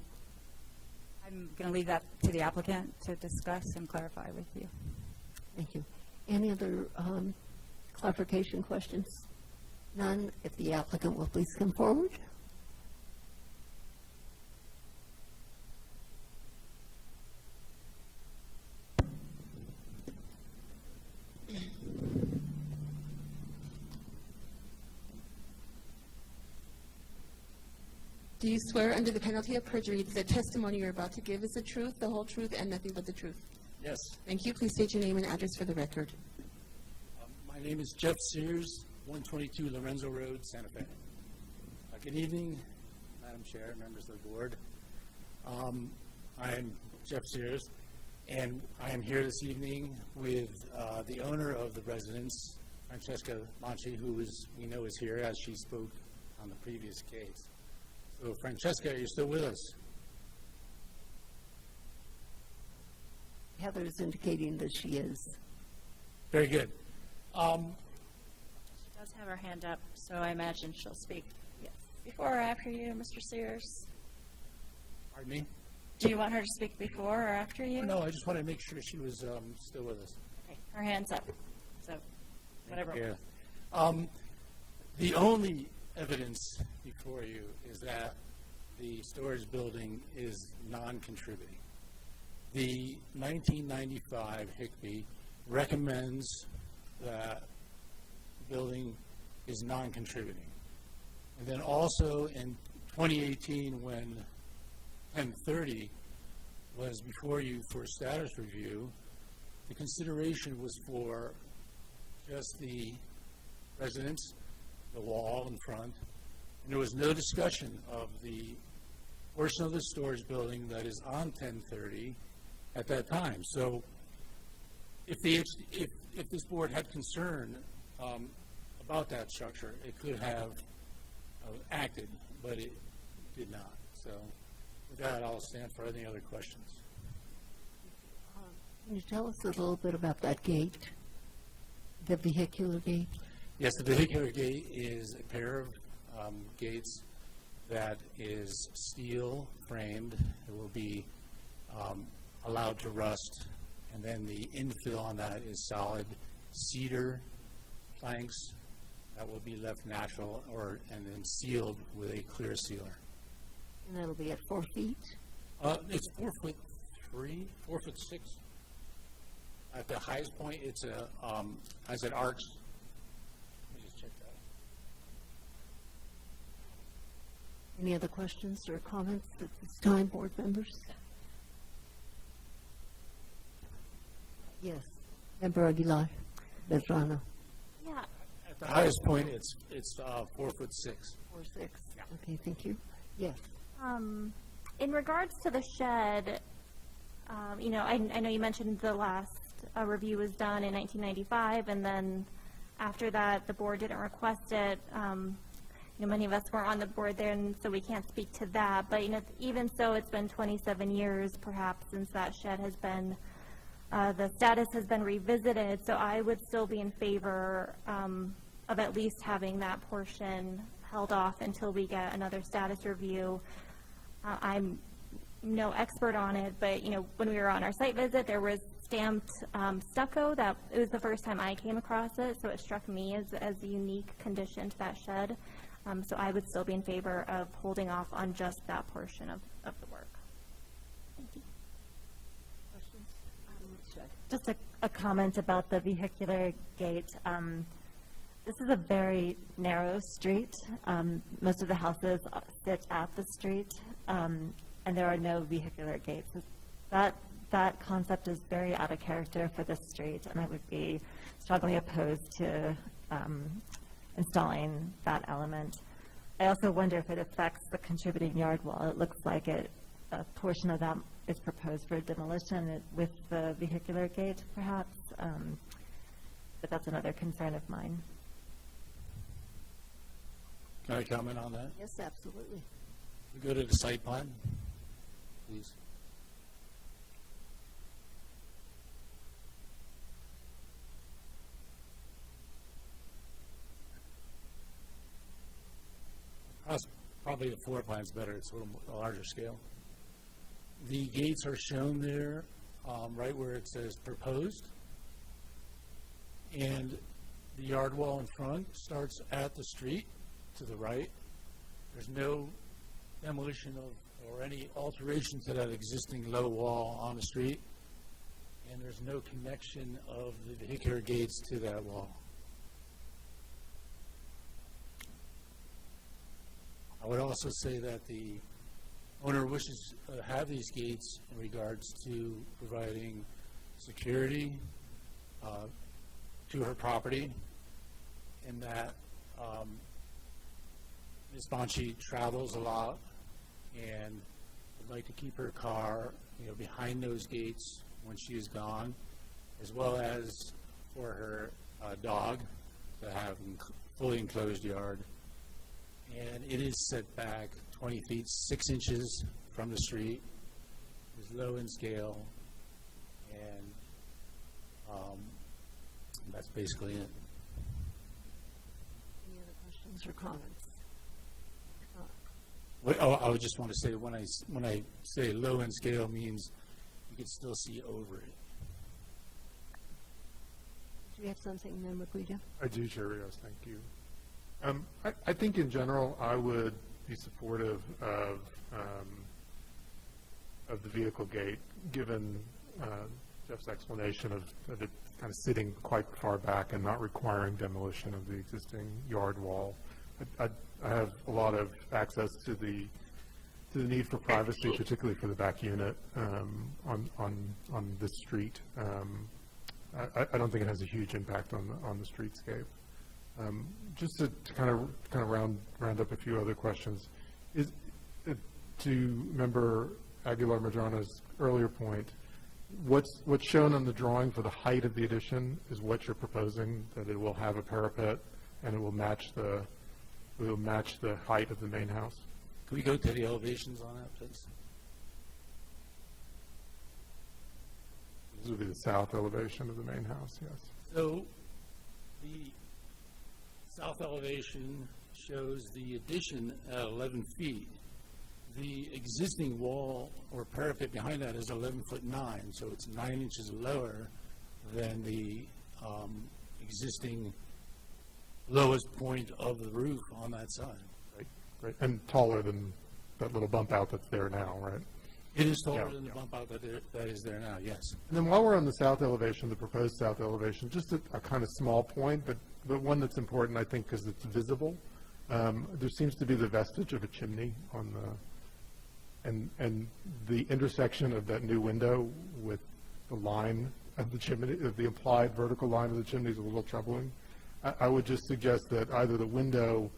I'm going to leave that to the applicant to discuss and clarify with you. Thank you. Any other clarification questions? None. If the applicant will please come forward. Do you swear under the penalty of perjury that the testimony you're about to give is the truth, the whole truth, and nothing but the truth? Yes. Thank you. Please state your name and address for the record. My name is Jeff Sears, 122 Lorenzo Road, Santa Fe. Good evening, Madam Chair, members of the board. I am Jeff Sears, and I am here this evening with the owner of the residence, Francesca Monchi, who we know is here as she spoke on the previous case. So, Francesca, are you still with us? Heather is indicating that she is. Very good. She does have her hand up, so I imagine she'll speak. Yes. Before or after you, Mr. Sears? Pardon me? Do you want her to speak before or after you? No, I just wanted to make sure she was still with us. Okay, her hand's up, so whatever. Yeah. The only evidence before you is that the storage building is non-contributing. the 1995 HICP recommends that the building is non-contributing. And then also in 2018, when 1030 was before you for status review, the consideration was for just the residence, the wall in front, and there was no discussion of the portion of the storage building that is on 1030 at that time. So if this board had concern about that structure, it could have acted, but it did not. So with that, I'll stand for any other questions. Can you tell us a little bit about that gate, the vehicular gate? Yes, the vehicular gate is a pair of gates that is steel framed. It will be allowed to rust, and then the infill on that is solid cedar planks that will be left natural and then sealed with a clear sealer. And that'll be at 4 feet? It's 4'3", 4'6". At the highest point, it's as it arcs. Let me just check that. Any other questions or comments at this time, board members? Yes. Member Aguilar, Bedrano. Yeah. At the highest point, it's 4'6". 4'6". Okay, thank you. Yes. In regards to the shed, you know, I know you mentioned the last review was done in 1995, and then after that, the board didn't request it. You know, many of us weren't on the board then, so we can't speak to that. But, you know, even so, it's been 27 years, perhaps, since that shed has been, the status has been revisited. So I would still be in favor of at least having that portion held off until we get another status review. I'm no expert on it, but, you know, when we were on our site visit, there was stamped stucco. That it was the first time I came across it, so it struck me as a unique condition to that shed. So I would still be in favor of holding off on just that portion of the work. Thank you. Just a comment about the vehicular gate. This is a very narrow street. Most of the houses sit at the street, and there are no vehicular gates. That concept is very out of character for this street, and I would be strongly opposed to installing that element. I also wonder if it affects the contributing yard wall. It looks like a portion of that is proposed for demolition with the vehicular gate, perhaps, but that's another concern of mine. Can I comment on that? Yes, absolutely. We go to the site plan, please. Probably the floor plan's better. It's a little larger scale. The gates are shown there, right where it says proposed. And the yard wall in front starts at the street to the right. There's no demolition or any alteration to that existing low wall on the street. And there's no connection of the vehicular gates to that wall. I would also say that the owner wishes to have these gates in regards to providing security to her property, and that Ms. Bonci travels a lot and would like to keep her car, you know, behind those gates when she is gone, as well as for her dog to have a fully enclosed yard. And it is set back 20 feet, 6 inches from the street. It's low in scale, and that's basically it. Any other questions or comments? I would just want to say, when I say low in scale, means you can still see over it. Do you have something, Member Guida? I do, Chair Rios, thank you. I think in general, I would be supportive of of the vehicle gate, given Jeff's explanation of it kind of sitting quite far back and not requiring demolition of the existing yard wall. I have a lot of access to the need for privacy, particularly for the back unit on this street. I don't think it has a huge impact on the streetscape. Just to kind of round up a few other questions, to Member Aguilar-Madrano's earlier point, what's shown on the drawing for the height of the addition is what you're proposing, that it will have a parapet and it will match the height of the main house? Can we go to the elevations on that, please? This would be the south elevation of the main house, yes. So the south elevation shows the addition at 11 feet. The existing wall or parapet behind that is 11'9", so it's 9 inches lower than the existing lowest point of the roof on that side. Right, and taller than that little bump out that's there now, right? It is taller than the bump out that is there now, yes. And then while we're on the south elevation, the proposed south elevation, just a kind of small point, but one that's important, I think, because it's visible. There seems to be the vestige of a chimney on and the intersection of that new window with the line of the chimney, the implied vertical line of the chimney is a little troubling. I would just suggest that either the window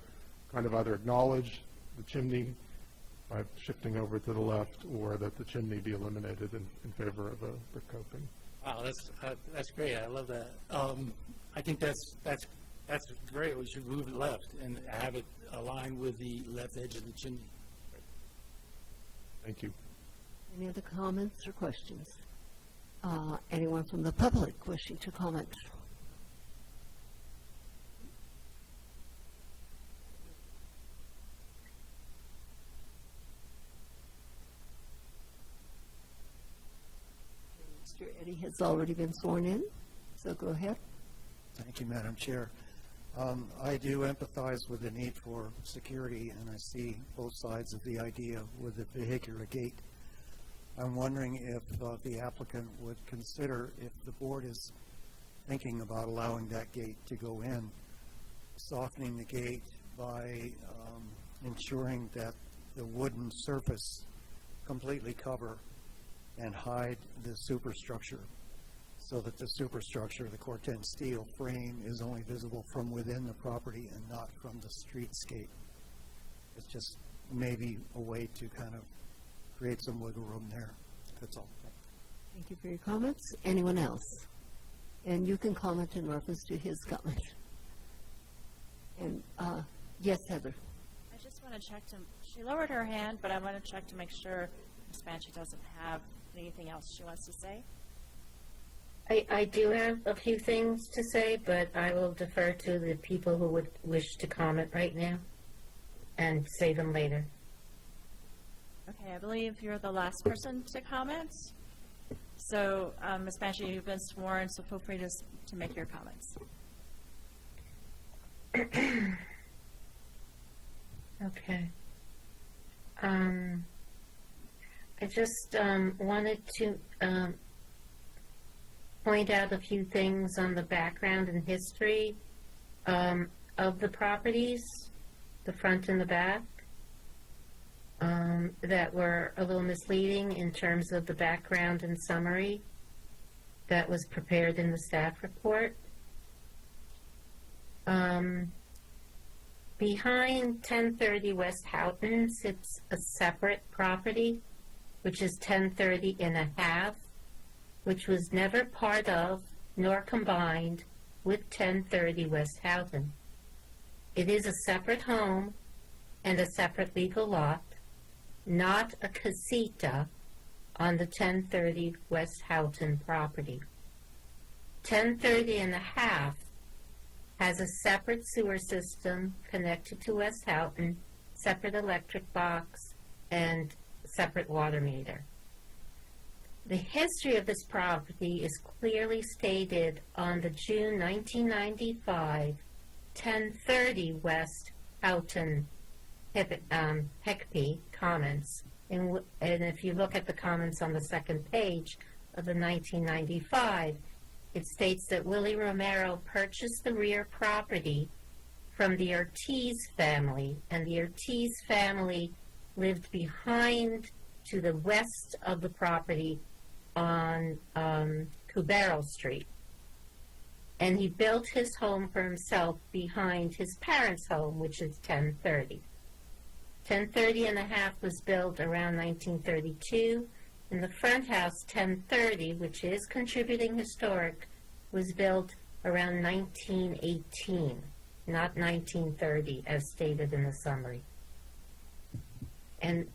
kind of either acknowledge the chimney by shifting over to the left, or that the chimney be eliminated in favor of a brick coping. Wow, that's great. I love that. I think that's great. We should move it left and have it align with the left edge of the chimney. Thank you. Any other comments or questions? Anyone from the public wishing to comment? Mr. Eddy has already been sworn in, so go ahead. Thank you, Madam Chair. I do empathize with the need for security, and I see both sides of the idea with the vehicular gate. I'm wondering if the applicant would consider, if the board is thinking about allowing that gate to go in, softening the gate by ensuring that the wooden surface completely cover and hide the superstructure, so that the superstructure, the Corten steel frame, is only visible from within the property and not from the streetscape. It's just maybe a way to kind of create some wiggle room there. That's all. Thank you for your comments. Anyone else? And you can comment in reference to his comment. And yes, Heather. I just want to check she lowered her hand, but I want to check to make sure Ms. Banshee doesn't have anything else she wants to say. I do have a few things to say, but I will defer to the people who would wish to comment right now and say them later. Okay, I believe you're the last person to comment. So, Ms. Banshee, you've been sworn, so feel free to make your comments. Okay. I just wanted to point out a few things on the background and history of the properties, the front and the back, that were a little misleading in terms of the background and summary that was prepared in the staff report. Behind 1030 West Houghton sits a separate property, which is 1030 and a half, which was never part of nor combined with 1030 West Houghton. It is a separate home and a separate legal lot, not a casita on the 1030 West Houghton property. 1030 and a half has a separate sewer system connected to West Houghton, separate electric box, and separate water meter. The history of this property is clearly stated on the June 1995 1030 West Houghton HECP comments And if you look at the comments on the second page of the 1995, it states that Willie Romero purchased the rear property from the Ortiz family, and the Ortiz family lived behind to the west of the property on Cubero Street. And he built his home for himself behind his parents' home, which is 1030. 1030 and a half was built around 1932, and the front house, 1030, which is contributing historic, was built around 1918, not 1930, as stated in the summary. And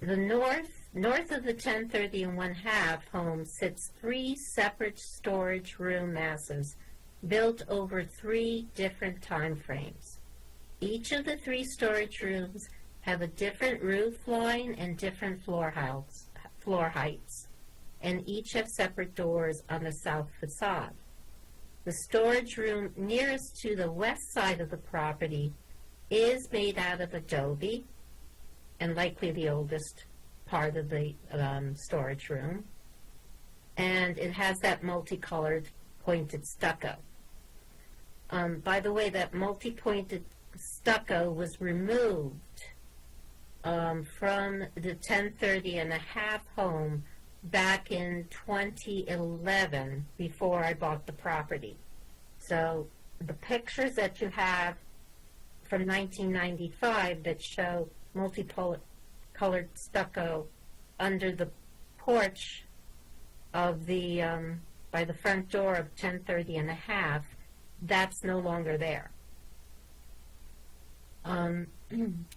the north of the 1030 and one half home sits 3 separate storage room masses built over 3 different time frames. Each of the 3 storage rooms have a different roof line and different floor heights, and each have separate doors on the south facade. The storage room nearest to the west side of the property is made out of adobe, and likely the oldest part of the storage room, and it has that multicolored pointed stucco. By the way, that multi-pointed stucco was removed from the 1030 and a half home back in 2011, before I bought the property. So the pictures that you have from 1995 that show multicolored stucco under the porch of the by the front door of 1030 and a half, that's no longer there.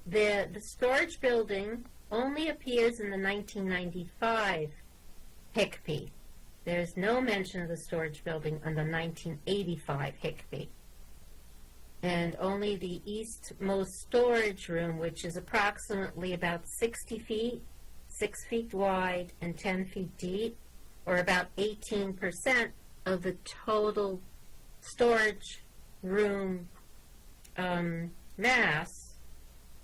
The storage building only appears in the 1995 HICP. There's no mention of the storage building on the 1985 HICP. And only the eastmost storage room, which is approximately about 60 feet, 6 feet wide, and 10 feet deep, or about 18% of the total storage room mass,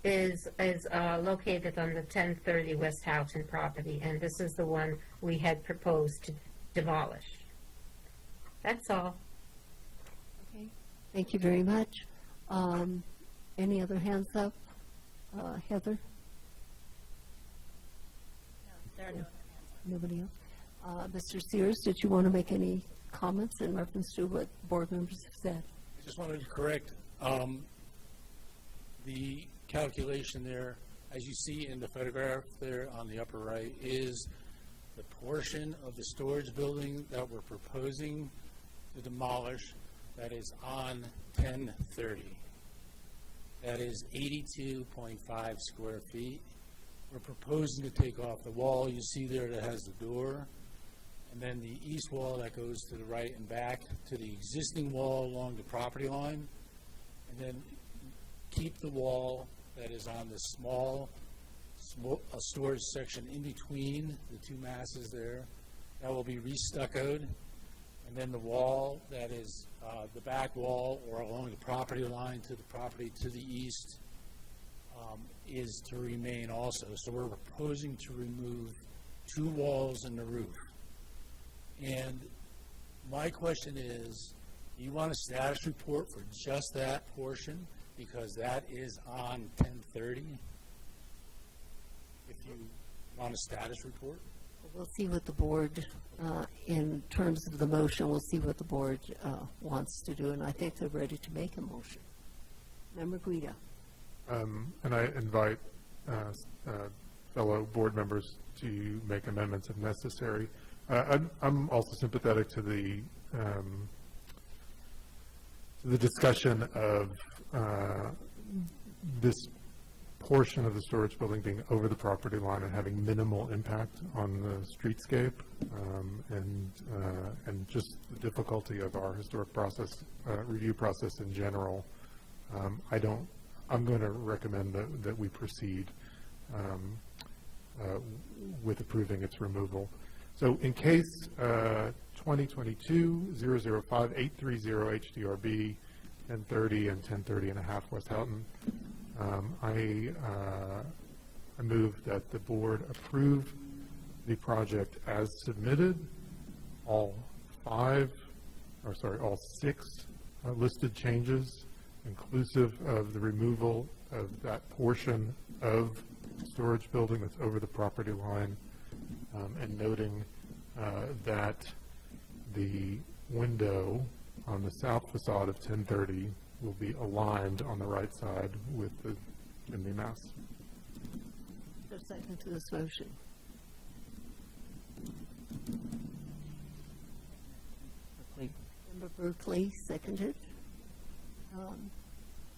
is located on the 1030 West Houghton property, and this is the one we had proposed to demolish. That's all. Okay, thank you very much. Any other hands up? Heather? No, there are no other hands up. Nobody else? Mr. Sears, did you want to make any comments in reference to what board members have said? I just wanted to correct the calculation there, as you see in the photograph there on the upper right, is the portion of the storage building that we're proposing to demolish that is on 1030. That is 82.5 square feet. We're proposing to take off the wall you see there that has the door, and then the east wall that goes to the right and back to the existing wall along the property line, and then keep the wall that is on the small storage section in between the 2 masses there. That will be restuccoed, and then the wall that is the back wall or along the property line to the property to the east is to remain also. So we're proposing to remove 2 walls in the roof. And my question is, do you want a status report for just that portion? Because that is on 1030. If you want a status report? We'll see what the board, in terms of the motion, we'll see what the board wants to do, and I think they're ready to make a motion. Member Guida. And I invite fellow board members to make amendments if necessary. I'm also sympathetic to the discussion of this portion of the storage building being over the property line and having minimal impact on the streetscape, and just the difficulty of our historic process, review process in general. I'm going to recommend that we proceed with approving its removal. So in case 2022-005-830 HDRB 1030 and 1030 and a half West Houghton, I'm I move that the board approve the project as submitted, all six listed changes, inclusive of the removal of that portion of the storage building that's over the property line, and noting that the window on the south facade of 1030 will be aligned on the right side with the chimney mass. A second to this motion. Member Berkeley, seconded.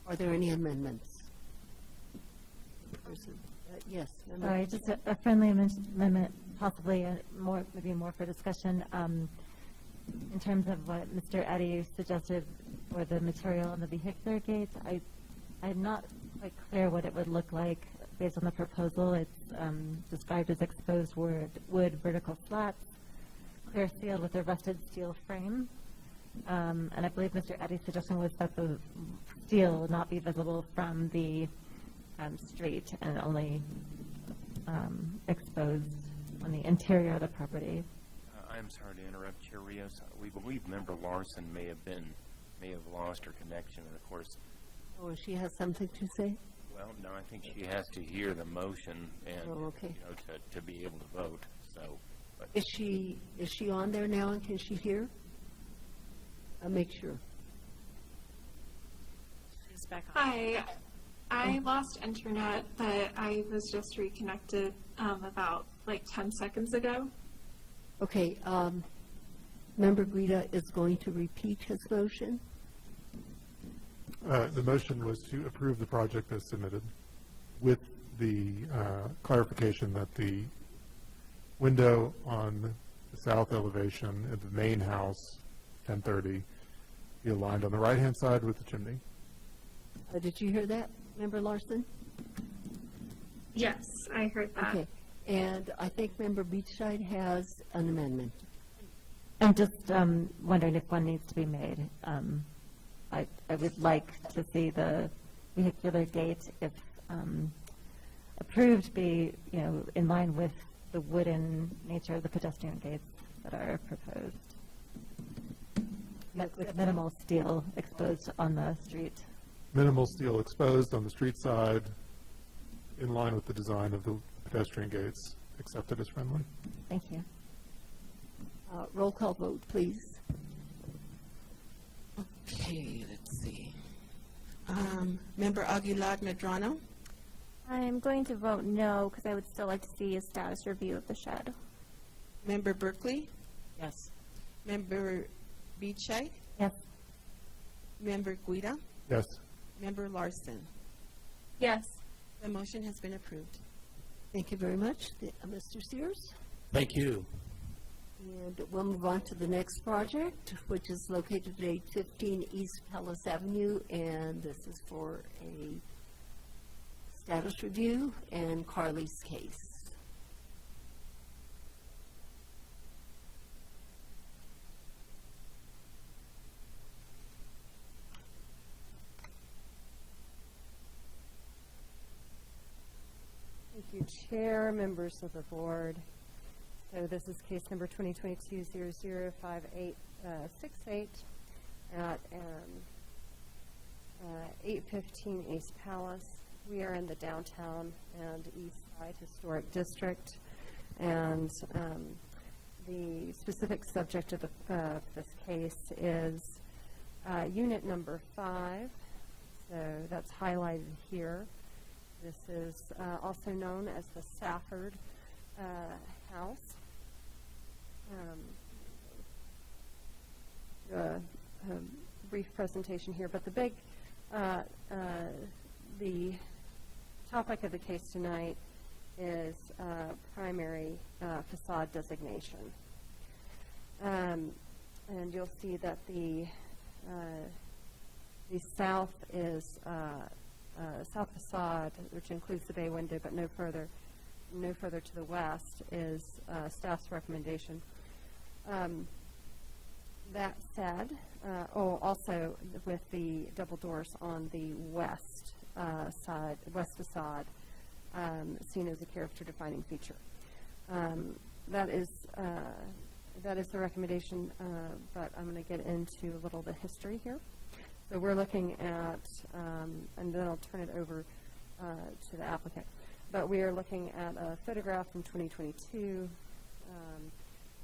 Are there any amendments? Yes. Member- Sorry, just a friendly amendment, possibly maybe more for discussion. In terms of what Mr. Eddy suggested for the material on the vehicular gates, I'm not quite clear what it would look like based on the proposal. It's described as exposed wood vertical slats, clear sealed with a rusted steel frame. And I believe Mr. Eddy's suggestion was that the steel would not be visible from the street and only exposed on the interior of the property. I'm sorry to interrupt, Chair Rios. We believe Member Larson may have lost her connection, and of course. Oh, she has something to say? Well, no, I think she has to hear the motion and okay. to be able to vote. So, but Is she on there now, and can she hear? I'll make sure. She's back on. Hi. I lost internet, but I was just reconnected about like 10 seconds ago. Okay, Member Guida is going to repeat his motion. The motion was to approve the project as submitted with the clarification that the window on the south elevation of the main house, 1030, be aligned on the right-hand side with the chimney. Did you hear that, Member Larson? Yes, I heard that. Okay, and I think Member Beachside has an amendment. I'm just wondering if one needs to be made. I would like to see the vehicular gate, if approved, be in line with the wooden nature of the pedestrian gates that are proposed, with minimal steel exposed on the street. Minimal steel exposed on the street side, in line with the design of the pedestrian gates, accepted as friendly. Thank you. Roll call vote, please. Okay, let's see. Member Aguilar Medrano, I'm going to vote no, because I would still like to see a status review of the shed. Member Berkeley, Yes. Member Beachai, Yes. Member Guida, Yes. Member Larson. Yes. The motion has been approved. Thank you very much. Mr. Sears? Thank you. And we'll move on to the next project, which is located at 815 East Palace Avenue, and this is for a status review and Carly's case. Thank you, Chair, members of the board. So this is case number 2022-005868 at 815 East Palace. We are in the downtown and East Side Historic District, and the specific subject of this case is unit number 5. So that's highlighted here. This is also known as the Safford House. A brief presentation here, but the big, the topic of the case tonight is primary facade designation. And you'll see that the south is south facade, which includes the bay window, but no further to the west, is staff's recommendation. That said, also with the double doors on the west side, west facade, seen as a character-defining feature. That is the recommendation, but I'm going to get into a little of the history here. So we're looking at, and then I'll turn it over to the applicant, but we are looking at a photograph from 2022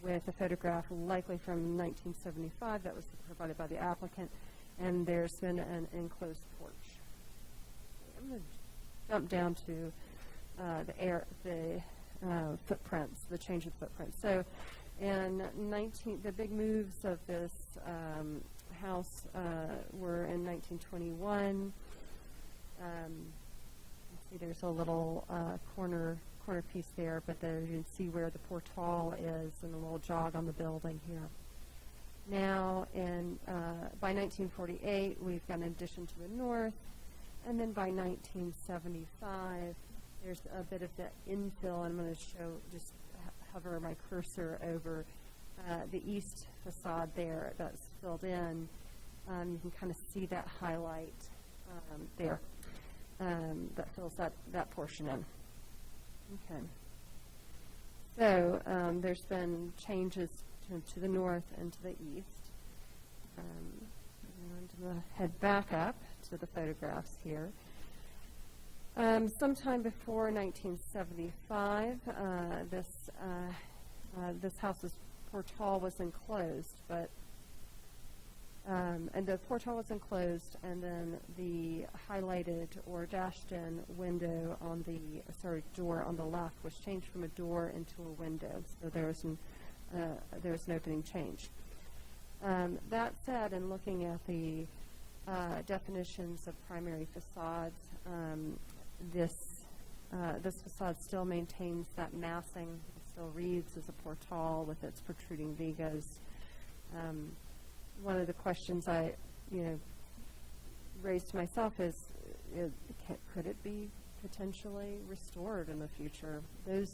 with a photograph likely from 1975 that was provided by the applicant, and there's been an enclosed porch. I'm going to jump down to the footprints, the change of footprints. So in the big moves of this house were in 1921. See, there's a little corner piece there, but there you can see where the portal is and a little jog on the building here. Now, by 1948, we've got an addition to the north, and then by 1975, there's a bit of the infill. I'm going to just hover my cursor over the east facade there that's filled in. You can kind of see that highlight there that fills that portion in. Okay. So there's been changes to the north and to the east. And I'm going to head back up to the photographs here. Sometime before 1975, this house's portal was enclosed, but and the portal was enclosed, and then the highlighted or dashed in window on the door on the left was changed from a door into a window. So there was an opening change. That said, in looking at the definitions of primary facades, this facade still maintains that massing. It still reads as a portal with its protruding vigas. One of the questions I, raised to myself is could it be potentially restored in the future? I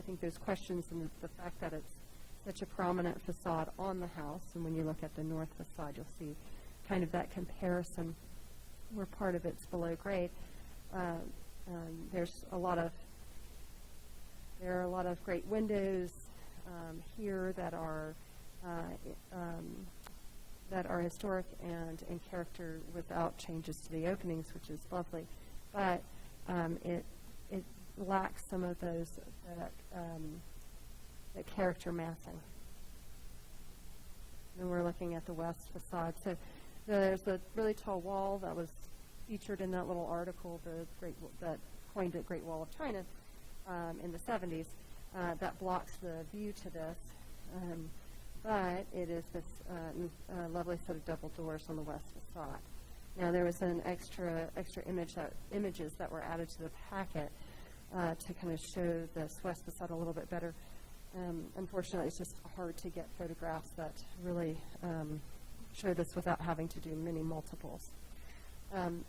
think those questions and the fact that it's such a prominent facade on the house, and when you look at the north facade, you'll see kind of that comparison where part of it's below grade. There are a lot of great windows here that are historic and in character without changes to the openings, which is lovely. But it lacks some of those that character massing. And we're looking at the west facade. So there's a really tall wall that was featured in that little article, that coined it Great Wall of China in the 70s. That blocks the view to this. But it is this lovely set of double doors on the west facade. Now, there was an extra images that were added to the packet to kind of show this west facade a little bit better. Unfortunately, it's just hard to get photographs that really show this without having to do many multiples.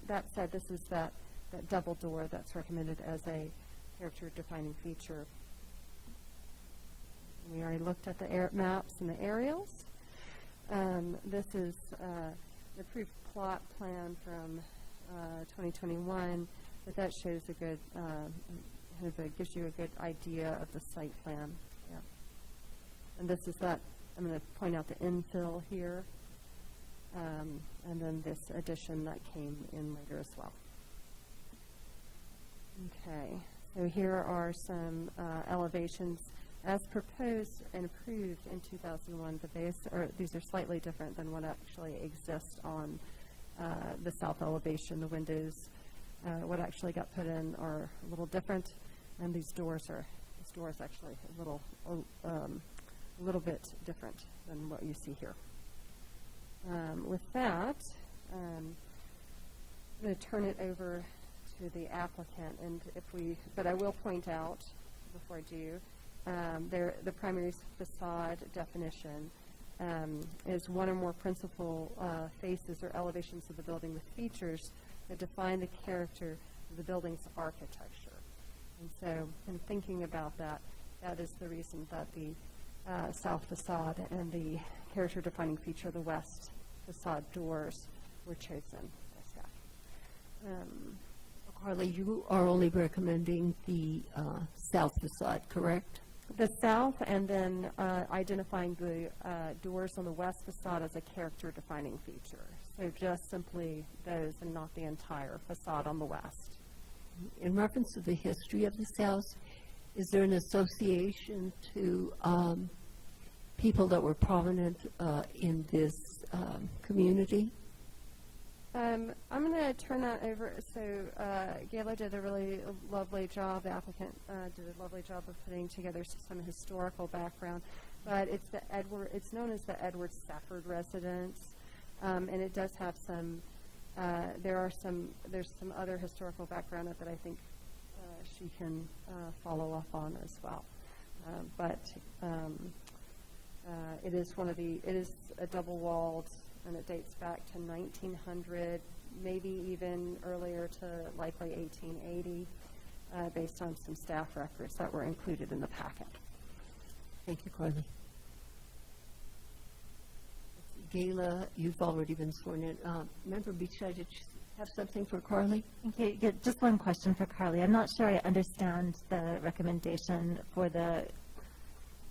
That said, this is that double door that's recommended as a character-defining feature. We already looked at the maps and the aerials. This is the approved plot plan from 2021, but that shows a good, gives you a good idea of the site plan. Yeah. And this is that, I'm going to point out the infill here, and then this addition that came in later as well. Okay, so here are some elevations as proposed and approved in 2001. These are slightly different than what actually exists on the south elevation. The windows, what actually got put in, are a little different, and these doors actually a little bit different than what you see here. With that, I'm going to turn it over to the applicant, but I will point out before I do. The primary facade definition is one or more principal faces or elevations of the building with features that define the character of the building's architecture. And so in thinking about that, that is the reason that the south facade and the character-defining feature of the west facade doors were chosen by staff. Carly, you are only recommending the south facade, correct? The south, and then identifying the doors on the west facade as a character-defining feature. So just simply those and not the entire facade on the west. In reference to the history of this house, is there an association to people that were prominent in this community? I'm going to turn that over. So Gayla did a really lovely job, the applicant did a lovely job of putting together some historical background, but it's known as the Edward Stafford residence, and it does have some, there's some other historical background that I think she can follow up on as well. It is it is a double-walled, and it dates back to 1900, maybe even earlier to likely 1880, based on some staff records that were included in the packet. Thank you, Carly. Gayla, you've already been sworn in. Member Beachside, did you have something for Carly? Okay, yeah, just one question for Carly. I'm not sure I understand the recommendation for the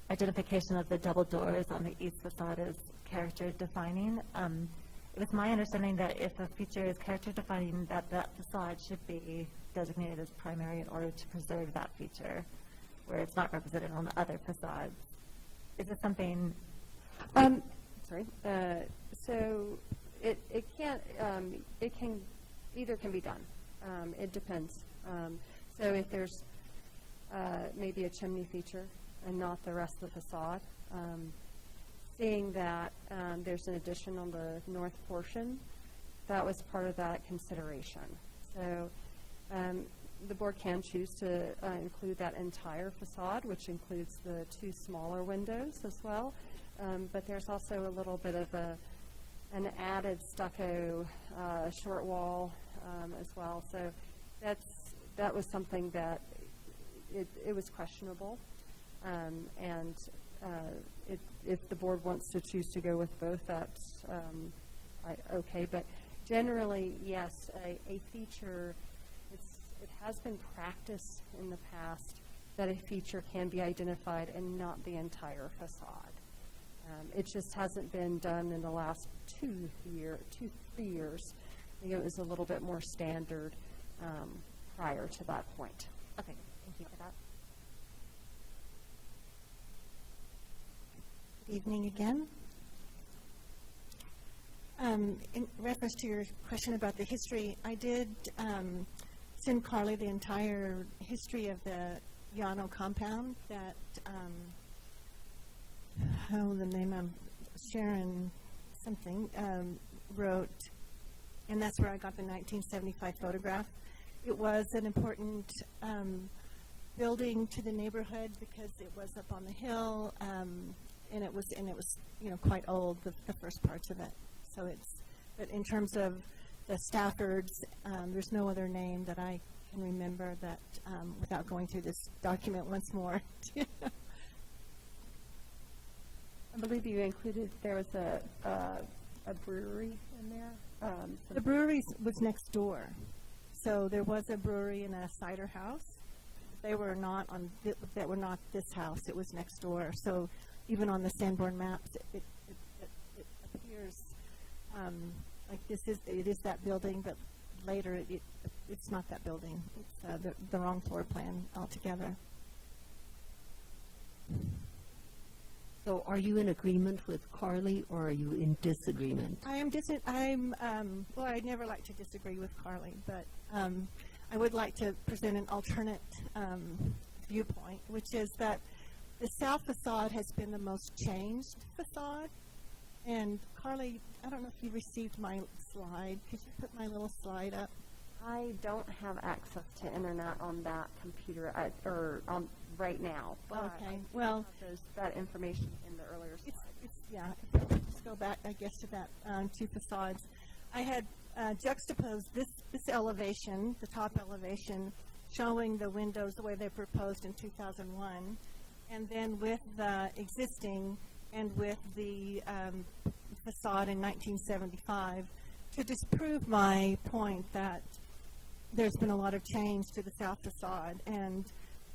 identification of the double doors on the east facade as character defining. It was my understanding that if a feature is character defining, that facade should be designated as primary in order to preserve that feature, where it's not represented on the other facades. Is this something? Sorry. So it can't. It can either can be done. It depends. So if there's maybe a chimney feature and not the rest of the facade, seeing that there's an addition on the north portion, that was part of that consideration. So the board can choose to include that entire facade, which includes the two smaller windows as well. But there's also a little bit of an added stucco short wall as well. So that was something that it was questionable. And if the board wants to choose to go with both, that's okay. But generally, yes, a feature, it has been practiced in the past that a feature can be identified and not the entire facade. It just hasn't been done in the last 3 years. I think it was a little bit more standard prior to that point. Okay, thank you for that. Good evening again. In reference to your question about the history, I did send Carly the entire history of the Yano compound that, the name of Sharon something, wrote, and that's where I got the 1975 photograph. It was an important building to the neighborhood because it was up on the hill, and it was quite old, the first parts of it. So but in terms of the Staffords, there's no other name that I can remember that without going through this document once more. I believe you included, there was a brewery in there. The brewery was next door. So there was a brewery and a cider house. They were not that were not this house. It was next door. So even on the Sanborn maps, it appears like it is that building, but later it's not that building. It's the wrong floor plan altogether. So are you in agreement with Carly, or are you in disagreement? Well, I'd never like to disagree with Carly, but I would like to present an alternate viewpoint, which is that the south facade has been the most changed facade. And Carly, I don't know if you received my slide. Could you put my little slide up? I don't have access to internet on that computer or on right now. But Okay. Well, that information in the earlier slide. Yeah. Let's go back, I guess, to that two facades. I had juxtaposed this elevation, the top elevation, showing the windows the way they proposed in 2001, and then with the existing and with the facade in 1975 to disprove my point that there's been a lot of change to the south facade. And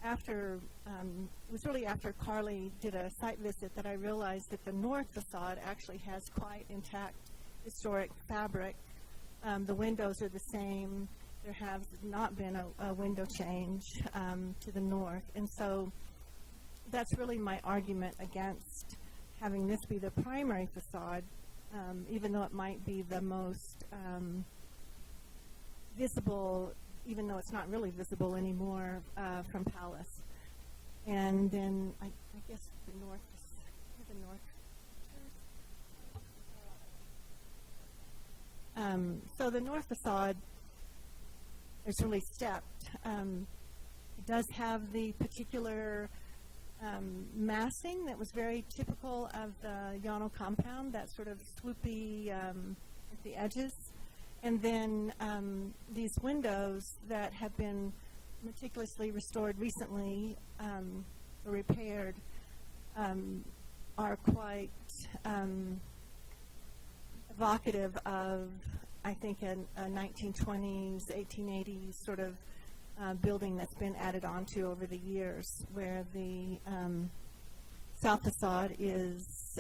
after, it was really after Carly did a site visit that I realized that the north facade actually has quite intact historic fabric. The windows are the same. There has not been a window change to the north. And so that's really my argument against having this be the primary facade, even though it might be the most visible, even though it's not really visible anymore from Palace. And then I guess the north, so the north facade is really stepped. It does have the particular massing that was very typical of the Yano compound, that sort of swoopy at the edges. And then these windows that have been meticulously restored recently or repaired are quite evocative of, I think, a 1920s, 1880s sort of building that's been added onto over the years, where the south facade is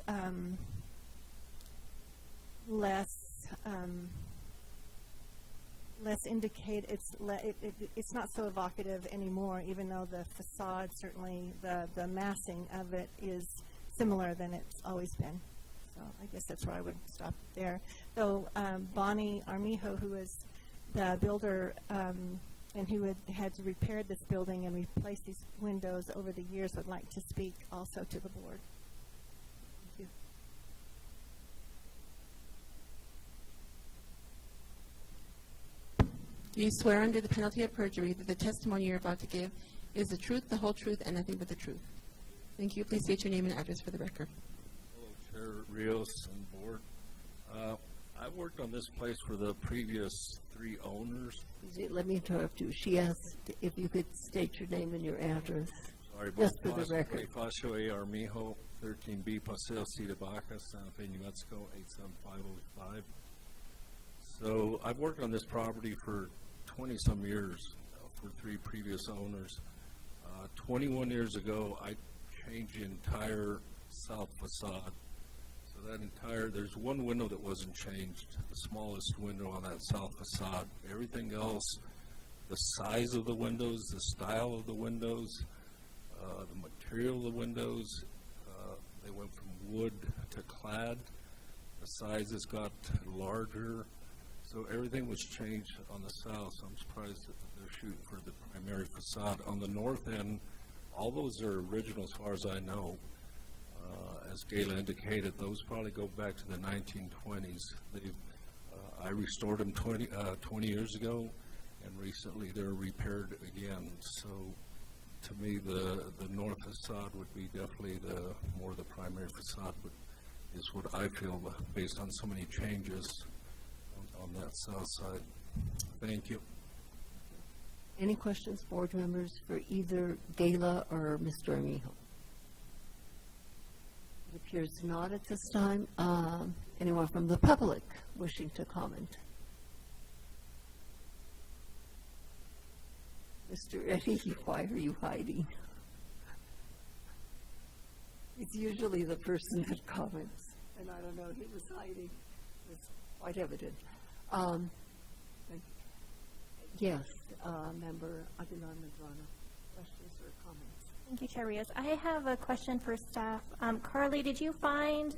less indicate. It's not so evocative anymore, even though the facade, certainly the massing of it, is similar than it's always been. So I guess that's where I would stop there. Though Bonnie Armijo, who is the builder and who had repaired this building and replaced these windows over the years, would like to speak also to the board. Thank you. Do you swear under the penalty of perjury that the testimony you're about to give is the truth, the whole truth, and nothing but the truth? Thank you. Please state your name and address for the record. Chair Rios and board. I've worked on this place for the previous 3 owners. Let me interrupt you. She asked if you could state your name and your address. Sorry, just for the record. Bonifacio A. Armijo, 13B Paseo C de Baca, Santa Fe, New Mexico, 87505. So I've worked on this property for 20-some years for 3 previous owners. 21 years ago, I changed the entire south facade. There's one window that wasn't changed, the smallest window on that south facade. Everything else, the size of the windows, the style of the windows, the material of the windows, they went from wood to clad. The sizes got larger. So everything was changed on the south. So I'm surprised that they're shooting for the primary facade. On the north end, all those are original as far as I know. As Gayla indicated, those probably go back to the 1920s. I restored them 20 years ago, and recently they're repaired again. So to me, the north facade would be definitely more the primary facade, but is what I feel based on so many changes on that south side. Thank you. Any questions, board members, for either Gayla or Mr. Armijo? It appears not at this time. Anyone from the public wishing to comment? Mr. Eddie, why are you hiding? He's usually the person that comments, and I don't know, he was hiding. It was quite evident. Yes, Member Aguilar Medrano, questions or comments? Thank you, Chair Rios. I have a question for staff. Carly, did you find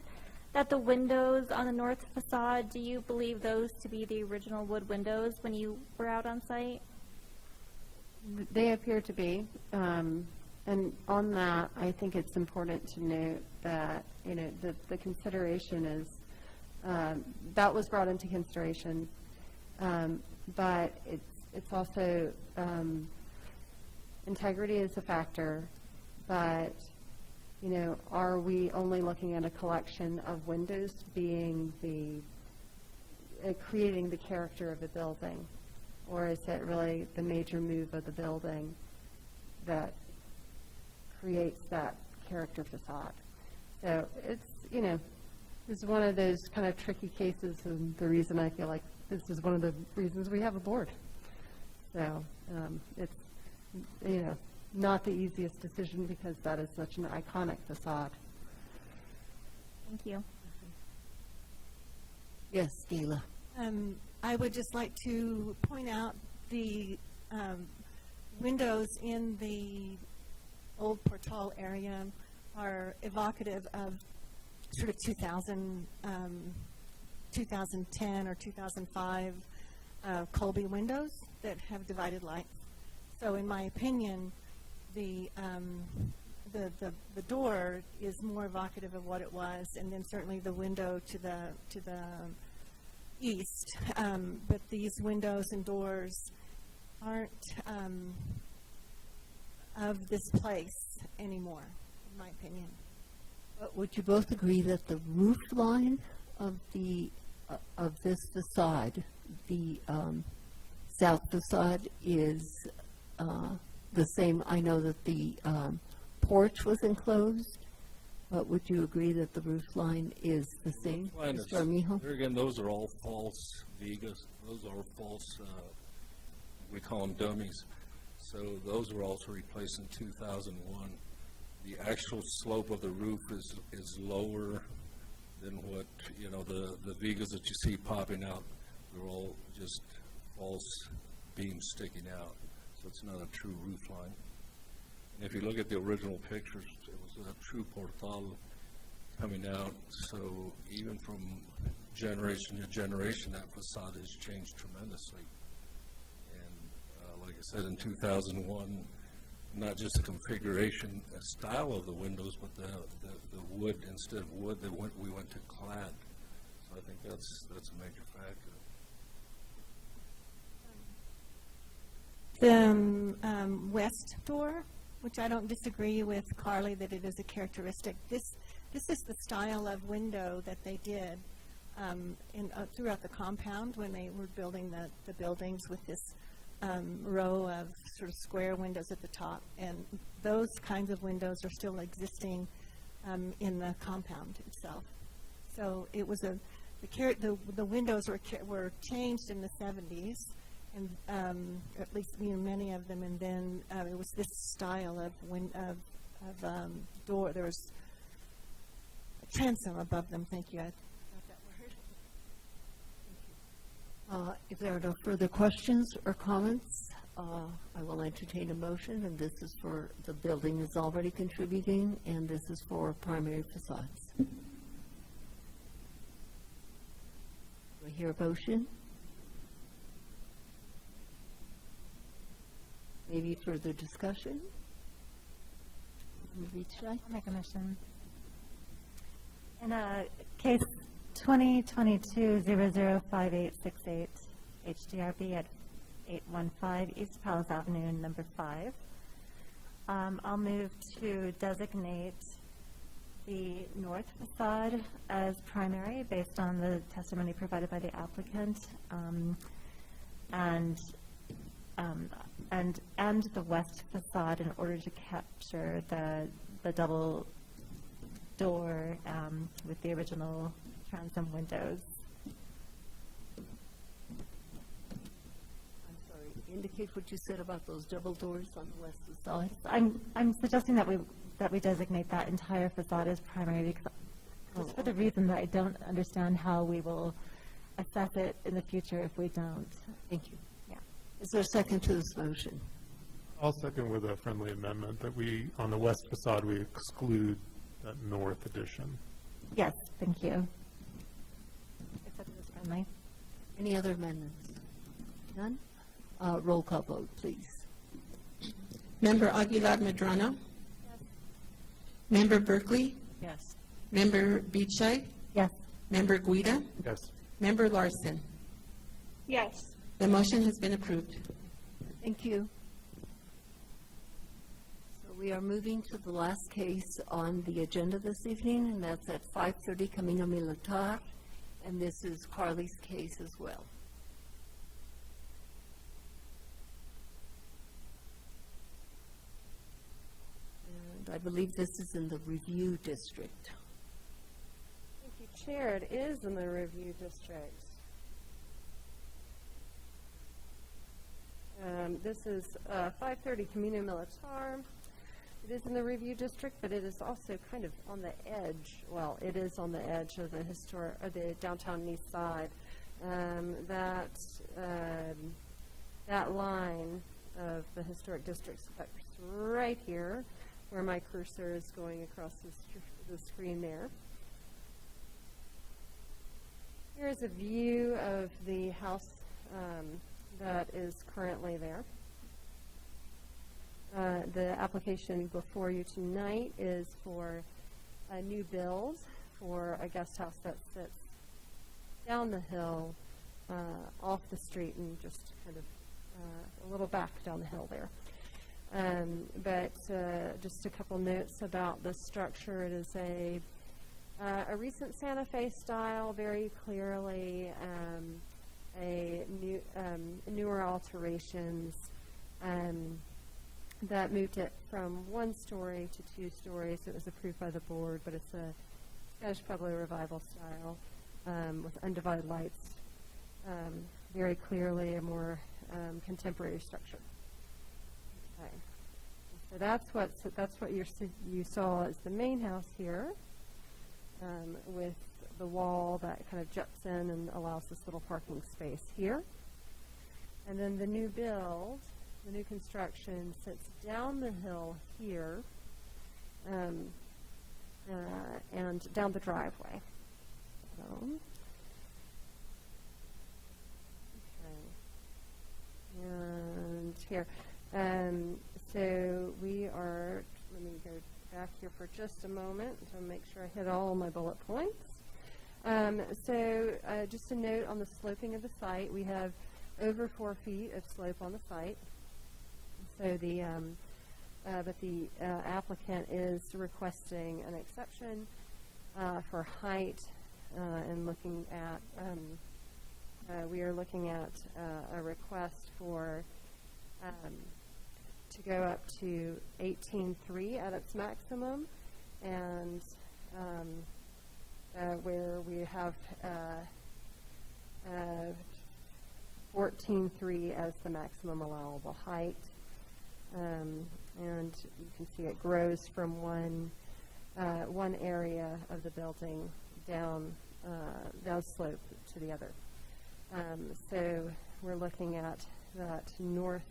that the windows on the north facade, do you believe those to be the original wood windows when you were out on site? They appear to be. And on that, I think it's important to note that, the consideration is, that was brought into consideration, but it's also, integrity is a factor, but, are we only looking at a collection of windows being creating the character of the building? Or is it really the major move of the building that creates that character facade? So it's, it's one of those kind of tricky cases, and the reason I feel like this is one of the reasons we have a board. So it's, not the easiest decision because that is such an iconic facade. Thank you. Yes, Gayla. I would just like to point out the windows in the old Portal area are evocative of sort of 2010 or 2005 Colby windows that have divided lights. So in my opinion, the door is more evocative of what it was, and then certainly the window to the east. But these windows and doors aren't of this place anymore, in my opinion. But would you both agree that the roof line of this facade, the south facade, is the same? I know that the porch was enclosed, but would you agree that the roof line is the same? Line is- Mr. Armijo? There again, those are all false vigas. Those are false, we call them dummies. So those were also replaced in 2001. The actual slope of the roof is lower than what, the vigas that you see popping out. They're all just false beams sticking out. So it's not a true roof line. And if you look at the original pictures, it was a true portal coming out. So even from generation to generation, that facade has changed tremendously. And like I said, in 2001, not just the configuration, the style of the windows, but the wood, instead of wood, we went to clad. So I think that's a major factor. The west door, which I don't disagree with Carly that it is a characteristic. This is the style of window that they did throughout the compound when they were building the buildings with this row of sort of square windows at the top, and those kinds of windows are still existing in the compound itself. So it was the windows were changed in the 70s, and at least many of them, and then it was this style of door. There was a transom above them. Thank you. I got that word. If there are no further questions or comments, I will entertain a motion, and this is for the building is already contributing, and this is for primary facades. Do I hear a motion? Maybe further discussion? I'll make a motion. In case 2022-005868, HDRB at 815 East Palace Avenue, number 5. I'll move to designate the north facade as primary based on the testimony provided by the applicant, and the west facade in order to capture the double door with the original transom windows. I'm sorry, indicate what you said about those double doors on the west facade. I'm suggesting that we designate that entire facade as primary because just for the reason that I don't understand how we will assess it in the future if we don't. Thank you. Yeah. Is there a second to this motion? I'll second with a friendly amendment that on the west facade, we exclude that north addition. Yes, thank you. Accepted as friendly. Any other amendments? None? Roll call vote, please. Member Aguilar Medrano? Yes. Member Berkeley? Yes. Member Beachai? Yes. Member Guida? Yes. Member Larson? Yes. The motion has been approved. Thank you. So we are moving to the last case on the agenda this evening, and that's at 530 Camino Militar, and this is Carly's case as well. And I believe this is in the review district. Thank you, Chair. It is in the review district. This is 530 Camino Militar. It is in the review district, but it is also kind of on the edge. Well, it is on the edge of the the downtown east side. That line of the historic district is right here, where my cursor is going across the screen there. Here's a view of the house that is currently there. The application before you tonight is for a new build for a guest house that sits down the hill, off the street, and just kind of a little back down the hill there. But just a couple notes about the structure. It is a recent Santa Fe style, very clearly newer alterations that moved it from 1 story to 2 stories. It was approved by the board, but it's a Scottish Pueblo revival style with undivided lights. Very clearly a more contemporary structure. Okay. So that's what you saw as the main house here, with the wall that kind of juts in and allows this little parking space here. And then the new build, the new construction, sits down the hill here and down the driveway. So, and here. So we are, let me go back here for just a moment to make sure I hit all my bullet points. Just a note on the sloping of the site, we have over 4 feet of slope on the site. So but the applicant is requesting an exception for height and looking at we are looking at a request for to go up to 18.3 at its maximum, and where we have 14.3 as the maximum allowable height. And you can see it grows from one area of the building down slope to the other. So we're looking at that north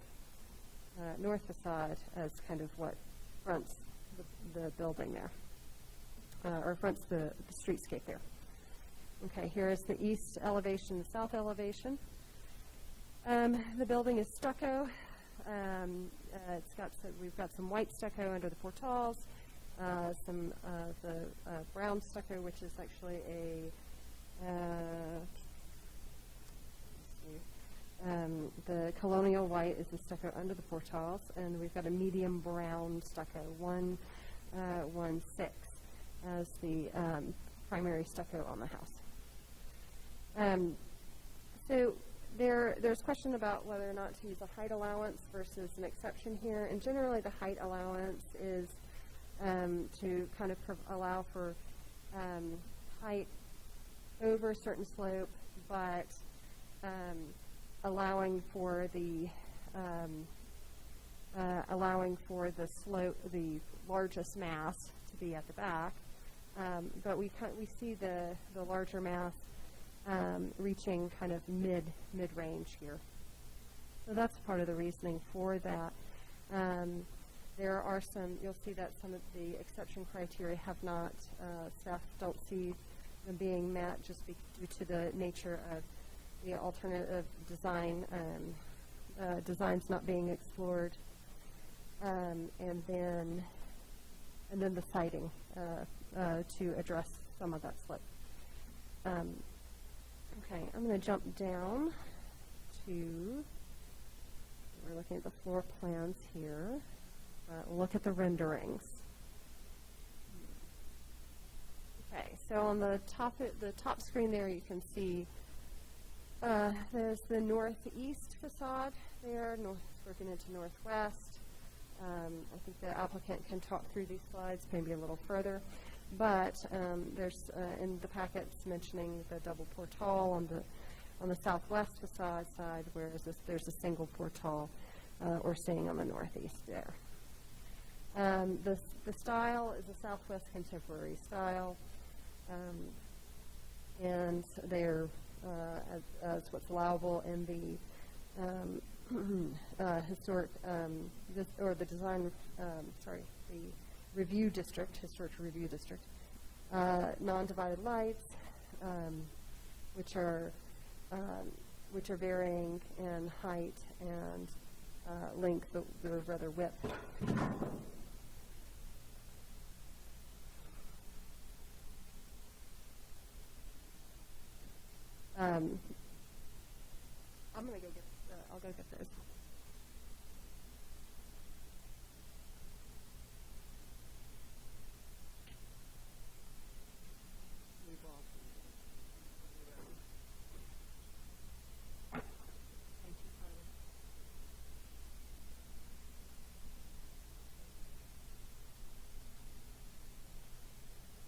facade as kind of what fronts the building there, or fronts the streetscape there. Okay, here is the east elevation, the south elevation. The building is stucco. We've got some white stucco under the portals, some of the brown stucco, which is actually the colonial white is the stucco under the portals, and we've got a medium brown stucco, 116, as the primary stucco on the house. So there's question about whether or not to use a height allowance versus an exception here, and generally the height allowance is to kind of allow for height over a certain slope, but allowing for the slope, the largest mass to be at the back, but we see the larger mass reaching kind of mid-range here. So that's part of the reasoning for that. There are you'll see that some of the exception criteria have not, staff don't see them being met just due to the nature of the alternative designs not being explored, and then the siding to address some of that slope. Okay, I'm going to jump down to, we're looking at the floor plans here. Look at the renderings. Okay, so on the top screen there, you can see there's the northeast facade there, working into northwest. I think the applicant can talk through these slides maybe a little further, but there's in the packets mentioning the double portal on on the southwest facade side, whereas there's a single portal or staying on the northeast there. The style is a Southwest contemporary style, and they're as what's allowable in the historic the design the review district, historic review district. Non-divided lights, which are varying in height and length, but rather width. I'm going to go get, I'll go get those.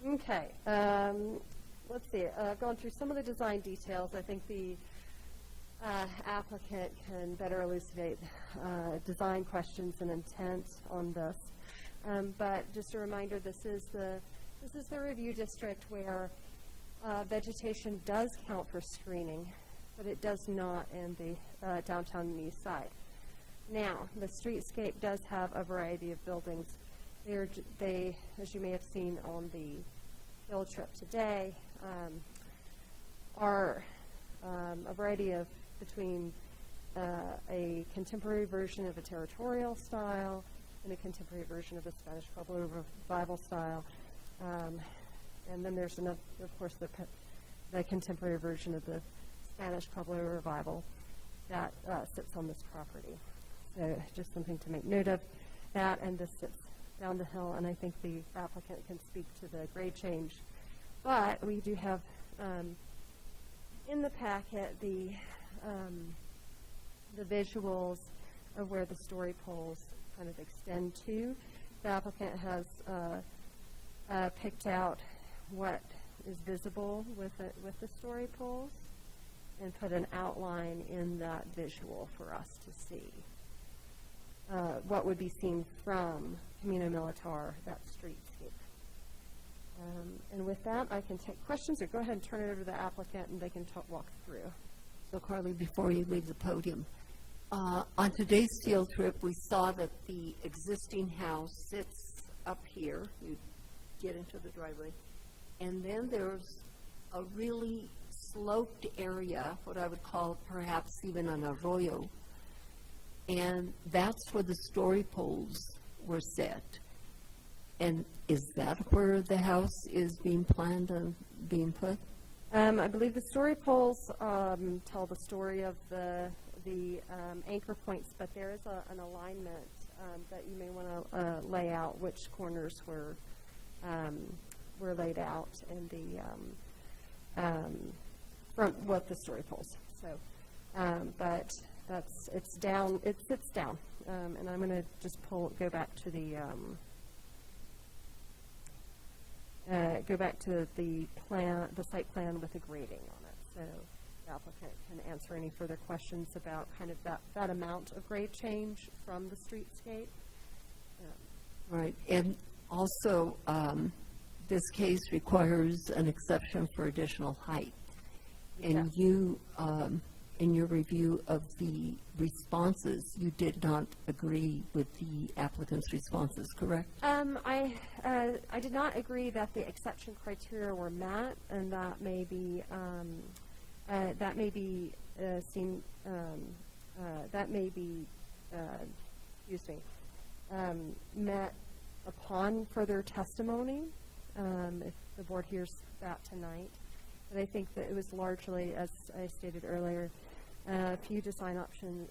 Okay, let's see. I've gone through some of the design details. I think the applicant can better elucidate design questions and intent on this. But just a reminder, this is the review district where vegetation does count for screening, but it does not in the downtown and east side. Now, the streetscape does have a variety of buildings. They, as you may have seen on the field trip today, are a variety of between a contemporary version of a territorial style and a contemporary version of a Spanish Pueblo revival style. And then there's another, of course, the contemporary version of the Spanish Pueblo revival that sits on this property. So just something to make note of that, and this sits down the hill, and I think the applicant can speak to the grade change. But we do have in the packet the visuals of where the story poles kind of extend to. The applicant has picked out what is visible with the story poles and put an outline in that visual for us to see. What would be seen from Camino Militar, that streetscape. And with that, I can take questions, or go ahead and turn it over to the applicant, and they can walk through. So, Carly, before you leave the podium, on today's field trip, we saw that the existing house sits up here. You get into the driveway, and then there's a really sloped area, what I would call perhaps even an arroyo, and that's where the story poles were set. And is that where the house is being planned and being put? I believe the story poles tell the story of the anchor points, but there is an alignment that you may want to lay out which corners were laid out in the front with the story poles. So, but it's down. It sits down, and I'm going to just go back to the plan, the site plan with a grading on it. So the applicant can answer any further questions about kind of that amount of grade change from the streetscape. Right, and also this case requires an exception for additional height. And you, in your review of the responses, you did not agree with the applicant's responses, correct? I did not agree that the exception criteria were met, and that may be met upon further testimony, if the board hears that tonight. But I think that it was largely, as I stated earlier, a few design alteration,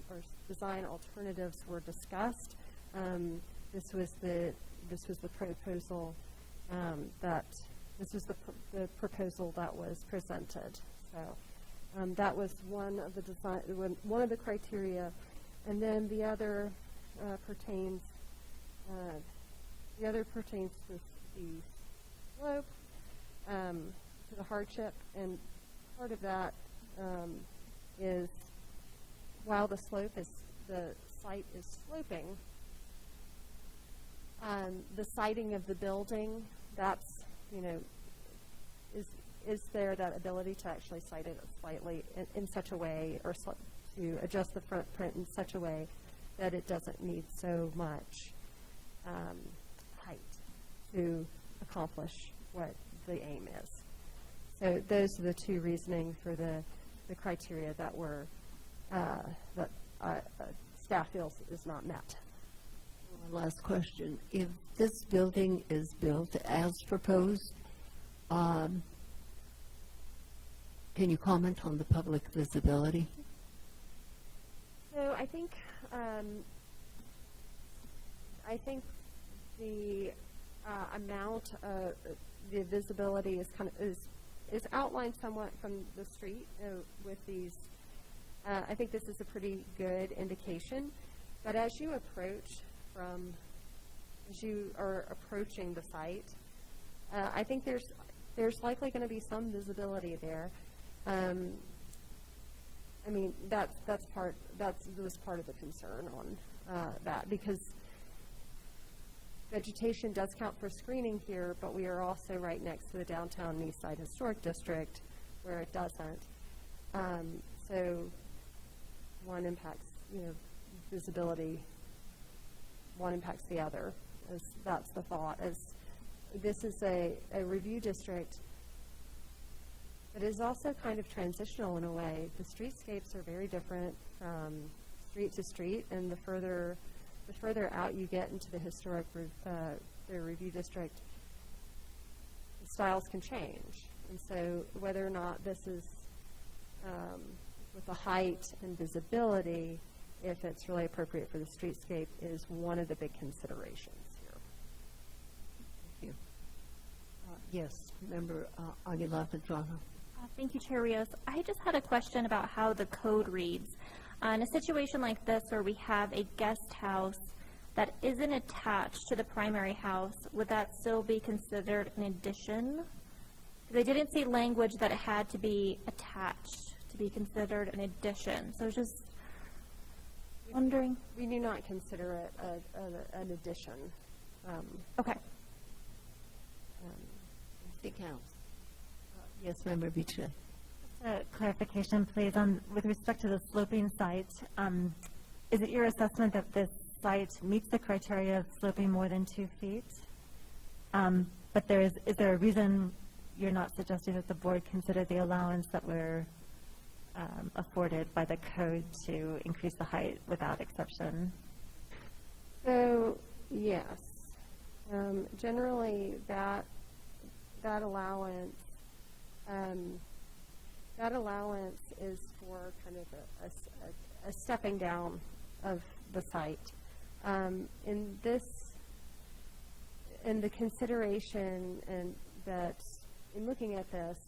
or design alternatives were discussed. This was the proposal the proposal that was presented. So that was one of the criteria, and then the other pertains to the slope, to the hardship, and part of that is while the site is sloping, the siding of the building, that's, is there that ability to actually site it slightly in such a way, or to adjust the front print in such a way that it doesn't need so much height to accomplish what the aim is. So those are the two reasoning for the criteria that were that staff feels is not met. One last question. If this building is built as proposed, can you comment on the public visibility? So I think the amount of the visibility is is outlined somewhat from the street with these. I think this is a pretty good indication, but as you are approaching the site, I think there's likely going to be some visibility there. I mean, that was part of the concern on that, because vegetation does count for screening here, but we are also right next to the downtown East Side Historic District where it doesn't. So one impacts, visibility, one impacts the other. That's the thought. As this is a review district, but is also kind of transitional in a way. The streetscapes are very different from street to street, and the further out you get into the historic the review district, the styles can change. And so whether or not this is with the height and visibility, if it's really appropriate for the streetscape, is one of the big considerations here. Thank you. Yes, Member Aguilar Pedrano. Thank you, Chair Rios. I just had a question about how the code reads. In a situation like this where we have a guest house that isn't attached to the primary house, would that still be considered an addition? They didn't see language that it had to be attached to be considered an addition. So I was just wondering. We do not consider it an addition. Okay. Anything else? Yes, Member Beachley. A clarification, please, with respect to the sloping site. Is it your assessment that this site meets the criteria of sloping more than 2 feet? But is there a reason you're not suggesting that the board consider the allowance that were afforded by the code to increase the height without exception? So yes, generally that allowance. That allowance is for kind of a stepping down of the site. In the consideration and that in looking at this,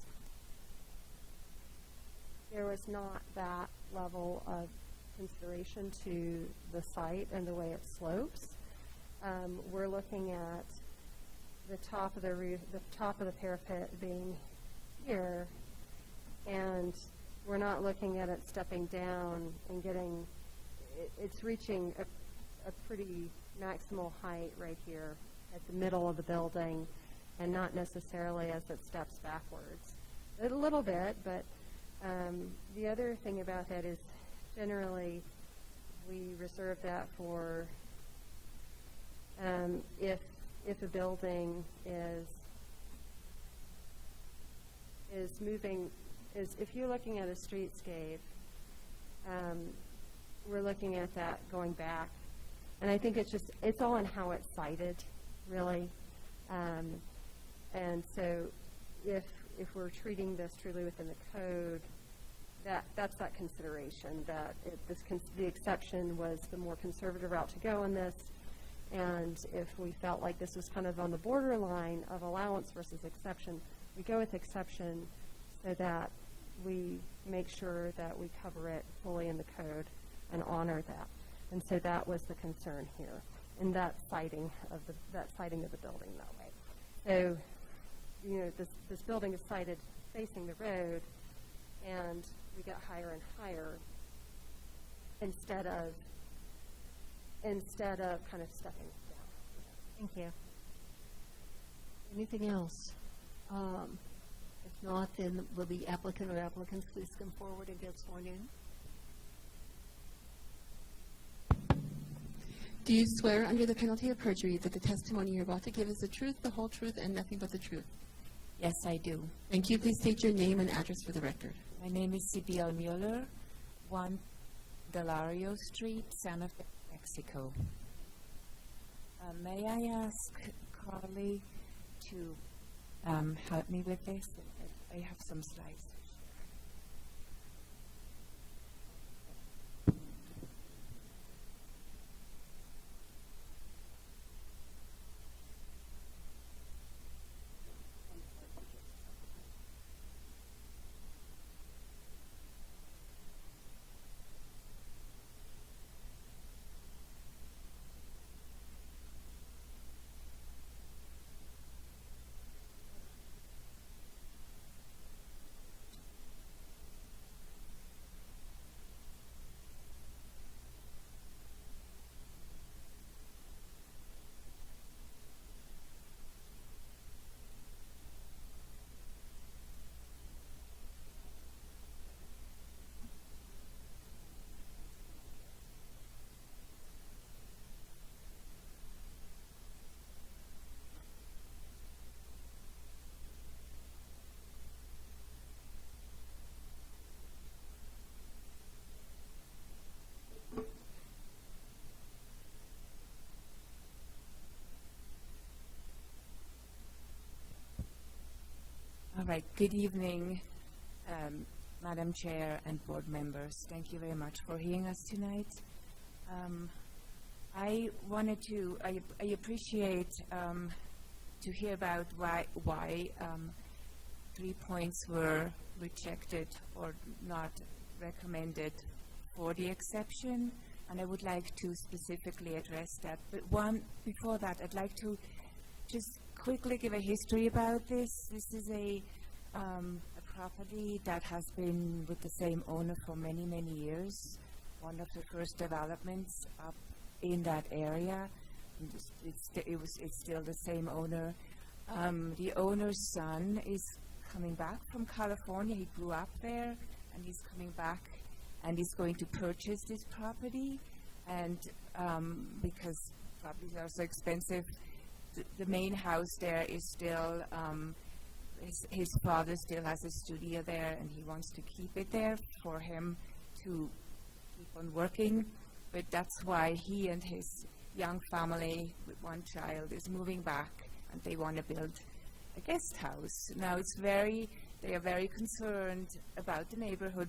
there was not that level of consideration to the site and the way it slopes. We're looking at the top of the roof, the top of the parapet being here, and we're not looking at it stepping down and getting, it's reaching a pretty maximal height right here at the middle of the building, and not necessarily as it steps backwards. A little bit, but the other thing about that is generally we reserve that for if a building is moving, if you're looking at a streetscape, we're looking at that going back. And I think it's all in how it's cited, really. And so if we're treating this truly within the code, that's that consideration, that the exception was the more conservative route to go in this. And if we felt like this was kind of on the borderline of allowance versus exception, we go with exception so that we make sure that we cover it fully in the code and honor that. And so that was the concern here, in that citing of the building that way. So, this building is cited facing the road, and we got higher and higher instead of kind of stepping down. Thank you. Anything else? If not, then will the applicant or applicants please come forward and get sworn in? Do you swear under the penalty of perjury that the testimony you're about to give is the truth, the whole truth, and nothing but the truth? Yes, I do. Thank you. Please state your name and address for the record. My name is Sibyl Mueller, 1 Delario Street, Santa Fe, Mexico. May I ask Carly to help me with this? I have some slides. All right. Good evening, Madam Chair and board members. Thank you very much for hearing us tonight. I appreciate to hear about why 3 points were rejected or not recommended for the exception, and I would like to specifically address that. But before that, I'd like to just quickly give a history about this. This is a property that has been with the same owner for many, many years. One of the first developments up in that area. It's still the same owner. The owner's son is coming back from California. He grew up there, and he's coming back, and he's going to purchase this property. And because properties are so expensive, the main house there is still, his father still has a studio there, and he wants to keep it there for him to keep on working. But that's why he and his young family with one child is moving back, and they want to build a guest house. Now they are very concerned about the neighborhood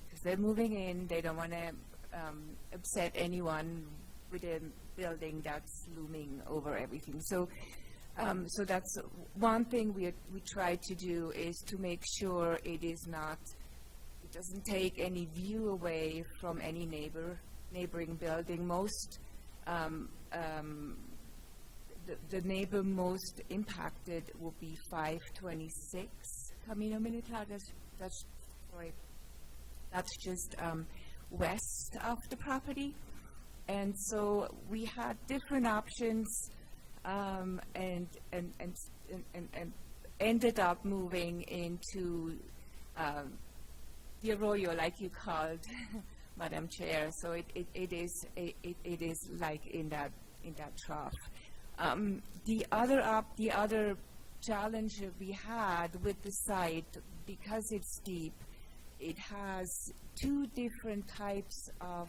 because they're moving in. They don't want to upset anyone with a building that's looming over everything. So that's one thing we try to do, is to make sure it doesn't take any view away from any neighboring building. Most the neighbor most impacted will be 526 Camino Militar. That's just west of the property. And so we had different options, and ended up moving into the Arroyo, like you called, Madam Chair. So it is like in that trough. The other challenge that we had with the site, because it's steep, it has two different types of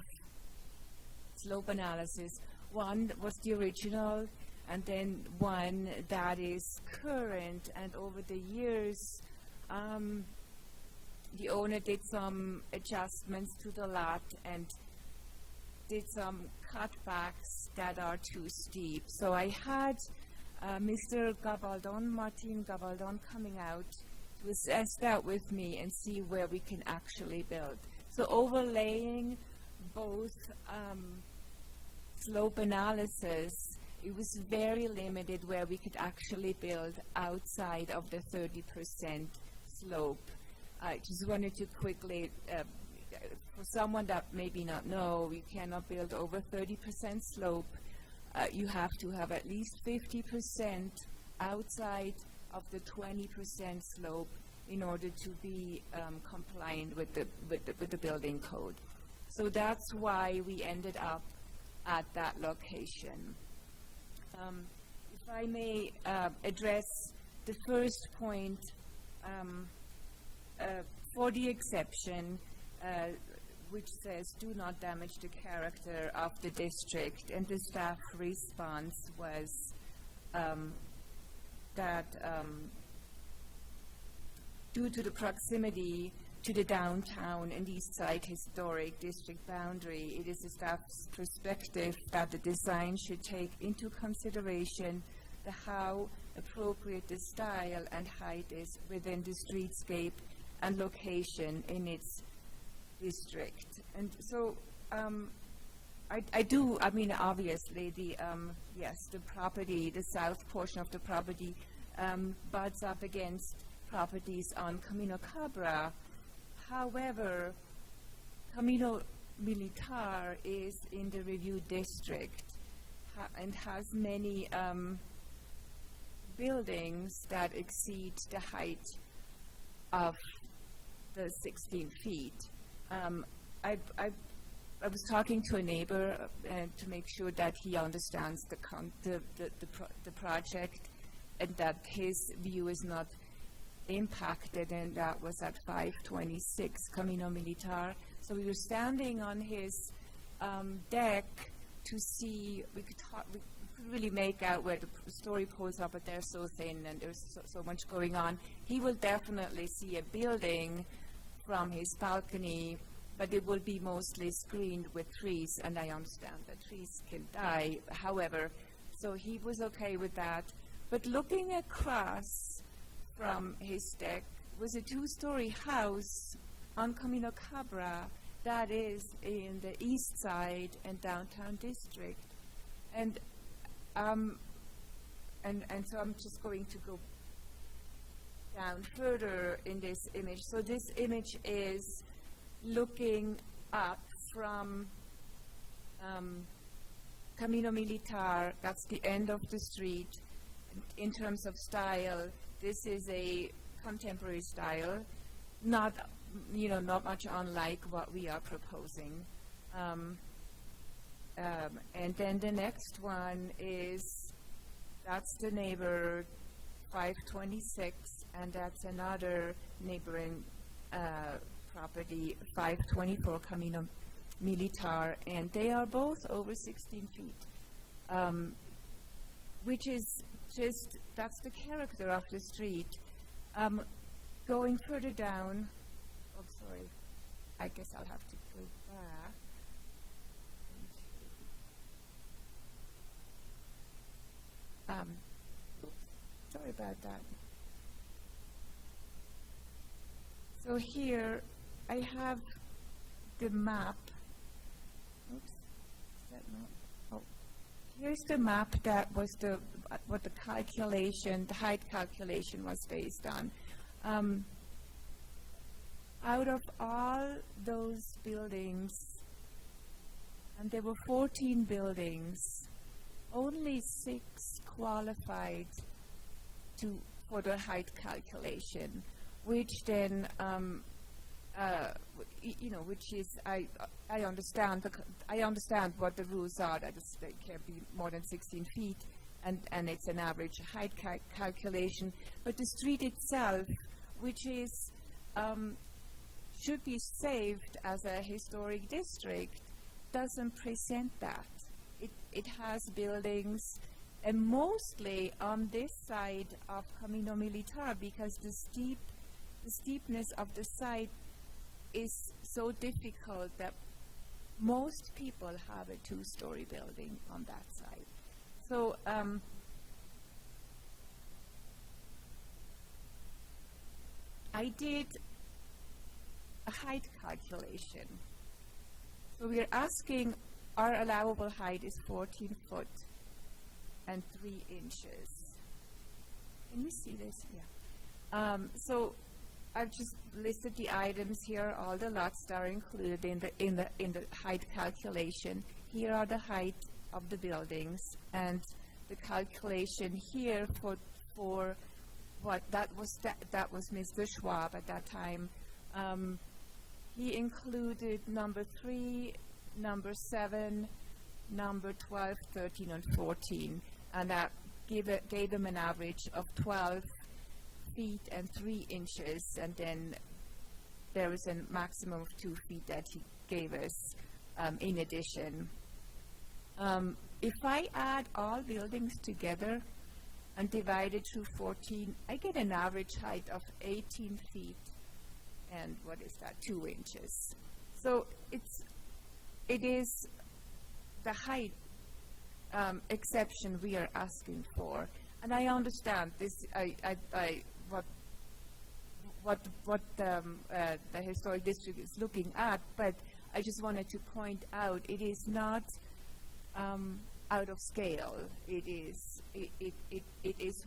slope analysis. One was the original, and then one that is current. And over the years, the owner did some adjustments to the lot and did some cutbacks that are too steep. So I had Mr. Gabaldon, Martin Gabaldon, coming out to assess that with me and see where we can actually build. So overlaying both slope analysis, it was very limited where we could actually build outside of the 30% slope. I just wanted to quickly, for someone that maybe not know, you cannot build over 30% slope. You have to have at least 50% outside of the 20% slope in order to be compliant with the building code. So that's why we ended up at that location. If I may address the first point, for the exception, which says do not damage the character of the district, and the staff response was that due to the proximity to the downtown and East Side historic district boundary, it is the staff's perspective that the design should take into consideration how appropriate the style and height is within the streetscape and location in its district. And so I mean, obviously, yes, the property, the south portion of the property butts up against properties on Camino Cabra. However, Camino Militar is in the review district and has many buildings that exceed the height of the 16 feet. I was talking to a neighbor to make sure that he understands the project and that his view is not impacted, and that was at 526 Camino Militar. So we were standing on his deck to see, we could really make out where the story poles are, but they're so thin and there's so much going on. He will definitely see a building from his balcony, but it will be mostly screened with trees, and I understand that trees can die. However, so he was okay with that. But looking across from his deck was a two-story house on Camino Cabra that is in the East Side and downtown district. And so I'm just going to go down further in this image. So this image is looking up from Camino Militar. That's the end of the street. In terms of style, this is a contemporary style, not much unlike what we are proposing. And then the next one is, that's the neighbor 526, and that's another neighboring property 524 Camino Militar, and they are both over 16 feet, which is just, that's the character of the street. Going further down, oh sorry, I guess I'll have to go back. Sorry about that. So here I have the map. Oops, is that not? Oh, here's the map that was what the calculation, the height calculation was based on. Out of all those buildings, and there were 14 buildings, only 6 qualified for the height calculation, which then, which is, I understand what the rules are, that they can't be more than 16 feet, and it's an average height calculation. But the street itself, which is, should be saved as a historic district, doesn't present that. It has buildings, and mostly on this side of Camino Militar, because the steepness of the site is so difficult that most people have a 2-story building on that side. So I did a height calculation. So we are asking, our allowable height is 14 foot and 3 inches. Can you see this? Yeah. So I've just listed the items here, all the lots that are included in the height calculation. Here are the height of the buildings, and the calculation here for what that was Mr. Schwab at that time. He included number 3, number 7, number 12, 13, and 14, and that gave them an average of 12 feet and 3 inches, and then there was a maximum of 2 feet that he gave us in addition. If I add all buildings together and divide it through 14, I get an average height of 18 feet and what is that, 2 inches. So it is the height exception we are asking for. And I understand this, what the historic district is looking at, but I just wanted to point out it is not out of scale. It is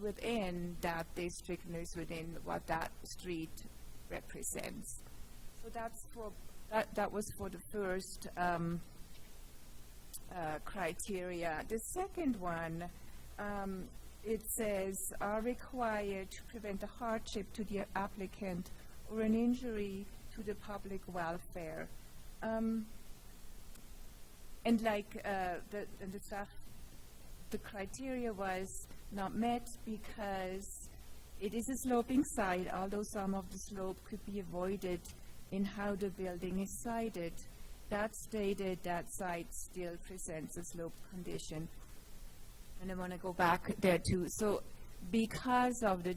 within that district and is within what that street represents. So that's for that was for the first criteria. The second one, it says are required to prevent a hardship to the applicant or an injury to the public welfare. And like the staff, the criteria was not met because it is a sloping site, although some of the slope could be avoided in how the building is sited. That stated that site still presents a slope condition. And I want to go back there too. So because of the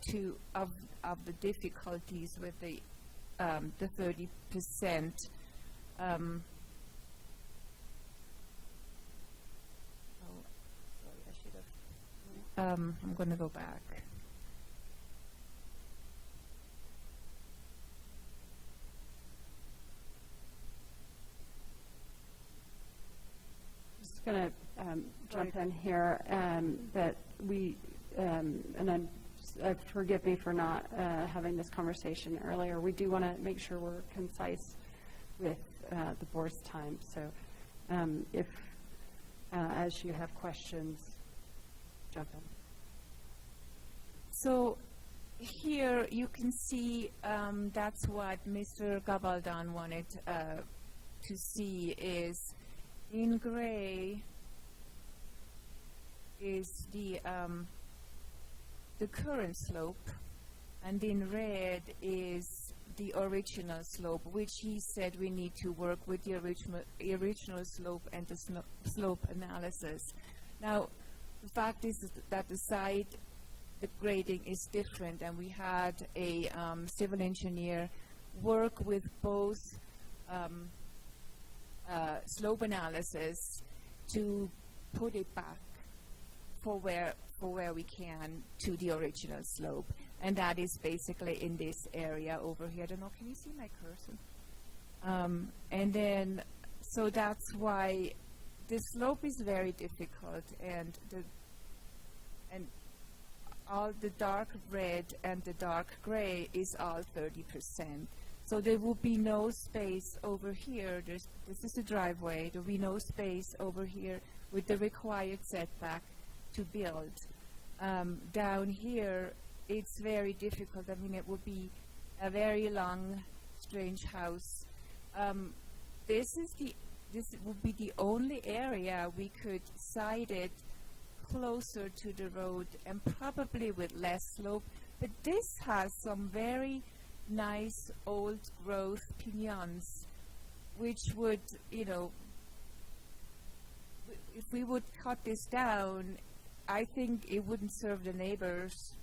the difficulties with the 30%, I'm going to go back. Just going to jump in here that we, and forgive me for not having this conversation earlier. We do want to make sure we're concise with the board's time. So if, as you have questions, jump in. So here you can see that's what Mr. Gabaldon wanted to see is in gray is the current slope, and in red is the original slope, which he said we need to work with the original slope and the slope analysis. Now, the fact is that the site, the grading is different, and we had a civil engineer work with both slope analysis to put it back for where we can to the original slope, and that is basically in this area over here. I don't know, can you see my cursor? And then, so that's why the slope is very difficult, and all the dark red and the dark gray is all 30%. So there will be no space over here. This is the driveway. There will be no space over here with the required setback to build. Down here, it's very difficult. I mean, it would be a very long, strange house. This would be the only area we could site it closer to the road and probably with less slope. But this has some very nice old growth piñons, which would, you know, if we would cut this down, I think it wouldn't serve the neighbors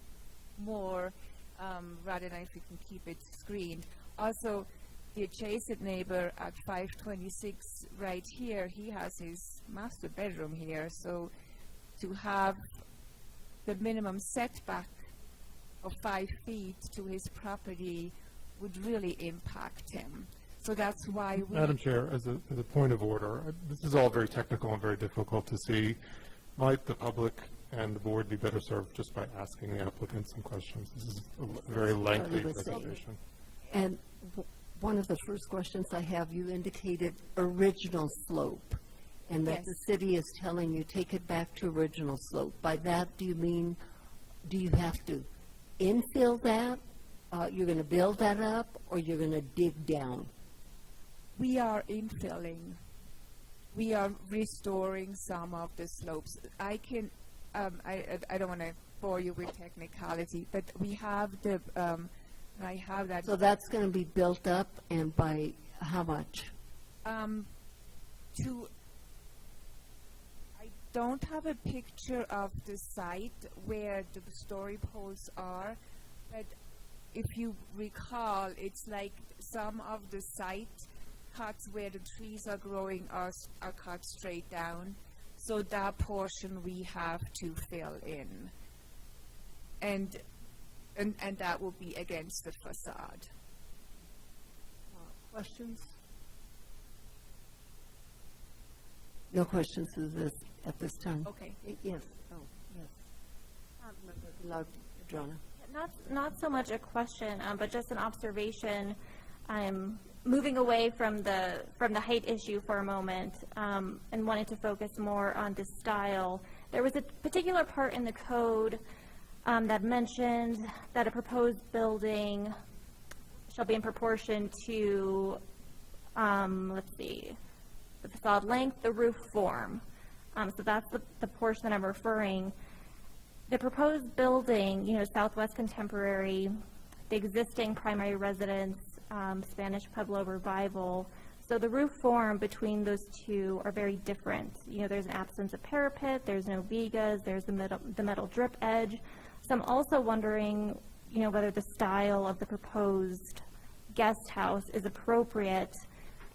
more, rather than if we can keep it screened. Also, the adjacent neighbor at 526 right here, he has his master bedroom here, so to have the minimum setback of 5 feet to his property would really impact him. So that's why we... Madam Chair, as a point of order, this is all very technical and very difficult to see. Might the public and the board be better served just by asking the applicant some questions? This is a very lengthy presentation. And one of the first questions I have, you indicated original slope, and that Yes. the city is telling you, take it back to original slope. By that, do you mean, do you have to infill that? You're going to build that up, or you're going to dig down? We are infilling. We are restoring some of the slopes. I can, I don't want to bore you with technicality, but we have the, I have that. So that's going to be built up, and by how much? I don't have a picture of the site where the story poles are, but if you recall, it's like some of the site cuts where the trees are growing are cut straight down. So that portion we have to fill in. And that will be against the facade. Questions? No questions at this time? Okay. Yes. Oh, yes. Member Adriana. Not so much a question, but just an observation. I'm moving away from the height issue for a moment, and wanted to focus more on the style. There was a particular part in the code that mentioned that a proposed building shall be in proportion to, let's see, the facade length, the roof form. So that's the portion that I'm referring. The proposed building, Southwest Contemporary, the existing primary residence, Spanish Pueblo Revival. So the roof form between those two are very different. There's an absence of parapet, there's no vigas, there's the metal drip edge. So I'm also wondering, whether the style of the proposed guest house is appropriate.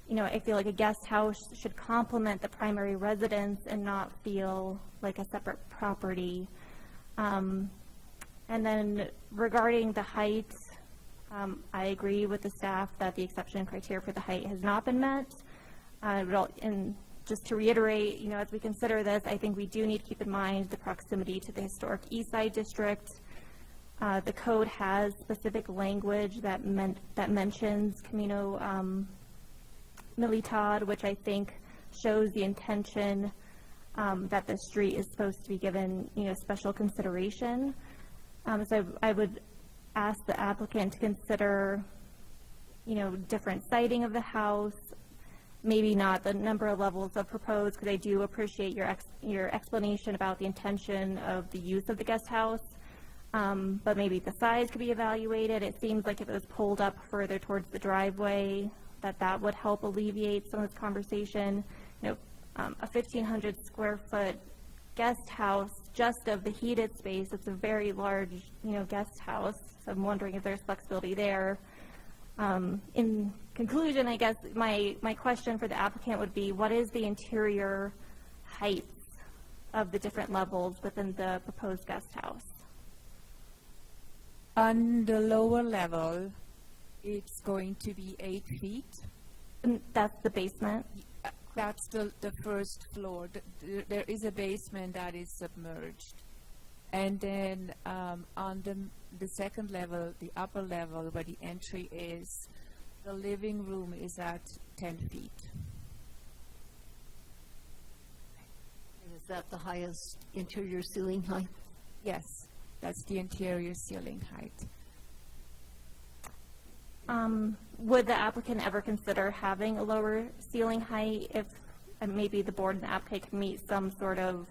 I feel like a guest house should complement the primary residence and not feel like a separate property. And then regarding the height, I agree with the staff that the exception criteria for the height has not been met. And just to reiterate, as we consider this, I think we do need to keep in mind the proximity to the historic East Side district. The code has specific language that mentions Camino Militad, which I think shows the intention that the street is supposed to be given, special consideration. So I would ask the applicant to consider, different siting of the house, maybe not the number of levels of proposed, because I do appreciate your explanation about the intention of the use of the guest house, but maybe the size could be evaluated. It seems like if it was pulled up further towards the driveway, that would help alleviate some of this conversation. A 1,500 square foot guest house, just of the heated space, it's a very large, guest house. So I'm wondering if there's flexibility there. In conclusion, I guess my question for the applicant would be, what is the interior height of the different levels within the proposed guest house? On the lower level, it's going to be 8 feet. And that's the basement? That's the first floor. There is a basement that is submerged. And then on the second level, the upper level where the entry is, the living room is at 10 feet. And is that the highest interior ceiling height? Yes, that's the interior ceiling height. Would the applicant ever consider having a lower ceiling height if maybe the board and the applicant can meet some sort of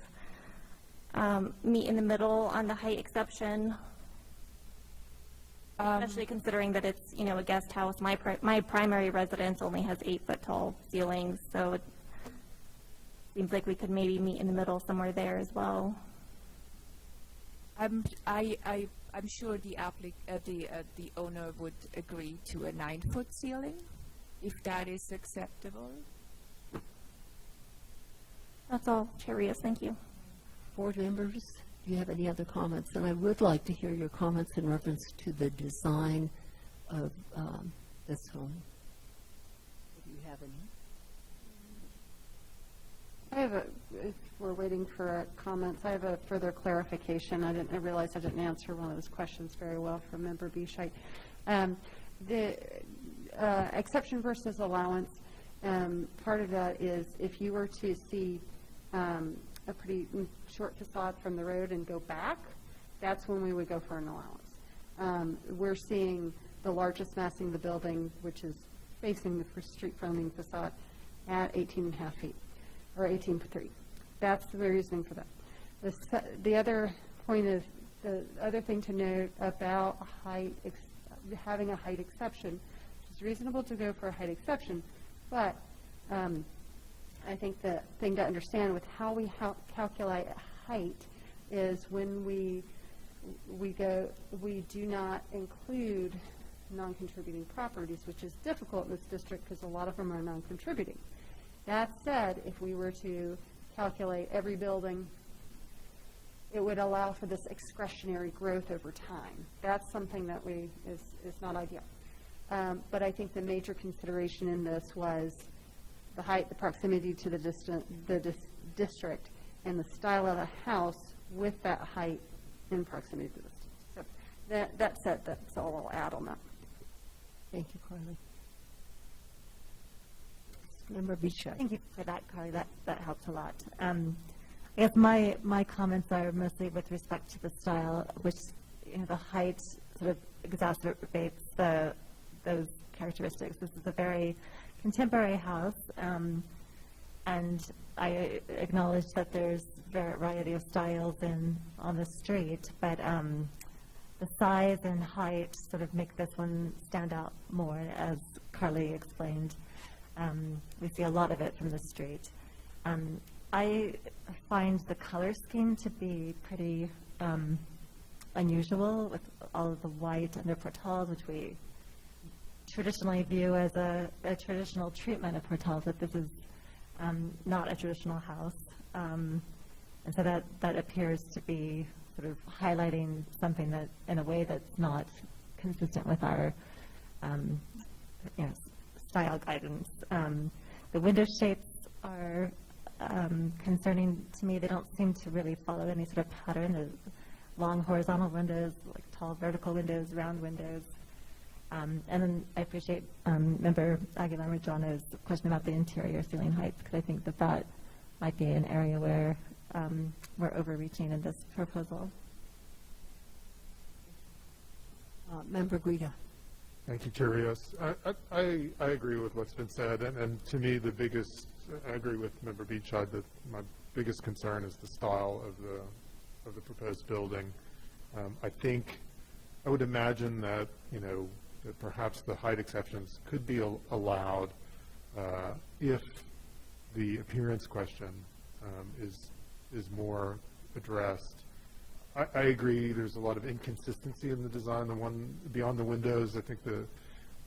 meet in the middle on the height exception? Especially considering that it's, a guest house. My primary residence only has 8-foot tall ceilings, so it seems like we could maybe meet in the middle somewhere there as well. I'm sure the owner would agree to a 9-foot ceiling, if that is acceptable. That's all, Chair Rios, thank you. Board members, do you have any other comments? And I would like to hear your comments in reference to the design of this home. Do you have any? If we're waiting for comments, I have a further clarification. I realized I didn't answer one of those questions very well from Member Bieshite. exception versus allowance, part of that is if you were to see a pretty short facade from the road and go back, that's when we would go for an allowance. We're seeing the largest massing of the building, which is facing the street fronting facade, at 18.5 feet, or 18.3. That's the reasoning for that. The other point is, the other thing to note about height, having a height exception, it's reasonable to go for a height exception, but I think the thing to understand with how we calculate height is when we do not include non-contributing properties, which is difficult in this district because a lot of them are non-contributing. That said, if we were to calculate every building, it would allow for this excretionary growth over time. That's something that is not ideal. But I think the major consideration in this was the height, the proximity to the district, and the style of the house with that height in proximity to the district. So that said, that's all I'll add on that. Thank you, Carly. Member Bichette. Thank you for that, Carly. That helps a lot. I guess my comments are mostly with respect to the style, which the height sort of exacerbates those characteristics. This is a very contemporary house, and I acknowledge that there's a variety of styles on the street, but the size and height sort of make this one stand out more, as Carly explained. We see a lot of it from the street. I find the color scheme to be pretty unusual, with all of the white under portals, which we traditionally view as a traditional treatment of portals, that this is not a traditional house. And so that appears to be sort of highlighting something that, in a way, that's not consistent with our style guidance. The window shapes are concerning to me. They don't seem to really follow any sort of pattern. There's long horizontal windows, like tall vertical windows, round windows. And then I appreciate Member Aguilar-Madrano's question about the interior ceiling heights, because I think that might be an area where we're overreaching in this proposal. Member Guida. Thank you, Chair Rios. I agree with what's been said, and to me, I agree with Member Beachhead that my biggest concern is the style of the proposed building. I would imagine that, that perhaps the height exceptions could be allowed if the appearance question is more addressed. I agree there's a lot of inconsistency in the design. The one beyond the windows, I think the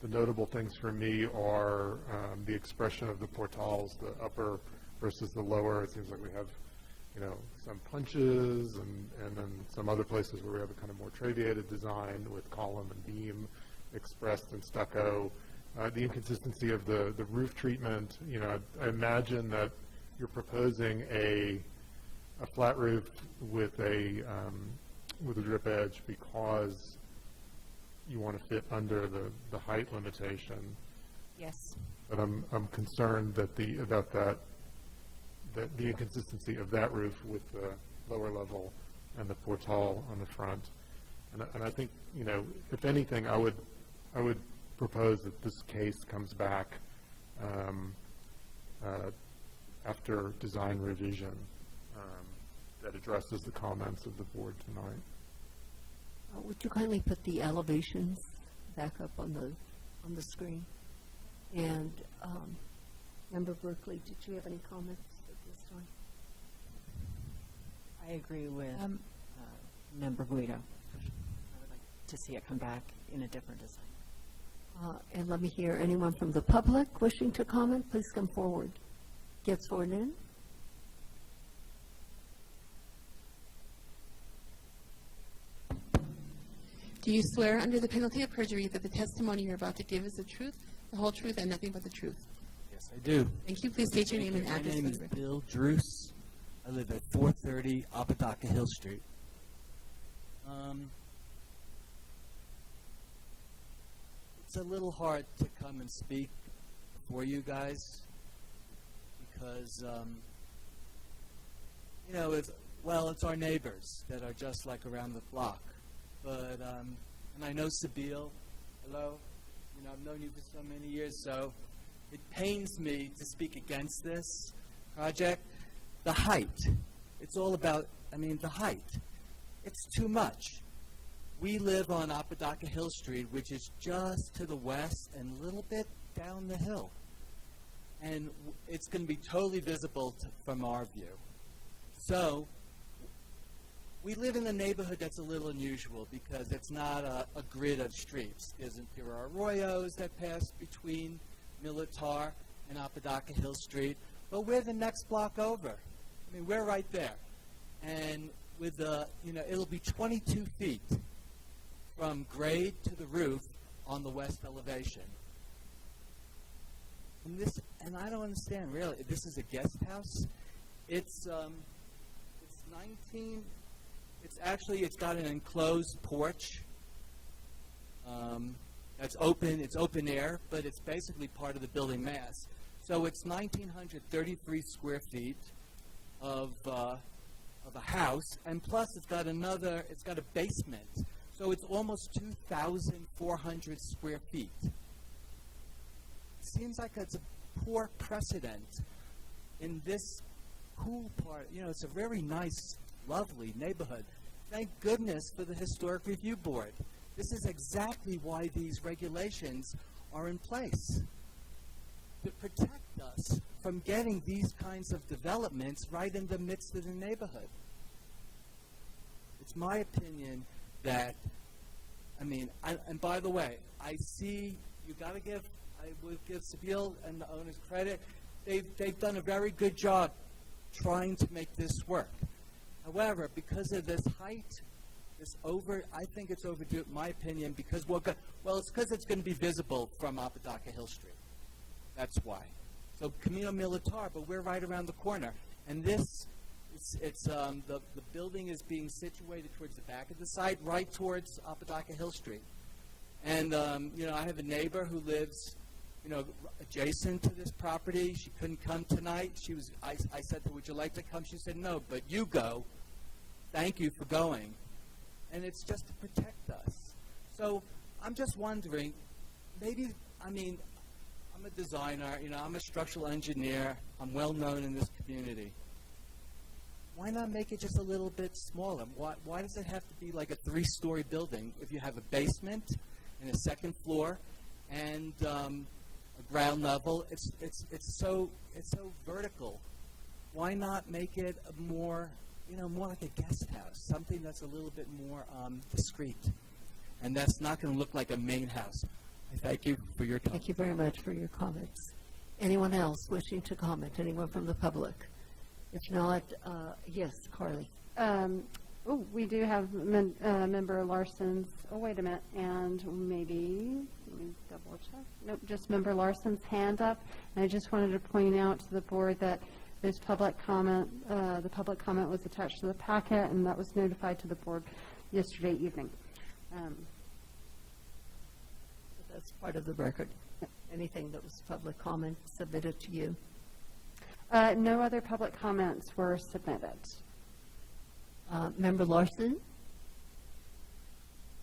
notable things for me are the expression of the portals, the upper versus the lower. It seems like we have, some punches and then some other places where we have a kind of more trabeated design with column and beam expressed in stucco. The inconsistency of the roof treatment, I imagine that you're proposing a flat roof with a drip edge because you want to fit under the height limitation. Yes. But I'm concerned that the inconsistency of that roof with the lower level and the portal on the front. And I think, if anything, I would propose that this case comes back after design revision that addresses the comments of the board tonight. Would you kindly put the elevations back up on the screen? And Member Berkeley, did you have any comments at this time? I agree with Member Guido. I would like to see it come back in a different design. And let me hear anyone from the public wishing to comment. Please come forward. Get sworn in. Do you swear under the penalty of perjury that the testimony you're about to give is the truth, the whole truth, and nothing but the truth? Yes, I do. Thank you. Please state your name and address. My name is Bill Druce. I live at 430 Apodaca Hill Street. It it's a little hard to come and speak for you guys because, you know, it's our neighbors that are just like around the block. But, and I know Sabine, hello, you know, I've known you for so many years, so it pains me to speak against this project. The height, it's all about, the height. It's too much. We live on Apodaca Hill Street, which is just to the west and a little bit down the hill. And it's going to be totally visible from our view. So we live in a neighborhood that's a little unusual because it's not a grid of streets. There are arroyos that pass between Militar and Apodaca Hill Street, but we're the next block over. We're right there. And with it'll be 22 feet from grade to the roof on the west elevation. And I don't understand, really. This is a guest house. It's 19. It's got an enclosed porch. That's open. It's open air, but it's basically part of the building mass. So it's 1,933 square feet of a house, and plus it's got a basement. So it's almost 2,400 square feet. Seems like it's a poor precedent in this cool part. It's a very nice, lovely neighborhood. Thank goodness for the Historic Review Board. This is exactly why these regulations are in place, to protect us from getting these kinds of developments right in the midst of the neighborhood. It's my opinion that, and by the way, I see I will give Sabine and the owners credit. They've done a very good job trying to make this work. However, because of this height, I think it's overdue, in my opinion, because, it's because it's going to be visible from Apodaca Hill Street. That's why. So Camino Militar, but we're right around the corner. And the building is being situated towards the back of the site, right towards Apodaca Hill Street. And, I have a neighbor who lives, adjacent to this property. She couldn't come tonight. I said to her, would you like to come? She said, no, but you go. Thank you for going. And it's just to protect us. So I'm just wondering, maybe, I'm a designer, I'm a structural engineer. I'm well known in this community. Why not make it just a little bit smaller? Why does it have to be like a 3-story building if you have a basement and a second floor and a ground level? It's so vertical. Why not make it more like a guest house, something that's a little bit more discreet, and that's not going to look like a main house? I thank you for your time. Thank you very much for your comments. Anyone else wishing to comment? Anyone from the public? If not, yes, Carly. We do have Member Larson's, wait a minute, and maybe, let me double check. Nope, just Member Larson's hand up. And I just wanted to point out to the board that this public comment, the public comment was attached to the packet, and that was notified to the board yesterday evening. That's part of the record. Anything that was public comment submitted to you? No other public comments were submitted. Member Larson?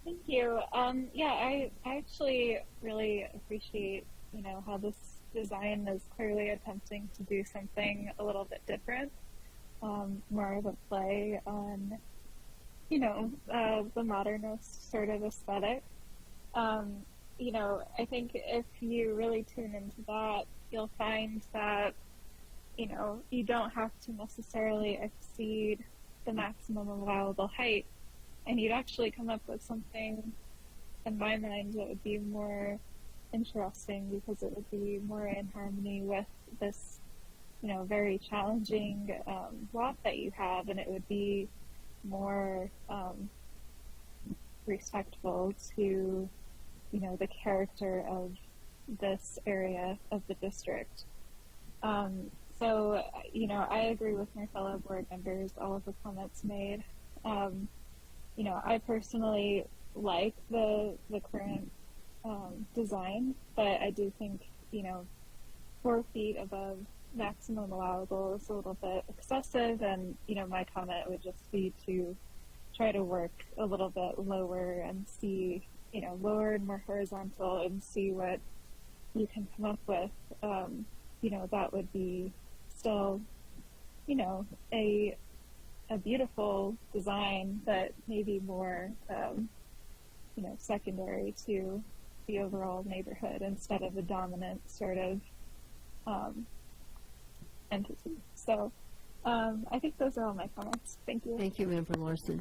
Thank you. I actually really appreciate, how this design is clearly attempting to do something a little bit different, more of a play on, the modernist sort of aesthetic. I think if you really tune into that, you'll find that, you don't have to necessarily exceed the maximum allowable height, and you'd actually come up with something, in my mind, that would be more interesting because it would be more in harmony with this, very challenging lot that you have, and it would be more respectful to, the character of this area of the district. So, I agree with my fellow board members, all of the comments made. I personally like the current design, but I do think, 4 feet above maximum allowable is a little bit excessive, and, my comment would just be to try to work a little bit lower and see, lower and more horizontal and see what you can come up with. That would be still, a beautiful design, but maybe more, secondary to the overall neighborhood instead of a dominant sort of entity. So I think those are all my comments. Thank you. Thank you, Member Larson.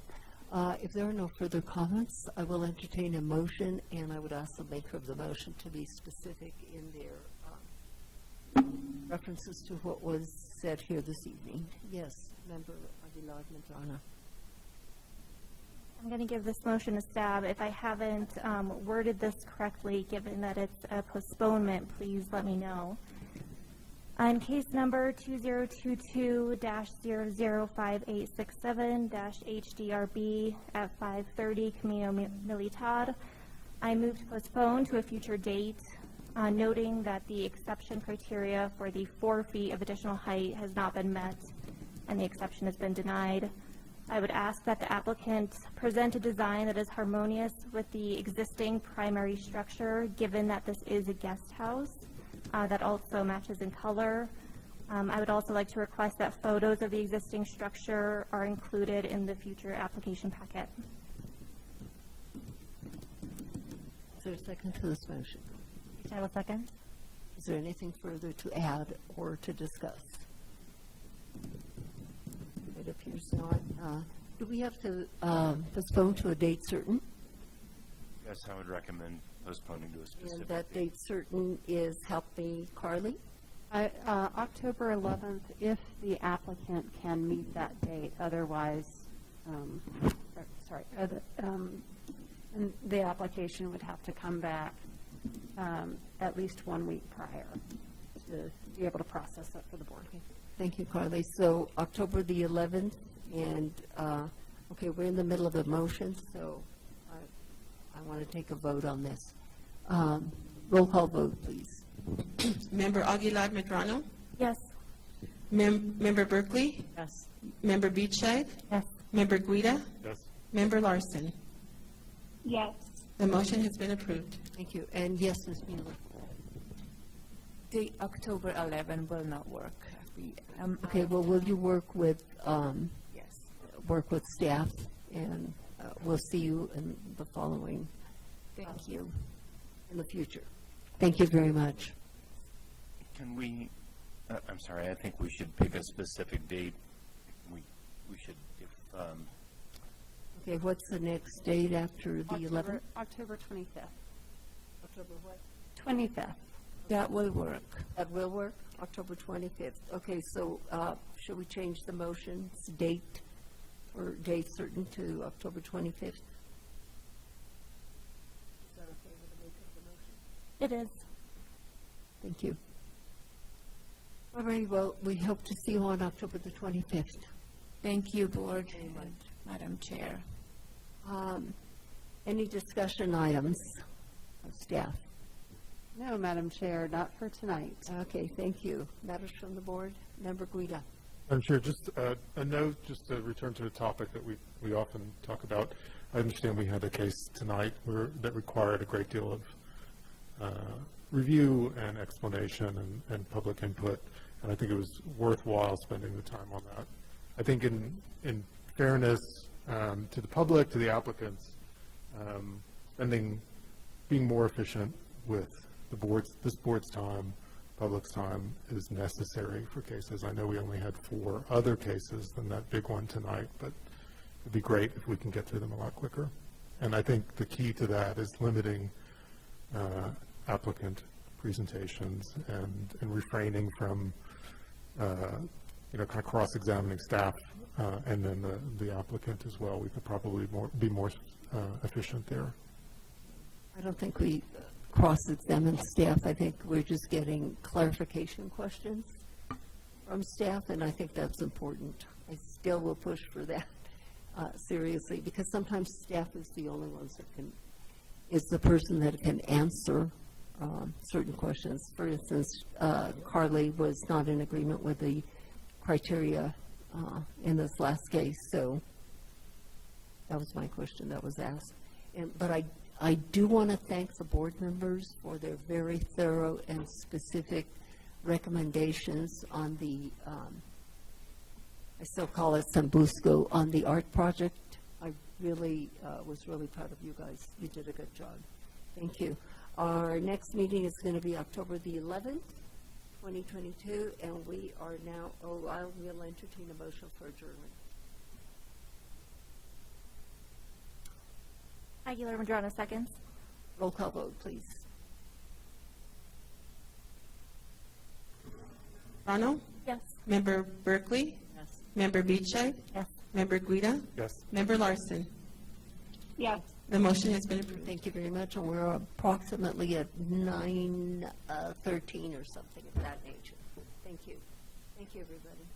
If there are no further comments, I will entertain a motion, and I would ask the maker of the motion to be specific in their references to what was said here this evening. Yes, Member Aguilar-Medrano. I'm going to give this motion a stab. If I haven't worded this correctly, given that it's a postponement, please let me know. On case number 2022-005867-HDRB at 530 Camino Militar, I move to postpone to a future date, noting that the exception criteria for the 4 feet of additional height has not been met and the exception has been denied. I would ask that the applicant present a design that is harmonious with the existing primary structure, given that this is a guest house that also matches in color. I would also like to request that photos of the existing structure are included in the future application packet. Is there a second to this motion? I will second. Is there anything further to add or to discuss? It appears not. Do we have to postpone to a date certain? Yes, I would recommend postponing to a specific And that date certain is, help me, Carly? October 11th, if the applicant can meet that date. Otherwise, and the application would have to come back at least 1 week prior to be able to process that for the board. Thank you, Carly. So October the 11th, and, okay, we're in the middle of a motion, so I want to take a vote on this. Roll call vote, please. Member Aguilar-Medrano? Yes. Member Berkeley? Yes. Member Beachside? Yes. Member Guida? Yes. Member Larson? Yes. The motion has been approved. Thank you. And yes, Ms. Mueller. The October 11 will not work. Okay, well, will you work with, Yes. work with staff, and we'll see you in the following, Thank you. in the future. Thank you very much. Can we, I'm sorry, I think we should pick a specific date. We should, if, Okay, what's the next date after the 11th? October 25th. October what? 25th. That will work. That will work, October 25th. Okay, so should we change the motion's date or date certain to October 25th? Is that okay with the maker of the motion? It is. Thank you. All right, well, we hope to see you on October the 25th. Thank you, Board and Madam Chair. Any discussion items of staff? No, Madam Chair, not for tonight. Okay, thank you. Matters from the board, Member Guida. Madam Chair, just a note, just to return to a topic that we often talk about. I understand we had a case tonight that required a great deal of review and explanation and public input, and I think it was worthwhile spending the time on that. I think in fairness to the public, to the applicants, being more efficient with this board's time, public's time, is necessary for cases. I know we only had 4 other cases than that big one tonight, but it'd be great if we can get through them a lot quicker. And I think the key to that is limiting applicant presentations and refraining from kind of cross-examining staff and then the applicant as well. We could probably be more efficient there. I don't think we cross-examine staff. I think we're just getting clarification questions from staff, and I think that's important. I still will push for that seriously, because sometimes staff is the only ones that can is the person that can answer certain questions. For instance, Carly was not in agreement with the criteria in this last case, so that was my question that was asked. But I do want to thank the board members for their very thorough and specific recommendations on the, I still call it Sambusco, on the art project. I really was really proud of you guys. You did a good job. Thank you. Our next meeting is going to be October the 11th, 2022, and we are now, we'll entertain a motion for adjournment. Aguilar Madrona, seconds. Roll call vote, please. Ronald? Yes. Member Berkeley? Yes. Member Beachside? Yes. Member Guida? Yes. Member Larson? Yes. The motion has been approved. Thank you very much, and we're approximately at 9:13 or something of that nature. Thank you. Thank you, everybody.